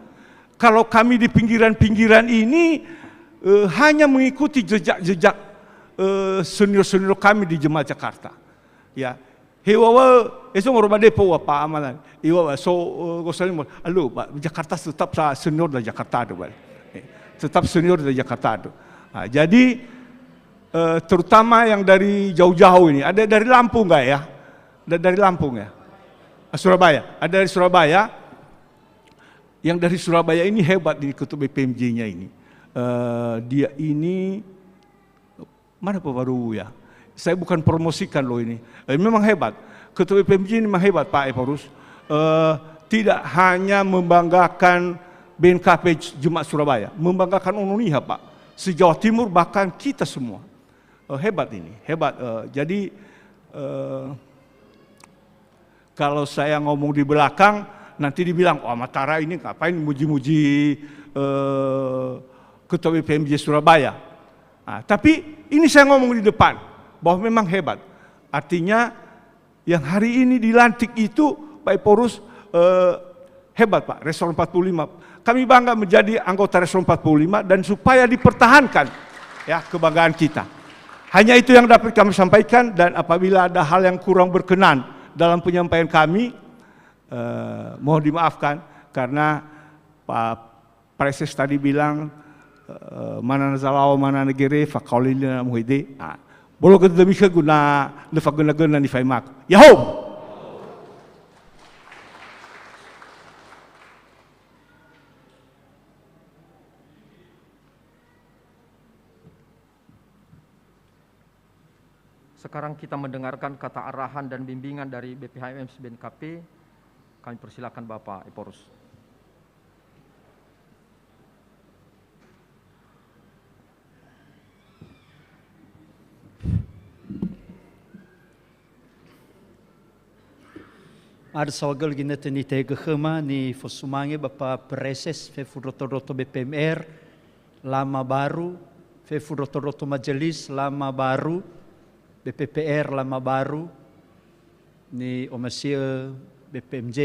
Kalau kami di pinggiran-pinggiran ini hanya mengikuti jejak-jejak senior-senior kami di Jemaat Jakarta. Ya, hewa eso morobade po Pak amalan. Iwa so gosalim alu Pak Jakarta tetap senior dari Jakarta do. Tetap senior dari Jakarta do. Jadi terutama yang dari jauh-jauh ini, ada dari Lampung enggak ya? Ada dari Lampung ya? Surabaya, ada dari Surabaya. Yang dari Surabaya ini hebat di Ketua BPMJ-nya ini. Dia ini, mana Pak baru ya? Saya bukan promosikan loh ini. Memang hebat. Ketua BPMJ ini memang hebat Pak Eporus. Tidak hanya membanggakan BNKP Jemaat Surabaya, membanggakan Indonesia Pak. Se-Jawa Timur bahkan kita semua. Hebat ini, hebat. Jadi kalau saya ngomong di belakang, nanti dibilang, oh Matara ini ngapain muji-muji Ketua BPMJ Surabaya. Nah, tapi ini saya ngomong di depan, bahwa memang hebat. Artinya yang hari ini dilantik itu, Pak Eporus, hebat Pak, Resor 45. Kami bangga menjadi anggota Resor 45 dan supaya dipertahankan ya kebanggaan kita. Hanya itu yang dapat kami sampaikan, dan apabila ada hal yang kurang berkenan dalam penyampaian kami, mohon dimaafkan karena Pak Preses tadi bilang mana nazalaw mana negeri fakaulina muhide. Bolo ke demi ke guna guna ni faimak. Yahoo! Sekarang kita mendengarkan kata arahan dan bimbingan dari BPHMS BNKP. Kami persilakan Bapak Eporus. Ada sawagal gina tani tega khema ni fosumange Bapak Preses fefu roto-roto BPMR lama baru, fefu roto-roto majelis lama baru, BPPR lama baru, ni Omasia BPMJ,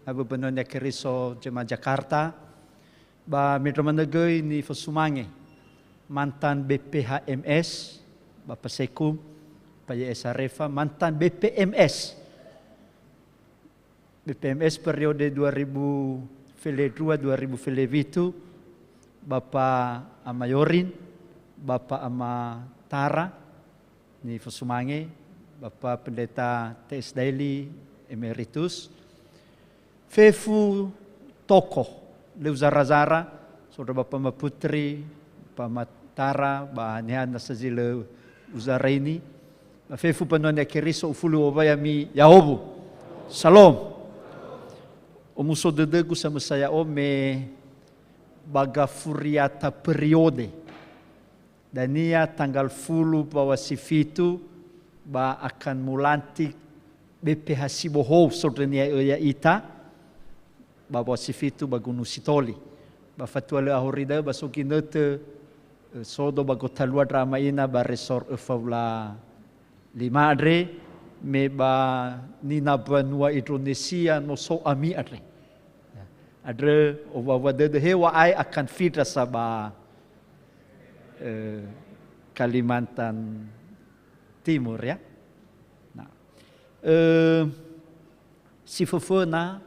Abu Benonya Keriso Jemaah Jakarta, ba Medramanagay ni fosumange mantan BPHMS, Bapak Sekum, Pak YS Arefa, mantan BPMS periode 2002-2008, Bapak Amayorin, Bapak Amatara, ni Fosumange, Bapak Pendeta TS Daily Emeritus, Fefu Tokoh, Leuzara-Zara, Saudara Bapak Maputri, Bapak Matara, Bahan Nasazile Uzaraini, Fefu Panonia Keriso Ufulu Obayami Yahobu, Salam. Omuso dedegu sama saya ome baga furiata periode. Dan ia tanggal 10 bahwa sifitu ba akan mulantik BPH Sibohou sodrenia ya ita bahwa sifitu bagunu sitoli. Ba fatwale ahorida ba sokinete sodo bagotalua drama ina ba resor efaula limadre me ba nina banua Indonesia no so ami adre. Adre owawa de hewa ai akan fitra saba Kalimantan Timur ya. Nah, si fefena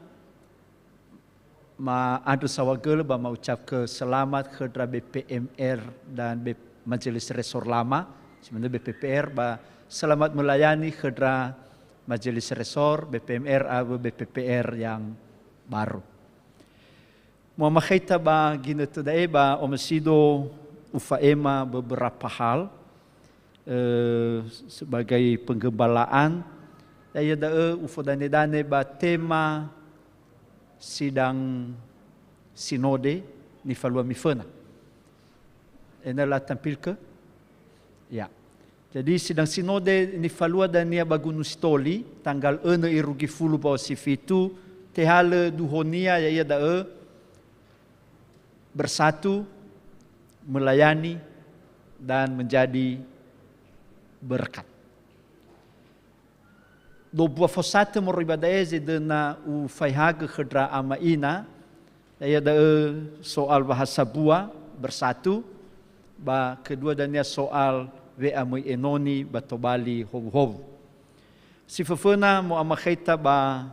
ma adu sawagel ba mau ucap ke selamat kedra BPMR dan Majelis Resor Lama, sebenarnya BPPR ba selamat melayani kedra Majelis Resor BPMR atau BPPR yang baru. Mau makita ba ginatu dae ba omasido ufaema beberapa hal sebagai penggembalaan daya dae ufodane-dane ba tema sidang sinode ni falua mifena. Inilah tampil ke? Ya. Jadi sidang sinode ni falua dan nia bagunus toli tanggal 6 irugi fulu bawa sifitu tehale duhonia ya dae bersatu, melayani, dan menjadi berkat. Do bua fosate moribadaeze dena u faihaga khedra ama ina, ya da soal bahasa bua bersatu, ba kedua dania soal we amui enoni batobali hovu. Si fefena mo amakhaita ba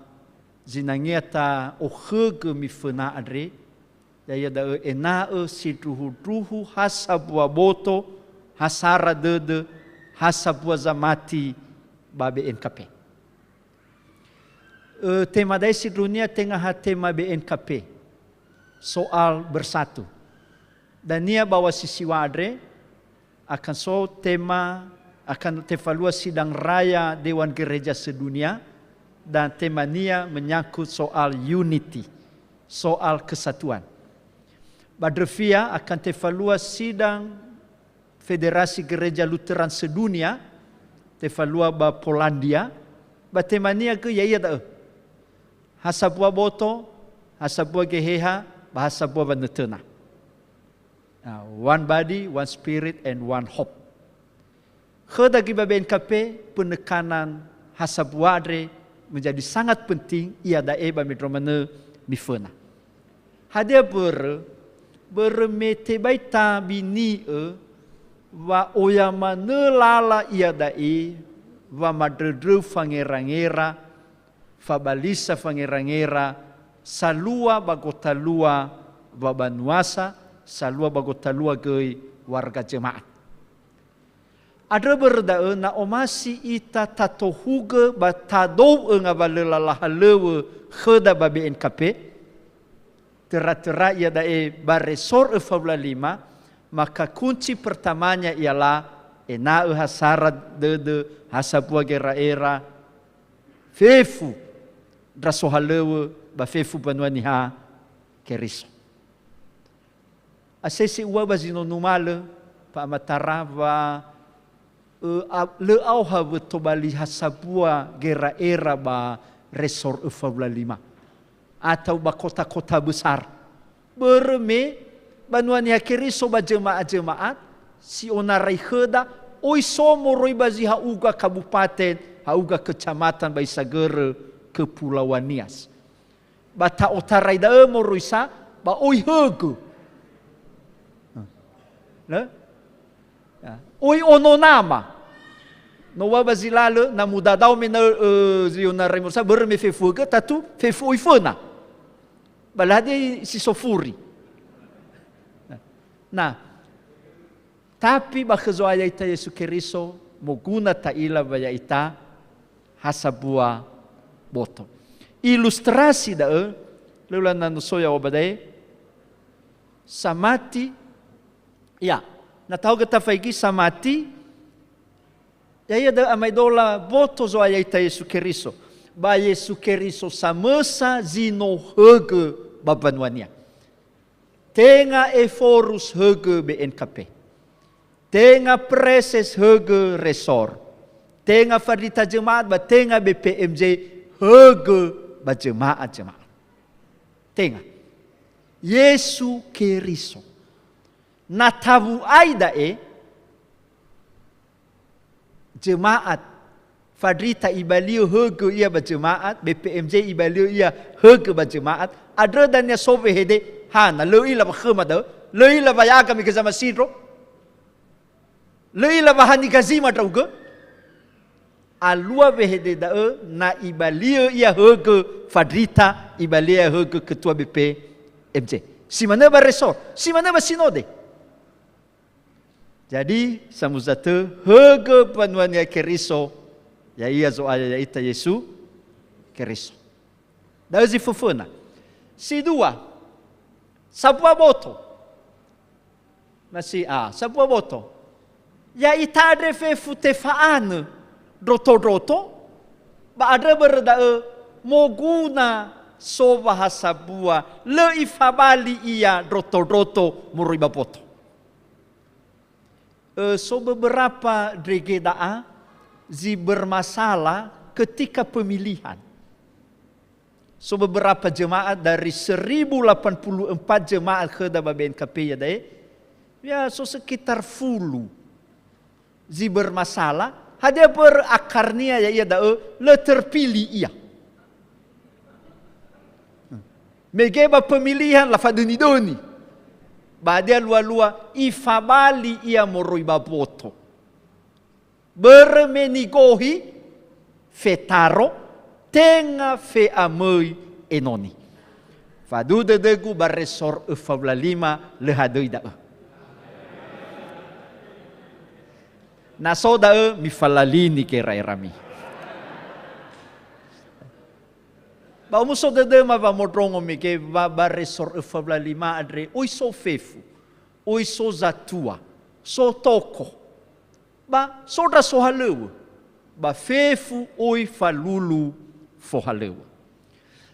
zinangiata o khege mi fena adre, ya da enaa sidruhu hasabua boto hasara dede hasabua zamati babe NKP. Tema dai dunia tengah tema BNKP soal bersatu. Dan nia bawa sisi wadre akan so tema akan tevalua sidang raya Dewan Gereja Sedunia dan tema nia menyangkut soal unity, soal kesatuan. Badrevia akan tevalua sidang Federasi Gereja Lutheran Sedunia, tevalua ba Polandia, ba temania ke ya da hasabua boto, hasabua geheha, bahasabua banetena. One body, one spirit, and one hope. Kedagi BNKP penekanan hasabua adre menjadi sangat penting. Ia dae bamidromane mifena. Hadia bermete baita bini wa oyama nelala ia dae wa madredre fangerangera fabalisa fangerangera salua bagotalua wa banuasa salua bagotalua gei warga jemaat. Ada berda na omasi ita tatohuga batadou nga balelalahaleu kheda babe NKP tera-tera ia dae baresor Faula 5, maka kunci pertamanya ialah ena hasarat de hasabua gera-era fefu drasohaleu ba fefu banuaniha keriso. Asesi ua bazino numale pa matarava le auha betobali hasabua gera-era ba resor Faula 5 atau ba kota-kota besar berme banuaniha keriso ba jemaat-jemaat si onarai kheda oi somo roi bazi hauga kabupaten hauga kecamatan ba Isagere Kepulauan Nias bata otarai da mo roisa ba oi hege oi ononama no wa bazilale na mudadau me na ziona remosa berme fefuga tatu fefu oi fena balade si sofuri nah tapi bakhazoaya ita Yesu Keriso moguna taila baya ita hasabua boto. Ilustrasi da leulan nanu soya obadai samati ya natau gata faigi samati ya da amaidola boto zoaya ita Yesu Keriso ba Yesu Keriso samesa zino hege babanuania tenga eforus hege BNKP tenga preses hege resor tenga fardita jemaat ba tenga BPMJ hege ba jemaat tenga Yesu Keriso natavu aida jemaat fardita ibalio hege ia ba jemaat BPMJ ibalio ia hege ba jemaat adra dan ya sobe hede hana leila ba khemada leila ba yaga mi kazama sidro leila bahani gazima drauga alua behede da na ibalia ia hege fadrita ibalia hege ketua BP MJ si mana ba resor si mana ba sinode jadi samuzate hege panuania Keriso ya ia zo aya ita Yesu Keriso da zi fufuna si dua sabua boto masih sabua boto ya itadre fe futefaan droto ba adre berda moguna so bahasa bua le ifabali ia droto muriba poto so beberapa dregeda zi bermasalah ketika pemilihan so beberapa jemaat dari 1084 jemaat kheda BNKP ya dai ya so sekitar 10 zi bermasalah hadia berakarnia ya ia da le terpilih ia megeba pemilihan la faduni badia lua ifabali ia moroi baboto bermenigohi fetaro tenga fe amoi enoni fadu degu baresor Faula 5 le hadoi da na soda mi falalini ke rairami. Ba umuso de ma ba modrongo mi ke ba resor Faula 5 adre oi so fefu oi so zatua so toko ba sodra so haleu ba fefu oi falulu fo haleu.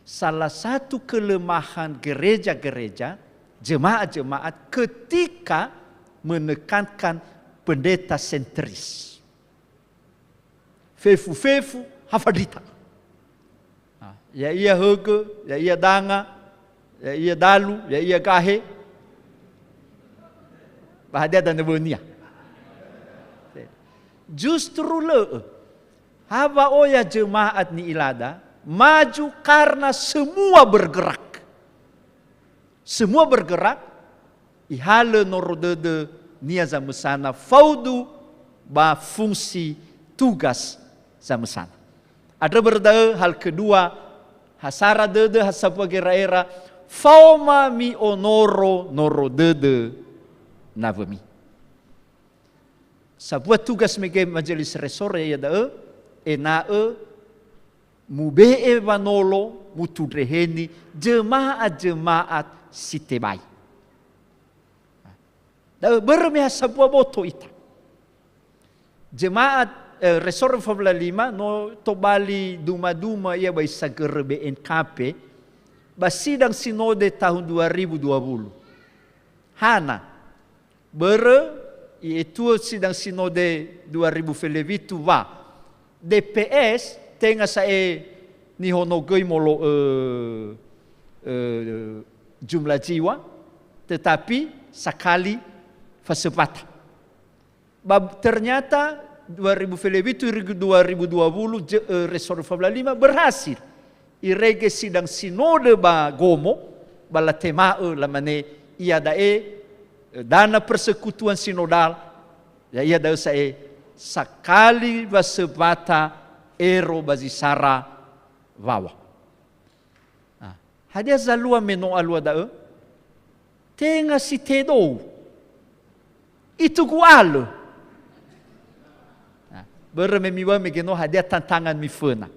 Salah satu kelemahan gereja-gereja jemaat-jemaat ketika menekankan pendeta sentris. Fefu hafadita. Ya ia hege, ya ia danga, ya ia dalu, ya ia gahe. Bahagia dan dunia. Justru haba oya jemaat ni ilada maju karena semua bergerak. Semua bergerak. Ihale norodede nia zamesana faudu ba fungsi tugas zamesana. Ada berda hal kedua hasara dede hasapa geraera fauma mi onoro norodede navemi. Sebuah tugas mege majelis resor ya da enae mubee vanolo mutudreheni jemaat sitebai. Da bermeh sebuah boto ita. Jemaat resor Formula 5 no tobali duma-duma ia bai sager BNKP basidang sinode tahun 2020. Hana yaitu sidang sinode 2022 DPS tenga sae nihonogoi molo jumlah jiwa tetapi sekali fasepata. Ternyata 2020 Resor Formula 5 berhasil irege sidang sinode ba gomo bala tema lamane ia dae dana persekutuan sinodal ya ia dae sae sakali basebata ero bazisara wawa. Hadia zalua meno alua dae tenga si tedo itu gualo bermemiwa megeno hadia tantangan mifena.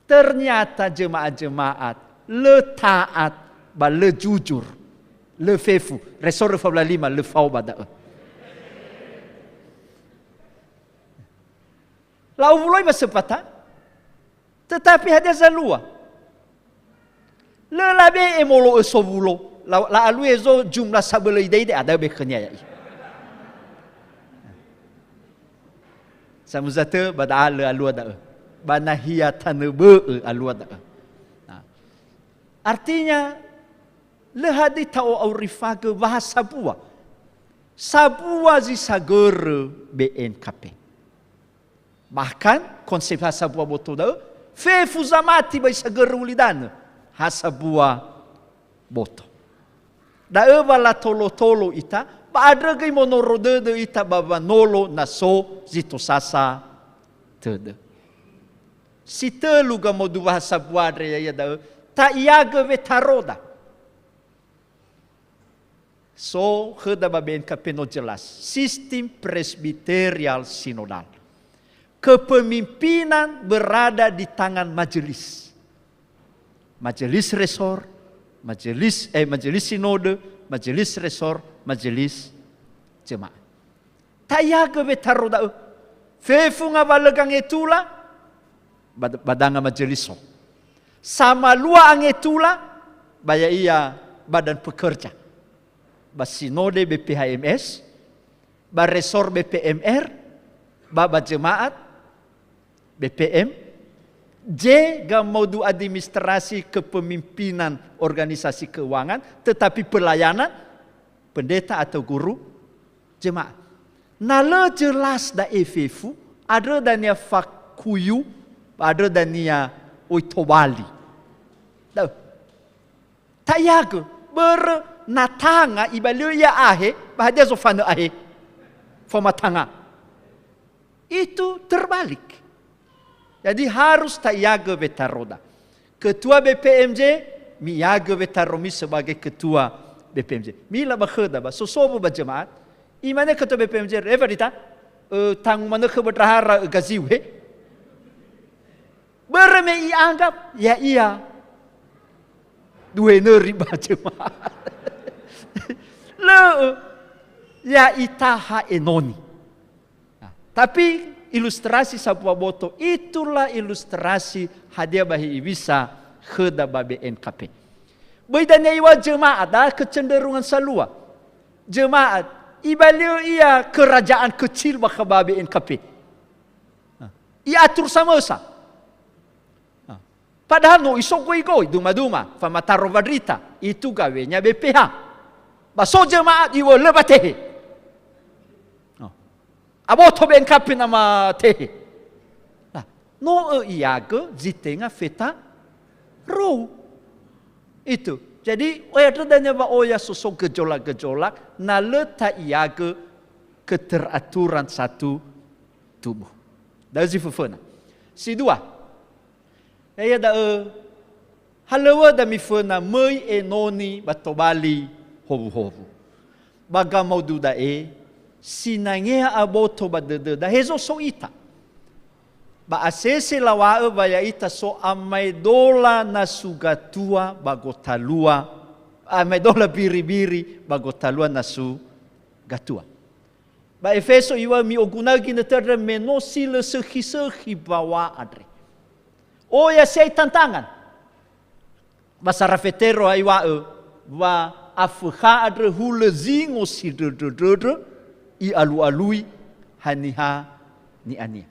Ternyata jemaat-jemaat le taat ba le jujur le fefu Resor Formula 5 le fau bada. Lau buloi basepata tetapi hadia zalua le labe emolo esobulo la alue zo jumlah sabele ide ada bekenya ya. Samuzate bada ala alua da. Banahia tanebe alua da. Artinya lehadi tau aurifage bahasa sabua. Sabua zi sagere BNKP. Bahkan konsep hasabua boto da fefu zamati bai sagere ulidana. Hasabua boto. Da bala tolo-tolo ita ada gay monorode de ita baba nolo naso zito sasa tede. Si telu ga modu bahasa buadre ya da ta iaga vetaroda. So heda baben kapeno jelas sistem presbiterial sinodal. Kepemimpinan berada di tangan majelis. Majelis resor, majelis sinode, majelis resor, majelis jemaat. Tayaga betaro da fefu nga balagang etula badanga majelis so. Sama lua ang etula baya iya badan pekerja. Ba sinode BPHMS, ba resor BPMR, ba jemaat BPM, J modu administrasi kepemimpinan organisasi keuangan tetapi pelayanan pendeta atau guru jemaat. Nala jelas da efefu ada dania fakuyu ada dania oitobali. Da tayago bernatanga ibalio ya ahe bahagia zofana ahe fomatanga. Itu terbalik. Jadi harus tayago betaroda. Ketua BPMJ miyago betaromi sebagai ketua BPMJ. Mila bakhda ba sosobo ba jemaat. Imane ketua BPMJ reverita tang mana kebetrahara gaziwe. Berme ianggap ya iya. Dua neri ba jemaat. Le ya itaha enoni. Tapi ilustrasi sabua boto itulah ilustrasi hadiah bahi ibisa kheda ba BNKP. Bedanya iwa jemaat ada kecenderungan salua. Jemaat ibalio ia kerajaan kecil bakal BNKP. Ia atur sama sa. Padahal no isok goi-goi, duma-duma, famataro vadrita, itu gawenya BPH. Baso jemaat iwa leba tehe. Aboto bengkapi nama tehe. No iaga zitenga feta row. Itu. Jadi, oya dan ba oya sosok gejolak-gejolak, na letak iaga keteraturan satu tubuh. Dari si fufana. Si dua. Ia da halawa da mi fana mai enoni batobali hovu-hovu. Baga mau duda sinangea aboto badede da hezo so ita. Ba asese lawa baya ita so amai dola na sugatua bagotalua. Amai dola biri-biri bagotalua na sugatua. Ba Efeso iwa mi ogunagi na terra menosi le sehi bawa adre. Oh ya sei tantangan. Basa rafetero aiwa wa afuha adre hule zingo si dredredredre i alu-alui haniha ni ania.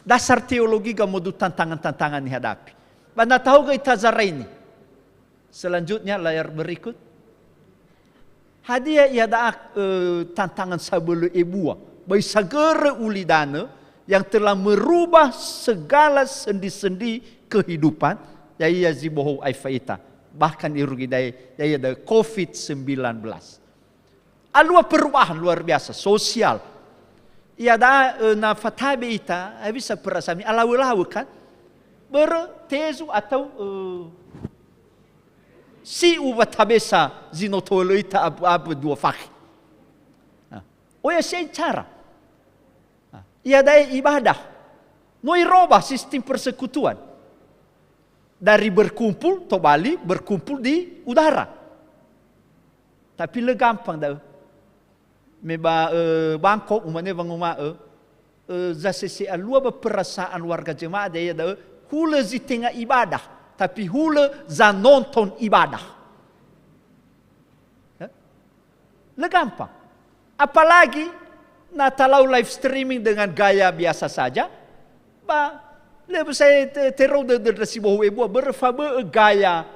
Dasar teologi gamodu tantangan-tantangan dihadapi. Banda tahu ke itazara ini. Selanjutnya layar berikut. Hadiah iada tantangan sabulu ebua. Bai sagera ulidana yang telah merubah segala sendi-sendi kehidupan, yaitu zibohu aifaita, bahkan irugi daya COVID-19. Alua perubahan luar biasa, sosial. Iada na fatabe ita, bisa perasaan alawu-lawu kan, bertezu atau si ubat habesa zinotolo ita abu dua fakih. Oh ya saya cara. Ia daya ibadah. Noi robah sistem persekutuan. Dari berkumpul, Bali berkumpul di udara. Tapi le gampang dah. Meba Bangkok, umane banguma zasesi alua perasaan warga jemaah daya dah hula zitenga ibadah, tapi hula za nonton ibadah. Le gampang. Apalagi na talau live streaming dengan gaya biasa saja, ba lebih saya terus dari sibohu ibu berfabe gaya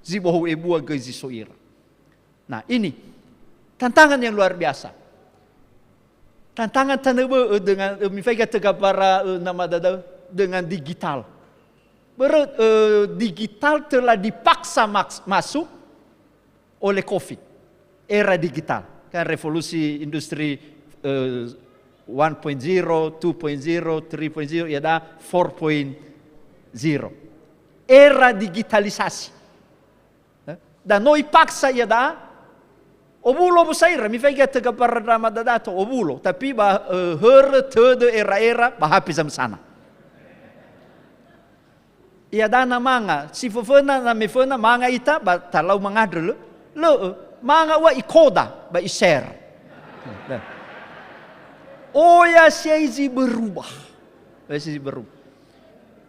sibohu ibu gazi soir. Nah ini tantangan yang luar biasa. Tantangan tanebe dengan misalnya tegapara nama dada dengan digital. Digital telah dipaksa masuk oleh COVID, era digital. Kan revolusi industri 1.0, 2.0, 3.0, ya ada 4.0. Era digitalisasi. Dan noi paksa ya da obulo busaira mi fai gata kapar ramadadato obulo tapi ba her tede era bahapis am sana. Ya da na manga si fofena na me fona manga ita ba talau mangadre le manga wa ikoda ba iser. Oh ya seizi berubah. Seizi berubah.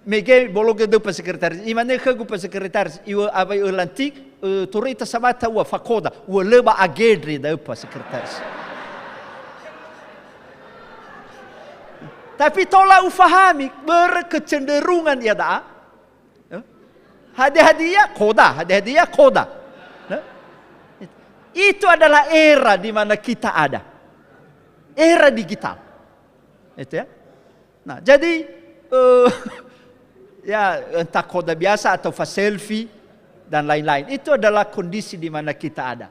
Mege bologe do pa sekretaris. Imane khagu pa sekretaris. Iwa abai ulantik turita sabata wa fakoda. Wa leba agedri da pa sekretaris. Tapi tola ufahami berkecenderungan ya da. Hadiah koda. Itu adalah era di mana kita ada. Era digital. Itu ya. Nah, jadi ya entah koda biasa atau selfie dan lain-lain. Itu adalah kondisi di mana kita ada.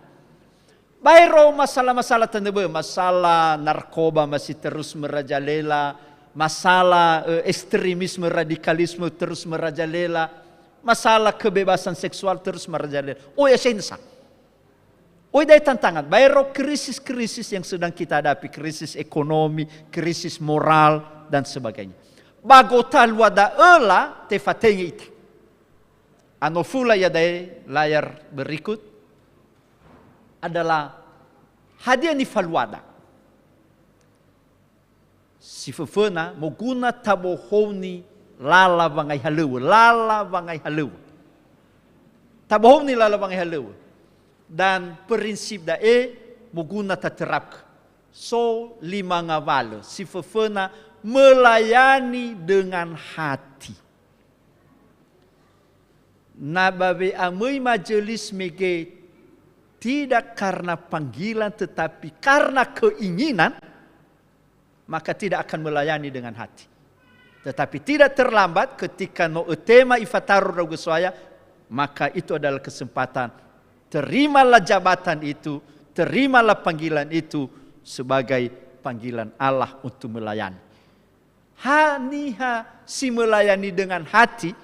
Bairo masalah-masalah tandebe, masalah narkoba masih terus merajalela, masalah ekstremisme radikalisme terus merajalela, masalah kebebasan seksual terus merajalela. Oh ya sensa. Oh ada tantangan. Bairo krisis-krisis yang sedang kita hadapi, krisis ekonomi, krisis moral dan sebagainya. Bagotal wada ela tefatengi ita. Anofula ya dari layar berikut adalah hadiah ni falwada. Si fefena moguna tabohoni lala bangai haluwa. Tabohoni lala bangai haluwa. Dan prinsip da moguna taterapka. So lima ngawalo si fefena melayani dengan hati. Na babe amui majelis mege tidak karena panggilan tetapi karena keinginan, maka tidak akan melayani dengan hati. Tetapi tidak terlambat ketika no tema ifataru ragu soaya, maka itu adalah kesempatan. Terimalah jabatan itu, terimalah panggilan itu sebagai panggilan Allah untuk melayani. Haniha si melayani dengan hati,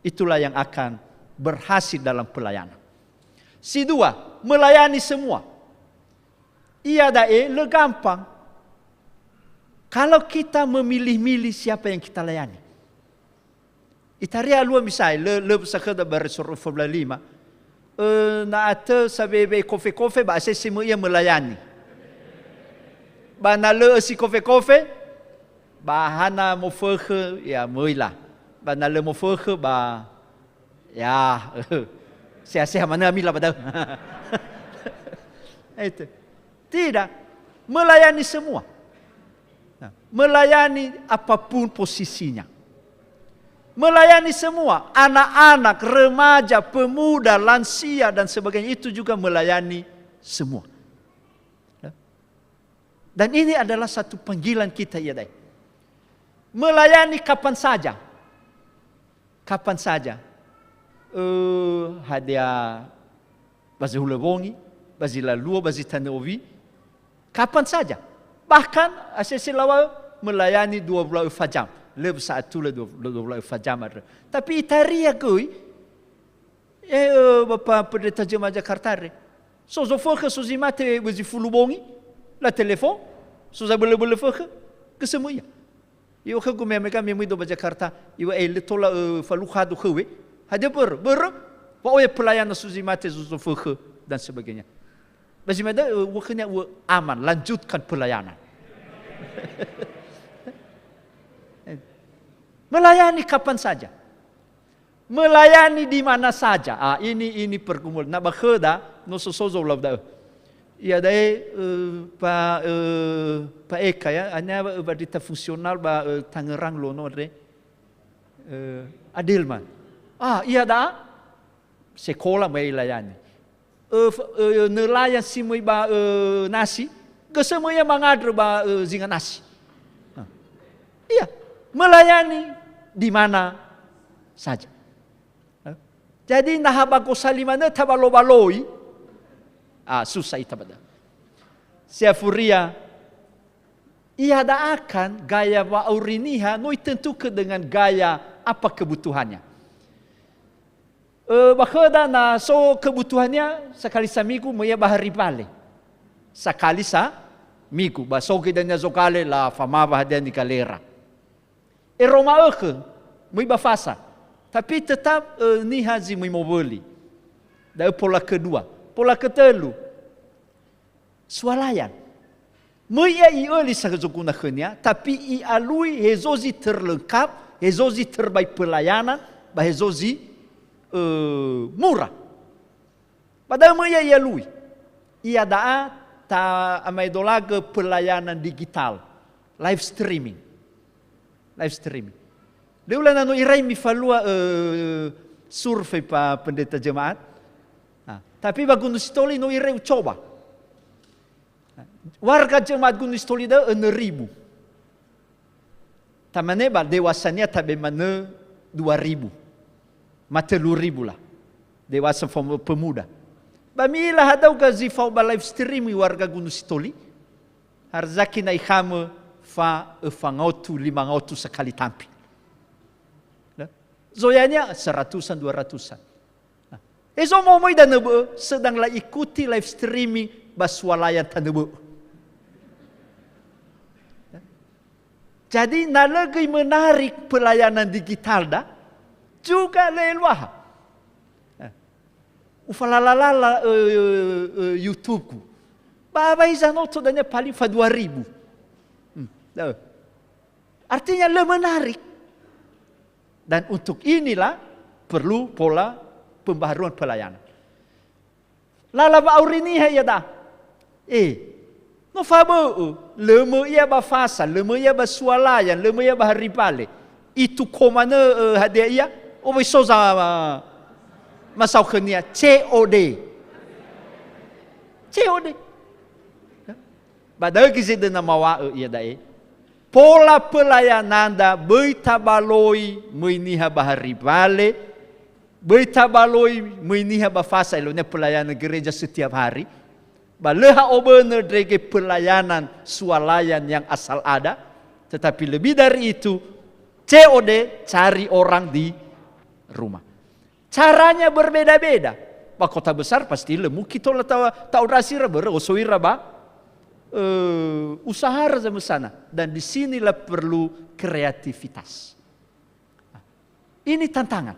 itulah yang akan berhasil dalam pelayanan. Si dua, melayani semua. Ia le gampang. Kalau kita memilih-milih siapa yang kita layani. Itaria lua misalnya, le sakada barisur Formula 5. Na ate sabebe kofe-kofe, bahasa semua ia melayani. Bana le si kofe-kofe, bahana mo fege ya moila. Bana le mo fege ba ya sia-sia mana amila pada. Itu. Tidak melayani semua. Melayani apapun posisinya. Melayani semua, anak-anak, remaja, pemuda, lansia dan sebagainya, itu juga melayani semua. Dan ini adalah satu panggilan kita ya dai. Melayani kapan saja. Kapan saja. Hadiah bazi hulebongi, bazi lalua, bazi tanovi. Kapan saja. Bahkan asesi lawa melayani 24 jam. Lebih saat tu 24 jam ada. Tapi itaria kui, Bapak Pendeta Jemaat Jakarta re. So foka so zimate bazi fulubongi, la telefon, so za boleh foka, kesemuanya. Iyo ke gumem mereka memui do Jakarta, iyo letola falukhadu kewe, hade ber, wa oye pelayanan so zimate so foka dan sebagainya. Bazi mada wakenya aman, lanjutkan pelayanan. Melayani kapan saja. Melayani di mana saja. Ini pergumulan. Nak bakhda no sozo labda. Ia dai pa Eka ya, hanya berdita fungsional ba Tangerang lono re. Adilman. Ia da sekolah mai layani. Nelayan simui ba nasi, kesemuanya mangadre ba zinga nasi. Iya, melayani di mana saja. Jadi nahabago salimana tabalo-baloi. Susah itu pada. Siafuria ia ada akan gaya wauriniha noi tentukan dengan gaya apa kebutuhannya. Bakhda na so kebutuhannya sekali seminggu meya bahari bale. Sekali minggu basogi dan zokale la fama bahadian di kalera. Roma ke, mui bafasa. Tapi tetap ni haji mui mobili. Dan pola kedua, pola ketelu, swalayan. Mui ioli sakazukuna khenya, tapi alui hezozi terlengkap, hezozi terbaik pelayanan, bah hezozi murah. Padahal mui ialui. Ia daa ta amai dolaga pelayanan digital, live streaming. Live streaming. Dia ulah nanu irai mi falua survei pa pendeta jemaat. Tapi bagunus toli no irai coba. Warga jemaat gunus toli da 6,000. Tamane ba dewasanya tabe mana 2,000. Mata 3,000 lah. Dewasa pemuda. Bamilah hadau gazi fau ba live streaming warga gunus toli. Harzaki na ikhama fa 400-500 sekali tampil. Zoyanya 100-an 200-an. Ezo mau dan nebo sedanglah ikuti live streaming baswalayan tanebo. Jadi nalagi menarik pelayanan digital dah juga leluah. Ufalalala YouTubeku. Baba izanoto danya paling fa 2,000. Artinya lebih menarik. Dan untuk inilah perlu pola pembaharuan pelayanan. Lala ba aurini ya dah. No fabo lemo ia ba fasa, lemo ia ba sualayan, lemo ia ba haripale. Itu komana hadiah ia, obai soza masau khania COD. COD. Badai kisi dena mawa iya dae. Pola pelayanan da beitabaloi meiniha bahari bale, beitabaloi meiniha bafasa ilo ne pelayanan gereja setiap hari. Baleha obener drege pelayanan swalayan yang asal ada, tetapi lebih dari itu COD cari orang di rumah. Caranya berbeda-beda. Pak kota besar pasti lemu kita lah tahu rasira berosoira ba. Usaha sama sana, dan disinilah perlu kreativitas. Ini tantangan.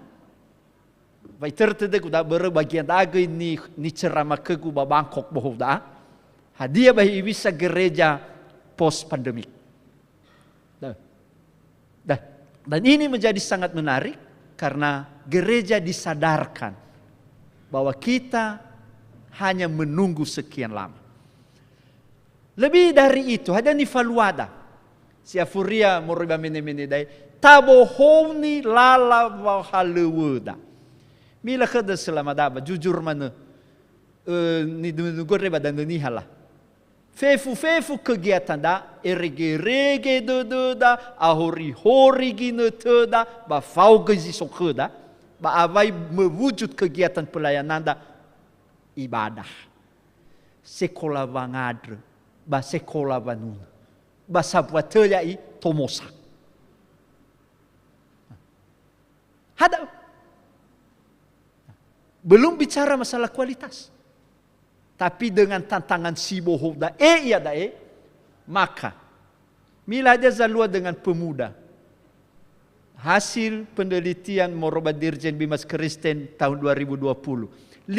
Baik tertede kuda berbagian daga ini ceramah kegu ba Bangkok boh dah. Hadiah bahi bisa gereja post pandemik. Dan ini menjadi sangat menarik karena gereja disadarkan bahwa kita hanya menunggu sekian lama. Lebih dari itu, ada nifaluada. Si afuria moriba mene dai tabohoni lala wahalewuda. Mila kada selamadaba jujur mana ni goreba dan nihala. Fefu kegiatan da erege da ahori gine da ba faugazi sokuda ba avai mewujud kegiatan pelayanan da ibadah. Sekolah bangadre ba sekolah banun, ba sabuatelia i tomosa. Ada belum bicara masalah kualitas, tapi dengan tantangan siboho da iya da maka mila dia zalua dengan pemuda. Hasil penelitian Moroba Dirjen Bimas Kristen tahun 2020, 50%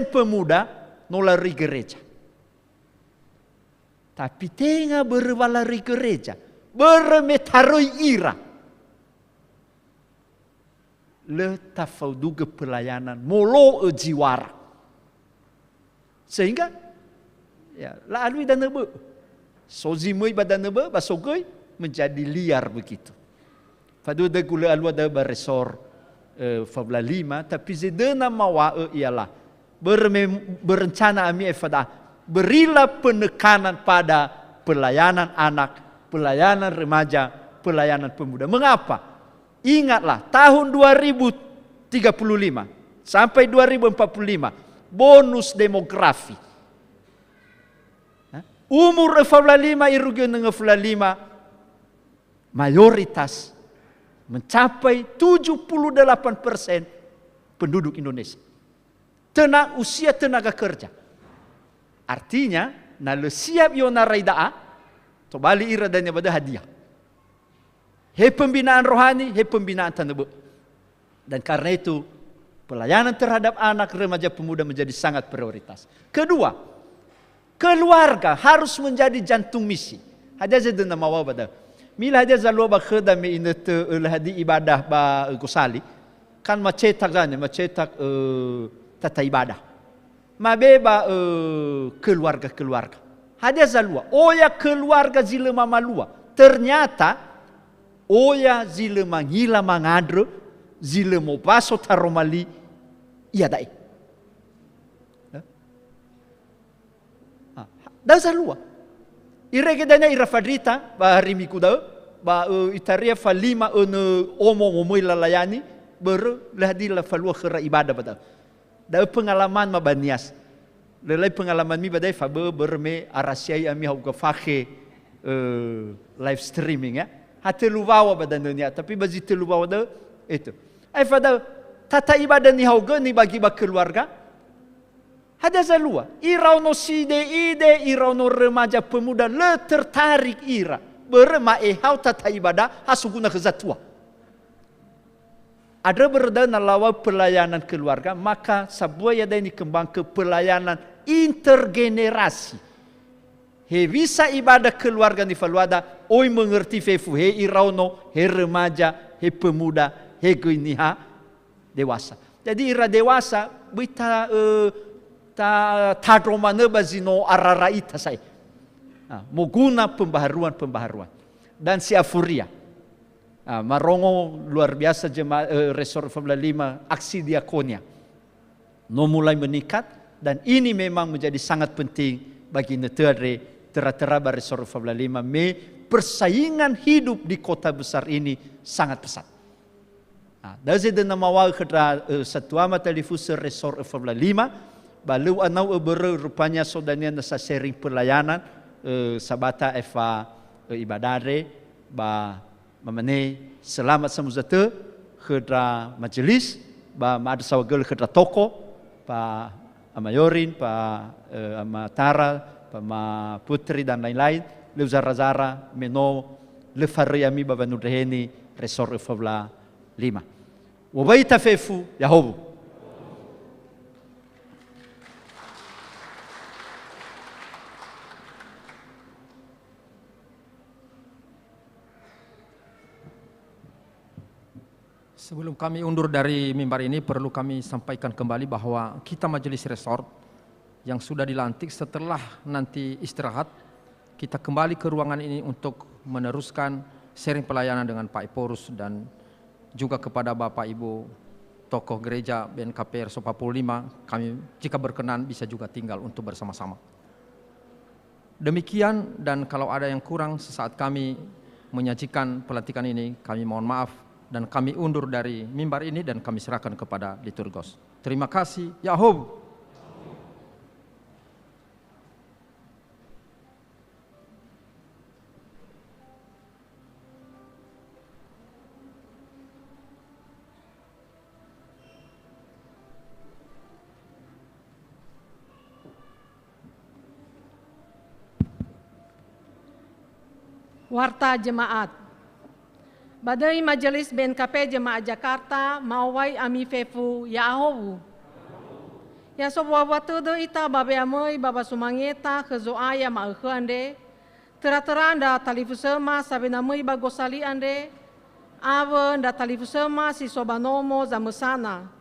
pemuda nolari gereja. Tapi tengah berwalari gereja, bermetaroi ira. Letafau duga pelayanan, molo jiwara. Sehingga, ya, lalu dan nebe, sozimui badan nebe, basogoi menjadi liar begitu. Padu de gula alwa de beresor fabla 5, tapi zedena mawa ialah berencana ami efada. Berilah penekanan pada pelayanan anak, pelayanan remaja, pelayanan pemuda. Mengapa? Ingatlah, tahun 2035 sampai 2045, bonus demografi. Umur 45, irugian 45, mayoritas mencapai 78% penduduk Indonesia. Usia tenaga kerja. Artinya, nalo siap yona raidaa, to bali ira dan pada hadiah. He pembinaan rohani, he pembinaan tanebe. Dan karena itu, pelayanan terhadap anak, remaja, pemuda menjadi sangat prioritas. Kedua, keluarga harus menjadi jantung misi. Ada zedena mawa pada. Mila ada zalua ba khedame inet hadi ibadah ba gosali. Kan macetak zane, macetak tata ibadah. Mabeba keluarga. Hadia zalua. Oya keluarga zile mamalua. Ternyata oya zile mangila mangadre, zile mo baso taromali iya dai. Da zalua. Iregedanya irafadrita ba rimiku da ba itaria falima omo lalayani ber lahadila falua khira ibadah bada. Da pengalaman mabanias. Lelai pengalaman mi badai fabe berme arasiai ami hauga fakhe live streaming ya. Hati luwawa badan dunia, tapi bazi luwawa da itu. Ai fada tata ibadah ni hauga ni bagi keluarga. Hada zalua. Irau no ide, irau no remaja pemuda le tertarik ira. Berma hau tata ibadah hasuguna kezatua. Ada berdana lawa pelayanan keluarga, maka sebuah yada ini kembang ke pelayanan intergenerasi. He bisa ibadah keluarga ni faluada, oi mengerti fefu, he irauno, he remaja, he pemuda, he goiniha dewasa. Jadi ira dewasa, bita tadromane bazino araraita say. Moguna pembaharuan. Dan si afuria. Marongo luar biasa Resor Formula 5 aksi diakonia. Mulai meningkat dan ini memang menjadi sangat penting bagi negara tera-tera Resor Formula 5. Persaingan hidup di kota besar ini sangat pesat. Dari nama awal kedra satu amat televisi Resor Formula 5, balu anau rupanya saudanya nasa sharing pelayanan sabata eva ibadare ba mamane selamat samuzate kedra majelis ba maad sawagel kedra toko pa amayorin pa amatara pa ma putri dan lain-lain le zara meno le farriami ba banudheni Resor Formula 5 wabaita fefu yahobu. Sebelum kami undur dari mimbar ini, perlu kami sampaikan kembali bahwa kita Majelis Resort yang sudah dilantik setelah nanti istirahat, kita kembali ke ruangan ini untuk meneruskan sharing pelayanan dengan Pak Eporus dan juga kepada Bapak Ibu tokoh gereja BNKP RSO 45, kami jika berkenan bisa juga tinggal untuk bersama-sama. Demikian, dan kalau ada yang kurang sesaat kami menyajikan pelantikan ini, kami mohon maaf. Dan kami undur dari mimbar ini dan kami serahkan kepada liturgos. Terima kasih. Yahoo. Warta Jemaat. Badai Majelis BNKP Jemaat Jakarta mawai ami fefu ya ahowu. Ya sobuah waktu ita babe amoi baba sumangeta kezoa ya maakhe ande. Tera-tera anda talifusema sabena moi bagosali ande. Awe anda talifusema si sobanomo zamesana.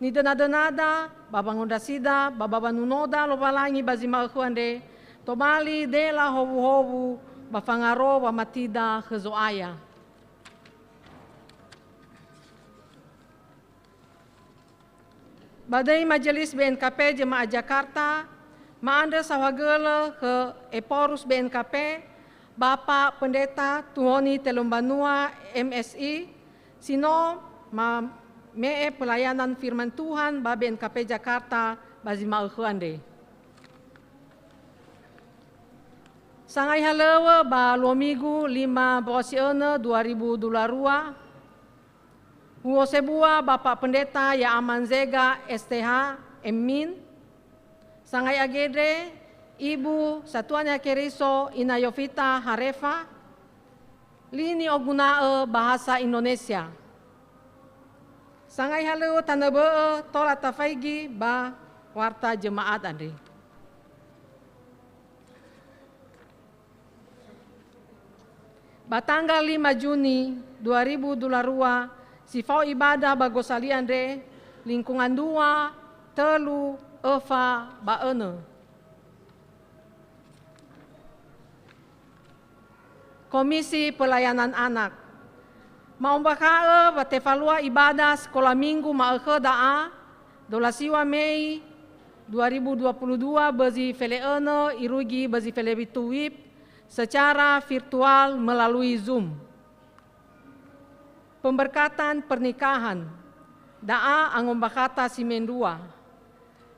Ni dena-denada babangonda sida bababanunoda lobalangi bazi maakhe ande. Tobali dela howu-howu bafangaro wa matida kezoaya. Badai Majelis BNKP Jemaat Jakarta, maanda sawagele ke Eporus BNKP, Bapak Pendeta Tuhoni Telumbanua MSI, sino mee pelayanan firman Tuhan ba BNKP Jakarta bazima ande. Sangai halewe ba lomigu 5 Bosione 2022, Sebua Bapak Pendeta Ya Amanzega STH Emin, Sangai Agede, Ibu Satuanya Keriso Inayofita Harefa, Lini Ogunae Bahasa Indonesia. Sangai Haleu Tanebe Tola Tafaigi Ba Warta Jemaat ande. Batanggal 5 Juni 2022, sifau ibadah bagosali ande lingkungan 2 telu eva baene. Komisi Pelayanan Anak mau bakae batevalua ibadah sekolah minggu maakhe daa 12 Mei 2022 bezi feleene irugi bezi felebituwip secara virtual melalui Zoom. Pemberkatan pernikahan, daa angombakata simendua.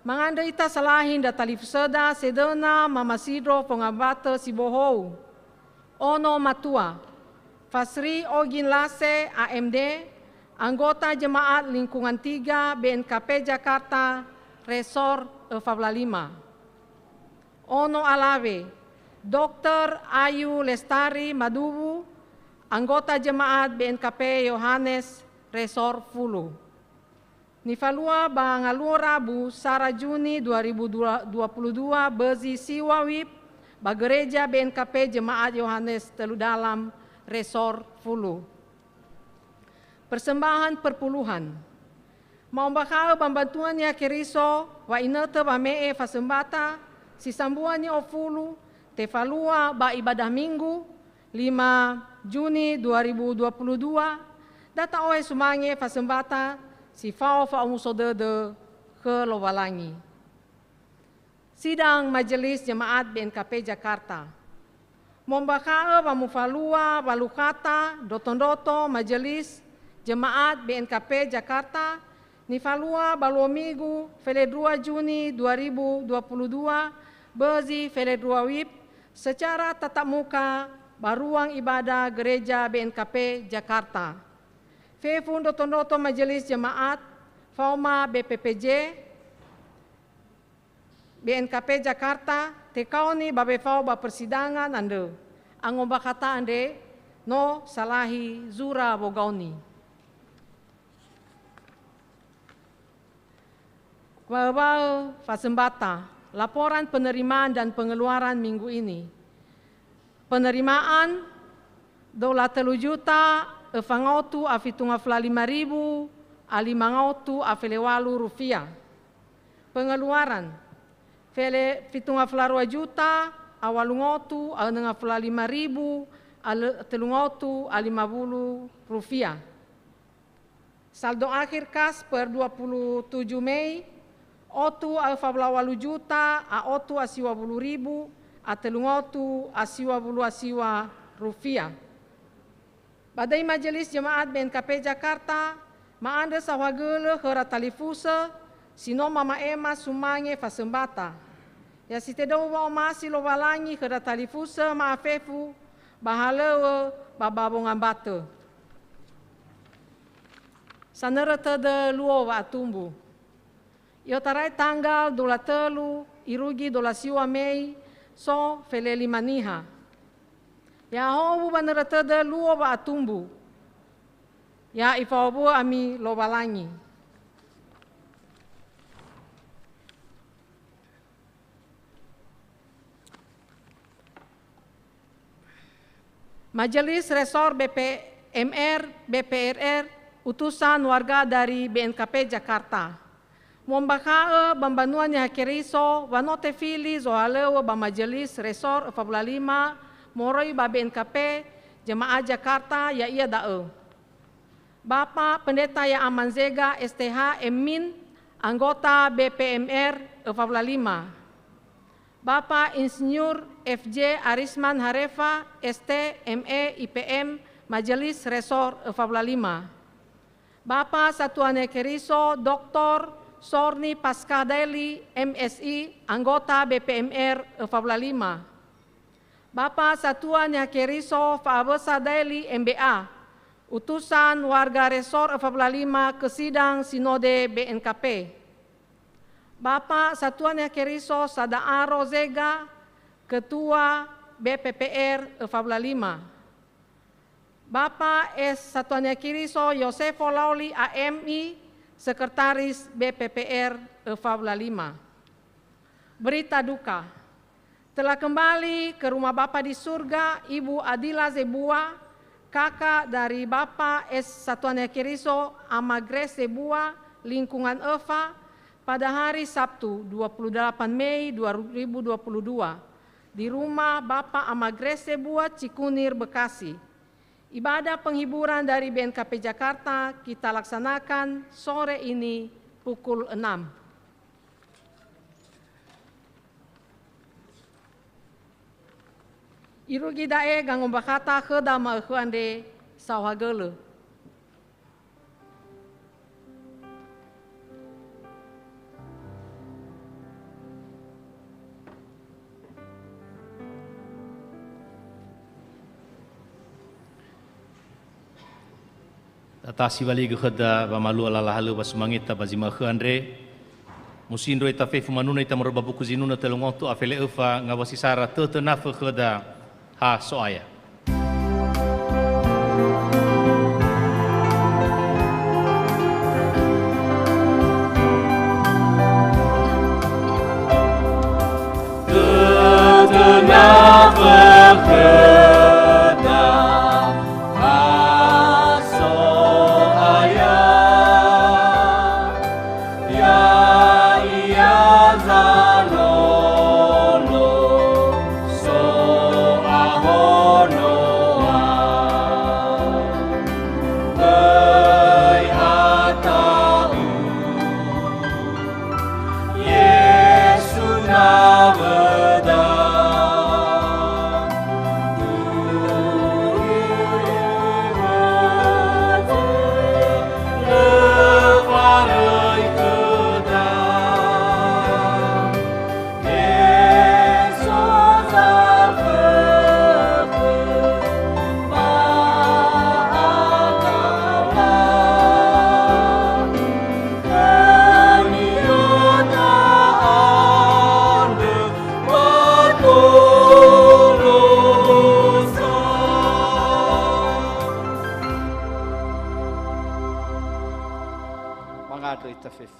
Manganda ita salahin da talifseda sedena mamasidro pengabata sibohou. Ono matua, Fasri Ogin Lase AMD, anggota Jemaat Lingkungan 3 BNKP Jakarta, Resor Favla 5. Ono Alawe, Dr. Ayu Lestari Maduwu, anggota Jemaat BNKP Yohanes Resor Fulu. Nifalua Bangalua Rabu Sara Juni 2022 bezi siwawip bagereja BNKP Jemaat Yohanes Telu Dalam Resor Fulu. Persembahan perpuluhan. Mau bakal pembantuannya keriso wa inete bamee fasembata sisambuannya ofulu tefalua ba ibadah minggu 5 Juni 2022 data oe sumange fasembata si fao fa umusodede ke Lowalangi. Sidang Majelis Jemaat BNKP Jakarta. Mombakae pamufalua balukata dotondoto Majelis Jemaat BNKP Jakarta nifalua baluamigu fele 2 Juni 2022 bezi fele 2 wib secara tatap muka baruang ibadah gereja BNKP Jakarta. Fefun dotondoto Majelis Jemaat Fauma BPPJ BNKP Jakarta tekaoni babefau ba persidangan ande angomba kata ande no salahi zura bogauni. Wabau fasembata laporan penerimaan dan pengeluaran minggu ini. Penerimaan $3 juta evangautu afitunga fla 5.000 alimangautu afelewalu rupiah. Pengeluaran fele fitunga fla 2 juta awalungotu anenga fla 5.000 telungotu alimabulu rupiah. Saldo akhir kas per 27 Mei otu alfablawalu juta a otu asiwa bulu ribu a telungotu asiwa bulu asiwa rupiah. Badai Majelis Jemaat BNKP Jakarta maanda sawagele hera talifusa sino mama ema sumange fasembata. Ya sitedo wa masi Lowalangi hera talifusa maafefu bahalewe bababong ambate. Sanere tede luo wa atumbu. Yotarai tanggal 23 irugi 12 Mei so feleli maniha. Ya hobu banere tede luo wa atumbu. Ya ifawabu ami Lowalangi. Majelis Resor BPMR, BPRR, utusan warga dari BNKP Jakarta. Mombakae bambanuan ya keriso wanote fili zoalewe ba Majelis Resor 45 moroi ba BNKP Jemaat Jakarta ya iya dae. Bapak Pendeta Ya Amanzega STH Emin, anggota BPMR 45. Bapak Insinyur FJ Arisman Harefa ST ME IPM Majelis Resor 45. Bapak Satuan Keriso Dr. Sorni Paskadeli MSI anggota BPMR 45. Bapak Satuan Keriso Fabesa Deli MBA utusan warga Resor 45 ke sidang Sinode BNKP. Bapak Satuan Keriso Sadaaro Zega Ketua BPPR 45. Bapak S. Satuan Keriso Yosefo Lauli AMI Sekretaris BPPR 45. Berita duka, telah kembali ke rumah Bapak di surga Ibu Adila Zebua, kakak dari Bapak S. Satuan Keriso Amagres Zebua, lingkungan Eva, pada hari Sabtu 28 Mei 2022 di rumah Bapak Amagres Zebua Cikunir, Bekasi. Ibadah penghiburan dari BNKP Jakarta kita laksanakan sore ini pukul 6. Irugi dae gangom bakata kedama ande sawagele. Atasi bali gehda bamalu ala halu basmangita bazima khandre musindo ita fe fumanuna ita merba buku zinuna telongotu afele efa ngawasi sara tete nafa kheda ha soaya. Tete nafa Zalolo so ahono maadre itafef.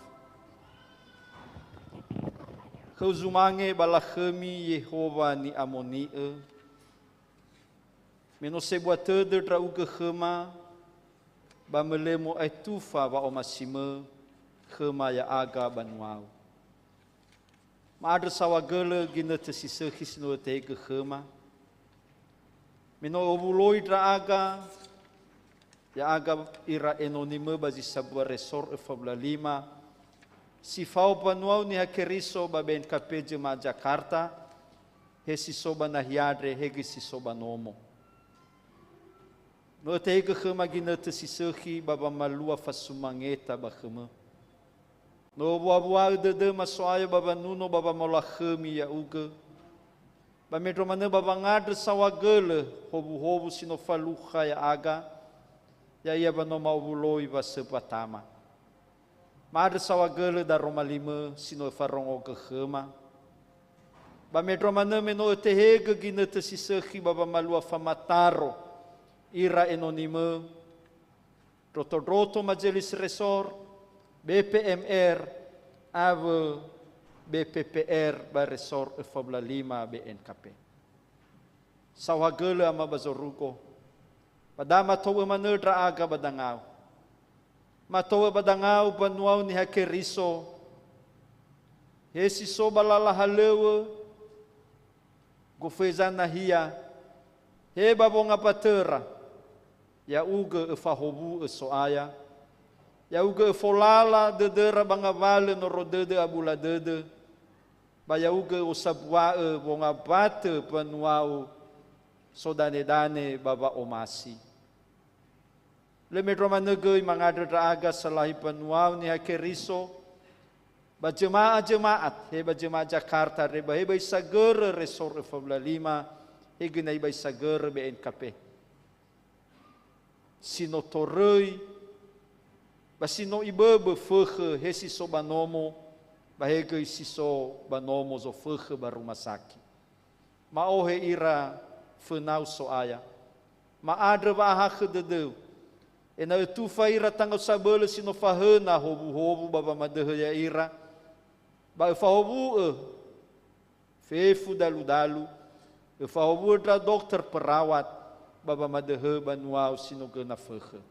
Khauzumange bala khami Yehova ni amoni meno sebua teder tra uga khema ba melemo ai tufa ba omasime khema ya aga banuau. Maadre sawagele gina tesise hisno te ke khema. Meno obuloi tra aga ya aga ira enonime bazi sabua resor efabla lima si fau panuau ni hakeriso ba BNKP Jemaat Jakarta he si soba na hiadre hege si soba nomo no te hege khema gina te si sehi baba malua fasumangeta ba khema no bua de masoaya baba nuno baba mola khemi ya uga ba metro mana baba ngadre sawagele hobu sino faluha ya aga ya ia bano mau buloi ba sepatama. Maadre sawagele da Roma 5 sino farongo ke khema. Ba metro mana meno te hege gina te sisehi baba malua famataro ira enonime roto majelis resor BPMR ave BPPR ba resor efabla 5 BNKP. Sawagele ama bazoruko pada matoa manedra aga badangau. Matoa badangau banuau ni hakeriso. Hesi soba lala halewa. Gofezana hia. He babonga patera. Ya uga efahobu esoaya. Ya uga efolala dedera bangavale no rodede abula dede. Ba ya uga osabwa bonga bate banuau. Sodane-dane baba omasi. Le metro manegoi mangadre aga salahi panuau ni hakeriso ba jemaat he ba jemaat Jakarta re ba he ba isagere resor efabla 5 he gena ba isagere BNKP sino torei ba sino ibebe fege he si so banomo ba he ge si so banomo zo fege ba rumah sakit ma o he ira fenau soaya ma adre ba ha gedeu ena tu faira tangau sabele sino fahena hobu baba madehe ya ira ba fahobu fefu dalu fahobu tra dokter perawat baba madehe banuau sino gena fege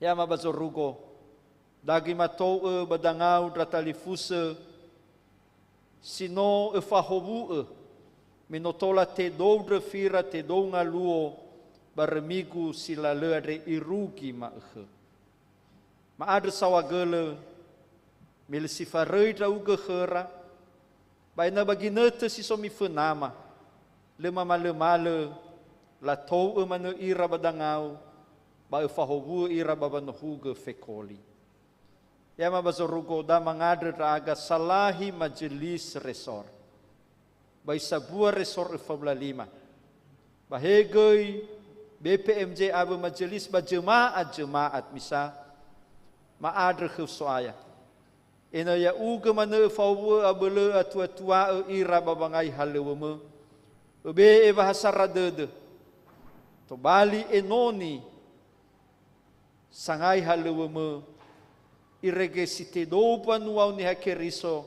ya ma bazorugo dagi matou badangau tra talifuse sino fahobu minotola te doudre fira te donga luo baremigu sila leare irugi maege. Maadre sawagele mil sifarei tra uga khera baina baginete si somi fenama lema male la tou mane ira badangau ba fahobu ira babano huga fekoli. Ya ma bazorugo da mangadre tra aga salahi majelis resor. Ba sabua resor efabla 5. Bahegoi BPMJ aba majelis ba jemaat misa maadre khsoaya ena ya uga mana fawu abele atua ira babangai haleweme be bahasa radede to bali enoni sangai haleweme iregesite do panuau ni hakeriso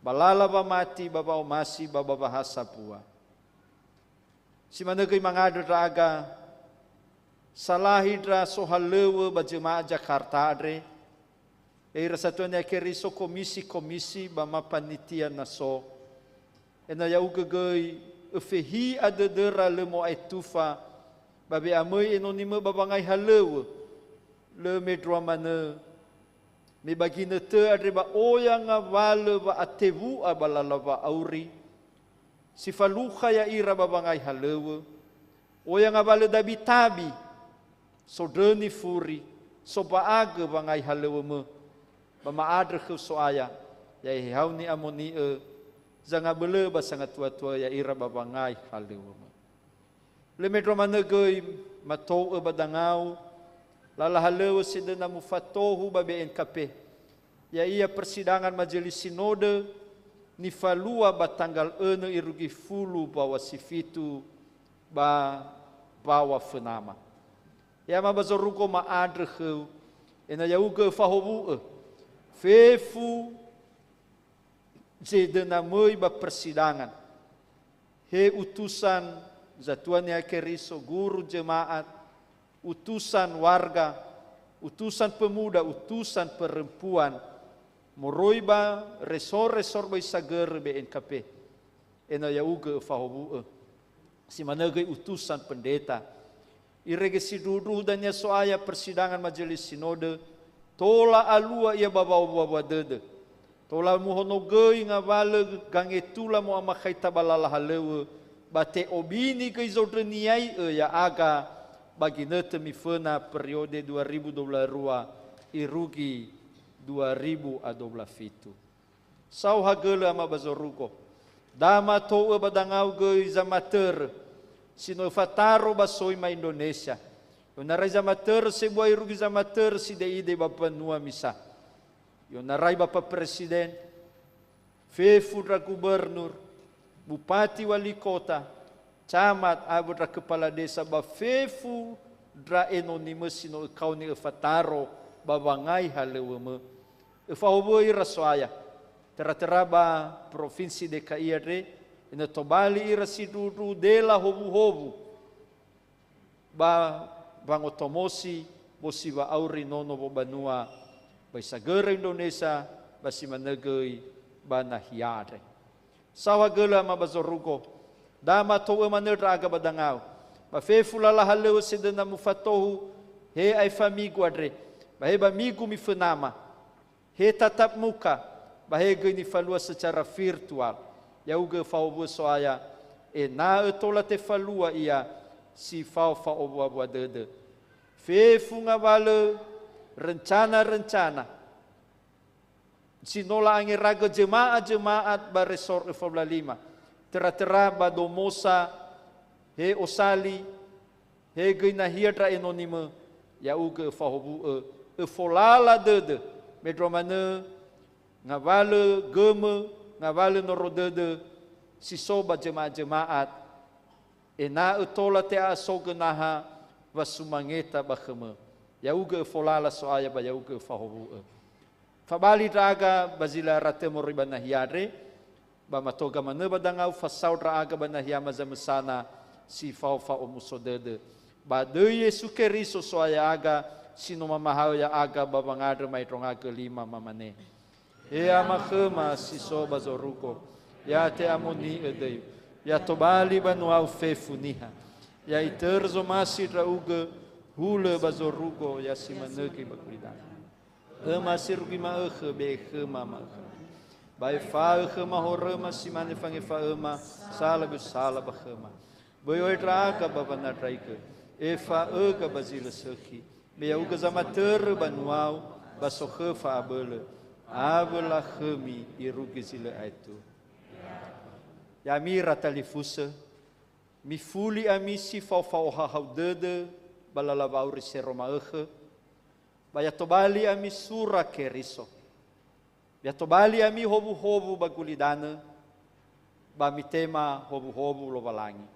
balala ba mati baba omasi baba bahasa pua si mana kai mangadre aga salahidra sohalewe ba Jemaat Jakarta adre ira satunya keriso komisi ba panitia naso ena ya ugegai efehi adedera lemo aitufa babe amoi enonime babangai halewe le medro mana me bagina te adre ba oyang avale ba atevu abalala ba auri si faluha ya ira babangai halewe oyang avale dabitabi so dreni furi so baaga bangai halewe me ba maadre khsoaya ya hauni amoni zanga bele ba sangat tua ya ira babangai halewe me le metro manegoi matou badangau lala halewe sidena mufatohu ba BNKP ya ia persidangan majelis sinode ni falua ba tanggal 1 irugi fulu bawa sifitu ba bawa fenama ya ma bazoruko ma adre kheu ena ya uga fahobu Fefu jedenamoi ba persidangan. He utusan Zatuan Keriso, guru jemaat, utusan warga, utusan pemuda, utusan perempuan, moroiba resor-resor ba isager BNKP. Ena yauge fahobu si managai utusan pendeta. Irege si dudu dan ya soaya persidangan majelis sinode, tola alua ia babawa dede. Tola muhono gei ngavale gange tula mo amakai tabalala halewe, bate obini ke izodreniai ya aga bagi nete mifena periode 2022 irugi 2025. Sau hagele ama bazoruko. Dama toa badangau gei zamater sino fataro basoi ma Indonesia. Yonarai zamater sebuah irugi zamater si deide bapanua misa. Yonarai Bapak Presiden, Fefudra Gubernur, Bupati Wali Kota, Camat Abudra Kepala Desa ba Fefudra Enonimus sino kau ni fataro babangai haleweme. Efahoboi rasoaya. Tera-tera ba Provinsi DKI ade, ina tobali ira sidudu dela hobu-hobu. Ba bangotomosi bosi ba auri nono bo banua, ba isagera Indonesia, ba si managay ba nahiare. Sawa gela ma bazorugo, dama toa manera aga badangau. Ba fefula lahalew sidena mufatohu, he ay famigo adre, ba he ba migo mifenama, he tatap muka, bahega ini falua secara virtual. Yauge fau soaya na tola te falua ia si fau obu dede. Fefu ngawale rencana-rencana. Sinola angiraga jemaat ba resort Formula 5. Tera-tera ba domosa he osali he gina hiadra enonime yauge fau folala dede. Medromane ngawale geme, ngawale norodede, si soba jemaat-jemaat, ena utola te aso genaha, wasumangeta bakheme. Yauge folala soaya ba yauge fahobu. Fabali draga bazila rate moriba nahiare, ba matoga mane badangau fasau draga ba nahiyama zamesana si fau omusodede. Ba de Yesu Keriso soaya aga, sino mamahau ya aga babangadre maitrongaga 5 mamane. E amakema si soba zoruko, ya te amoni edeu, ya tobali banuau fefuniha, ya iterzo masi rauge hule bazoruko ya si manegi bakulidan. Masih rugi ma be ma. Bai fa ma horema si mane fange fa sala be sala bakhema. Boy traga babana traike. E fa ga bazile sekhi. Be ya uga zamater banuau basoche fa abele. Abela khemi irugi zile aitu. Ya mira talifusa mi fuli amisi fa haudede balalavauri seroma baya tobali ami sura Keriso. Ya tobali ami hobu-hobu bagulidana ba mi tema hobu-hobu lobalangi.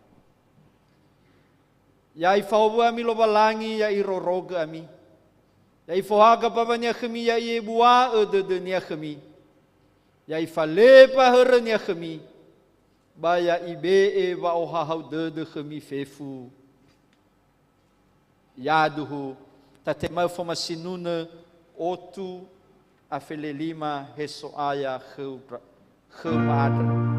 Ya ifaubu ami lobalangi ya iroroga ami. Ya ifohaga babanya khemi ya ibua ededenia khemi. Ya ifalepa herenya khemi. Baya ibe wa ohahau dede khemi fefu. Yaduhu tatema foma sinuna otu afelelima hesoaya khemada.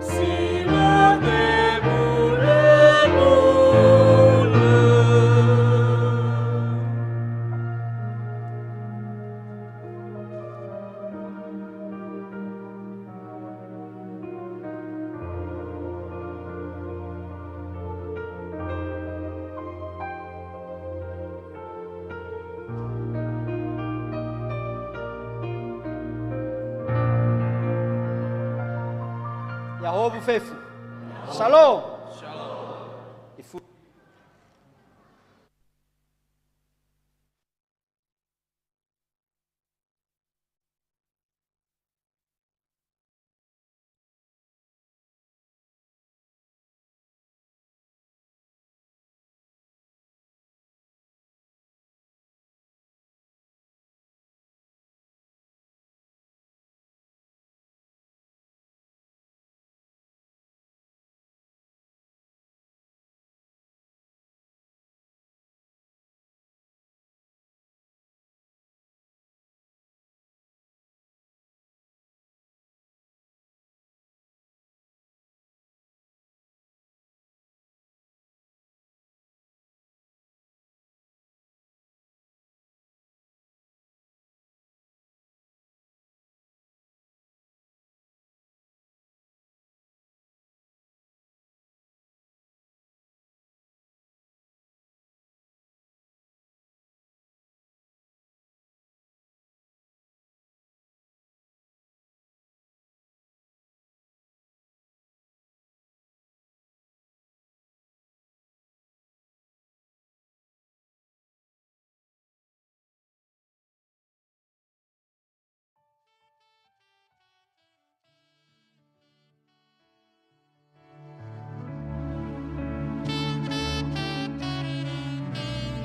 Sila Yahobu fefu. Shalom. Ifu.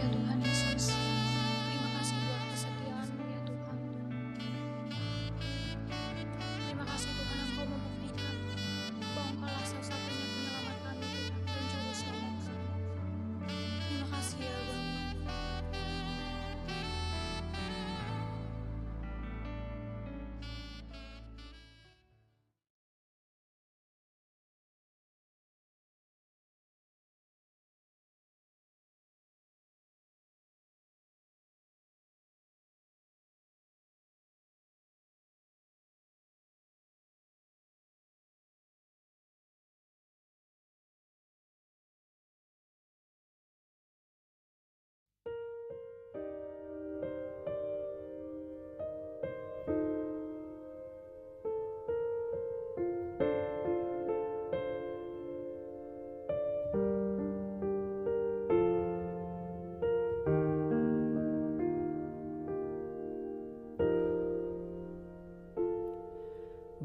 Ya Tuhan Yesus, terima kasih buat kesetiaan-Mu ya Tuhan. Terima kasih Tuhan Engkau membuktikan bahwa Engkaulah satu-satunya penyelamat kami Tuhan dan juru selamat kami. Terima kasih ya Bapa.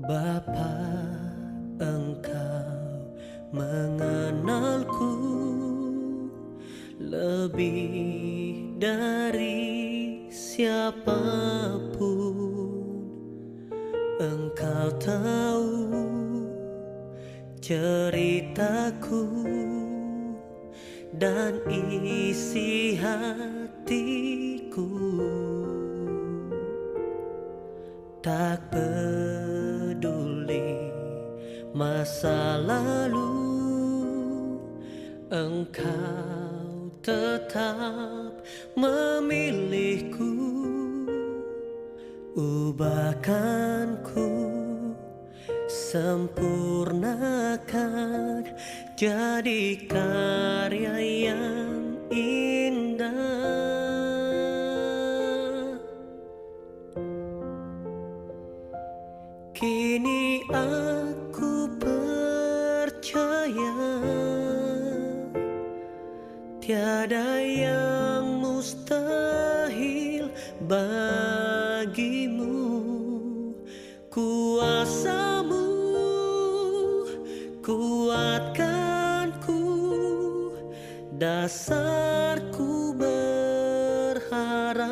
Bapa, Engkau mengenalku lebih dari siapapun. Engkau tahu ceritaku dan isi hatiku. Tak peduli masa lalu, Engkau tetap memilihku. Ubahkanku, sempurnakan jadi karya yang indah. Kini aku percaya tiada yang mustahil bagimu. Kuasa-Mu kuatkanku, dasarku berharap.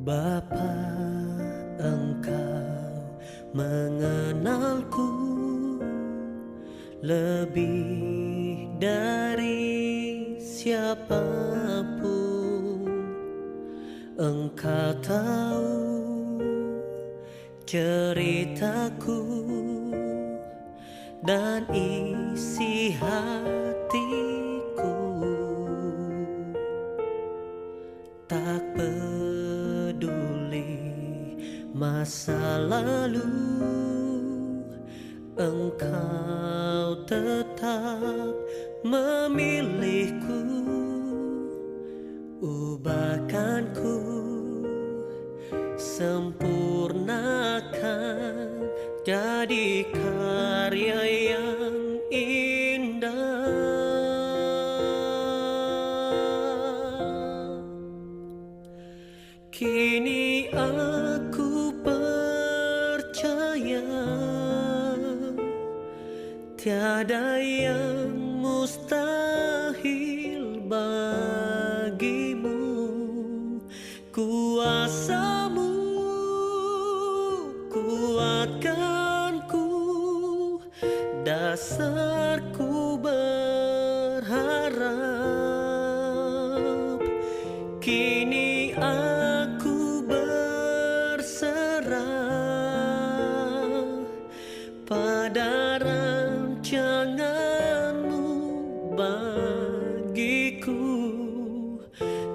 Bapa, Engkau mengenalku lebih dari siapapun. Engkau tahu ceritaku dan isi hatiku. Tak peduli masa lalu, Engkau tetap memilihku, ubahkanku, sempurnakan jadi karya yang indah. Kini aku percaya tiada yang mustahil bagimu. Kuasamu kuatkanku, dasarku berharap. Kini aku berserah pada rancanganmu bagiku.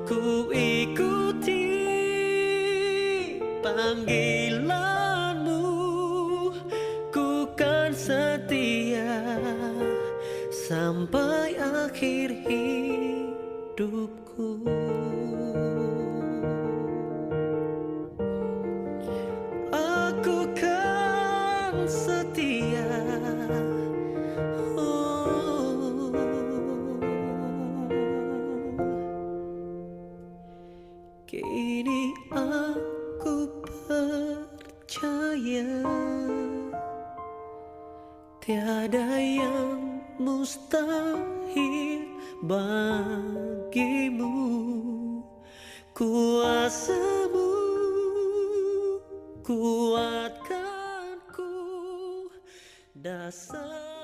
Ku ikuti panggilanmu, ku kan setia sampai akhir hidupku. Aku kan setia. Kini aku percaya tiada yang mustahil bagimu. Kuasamu kuatkanku, dasar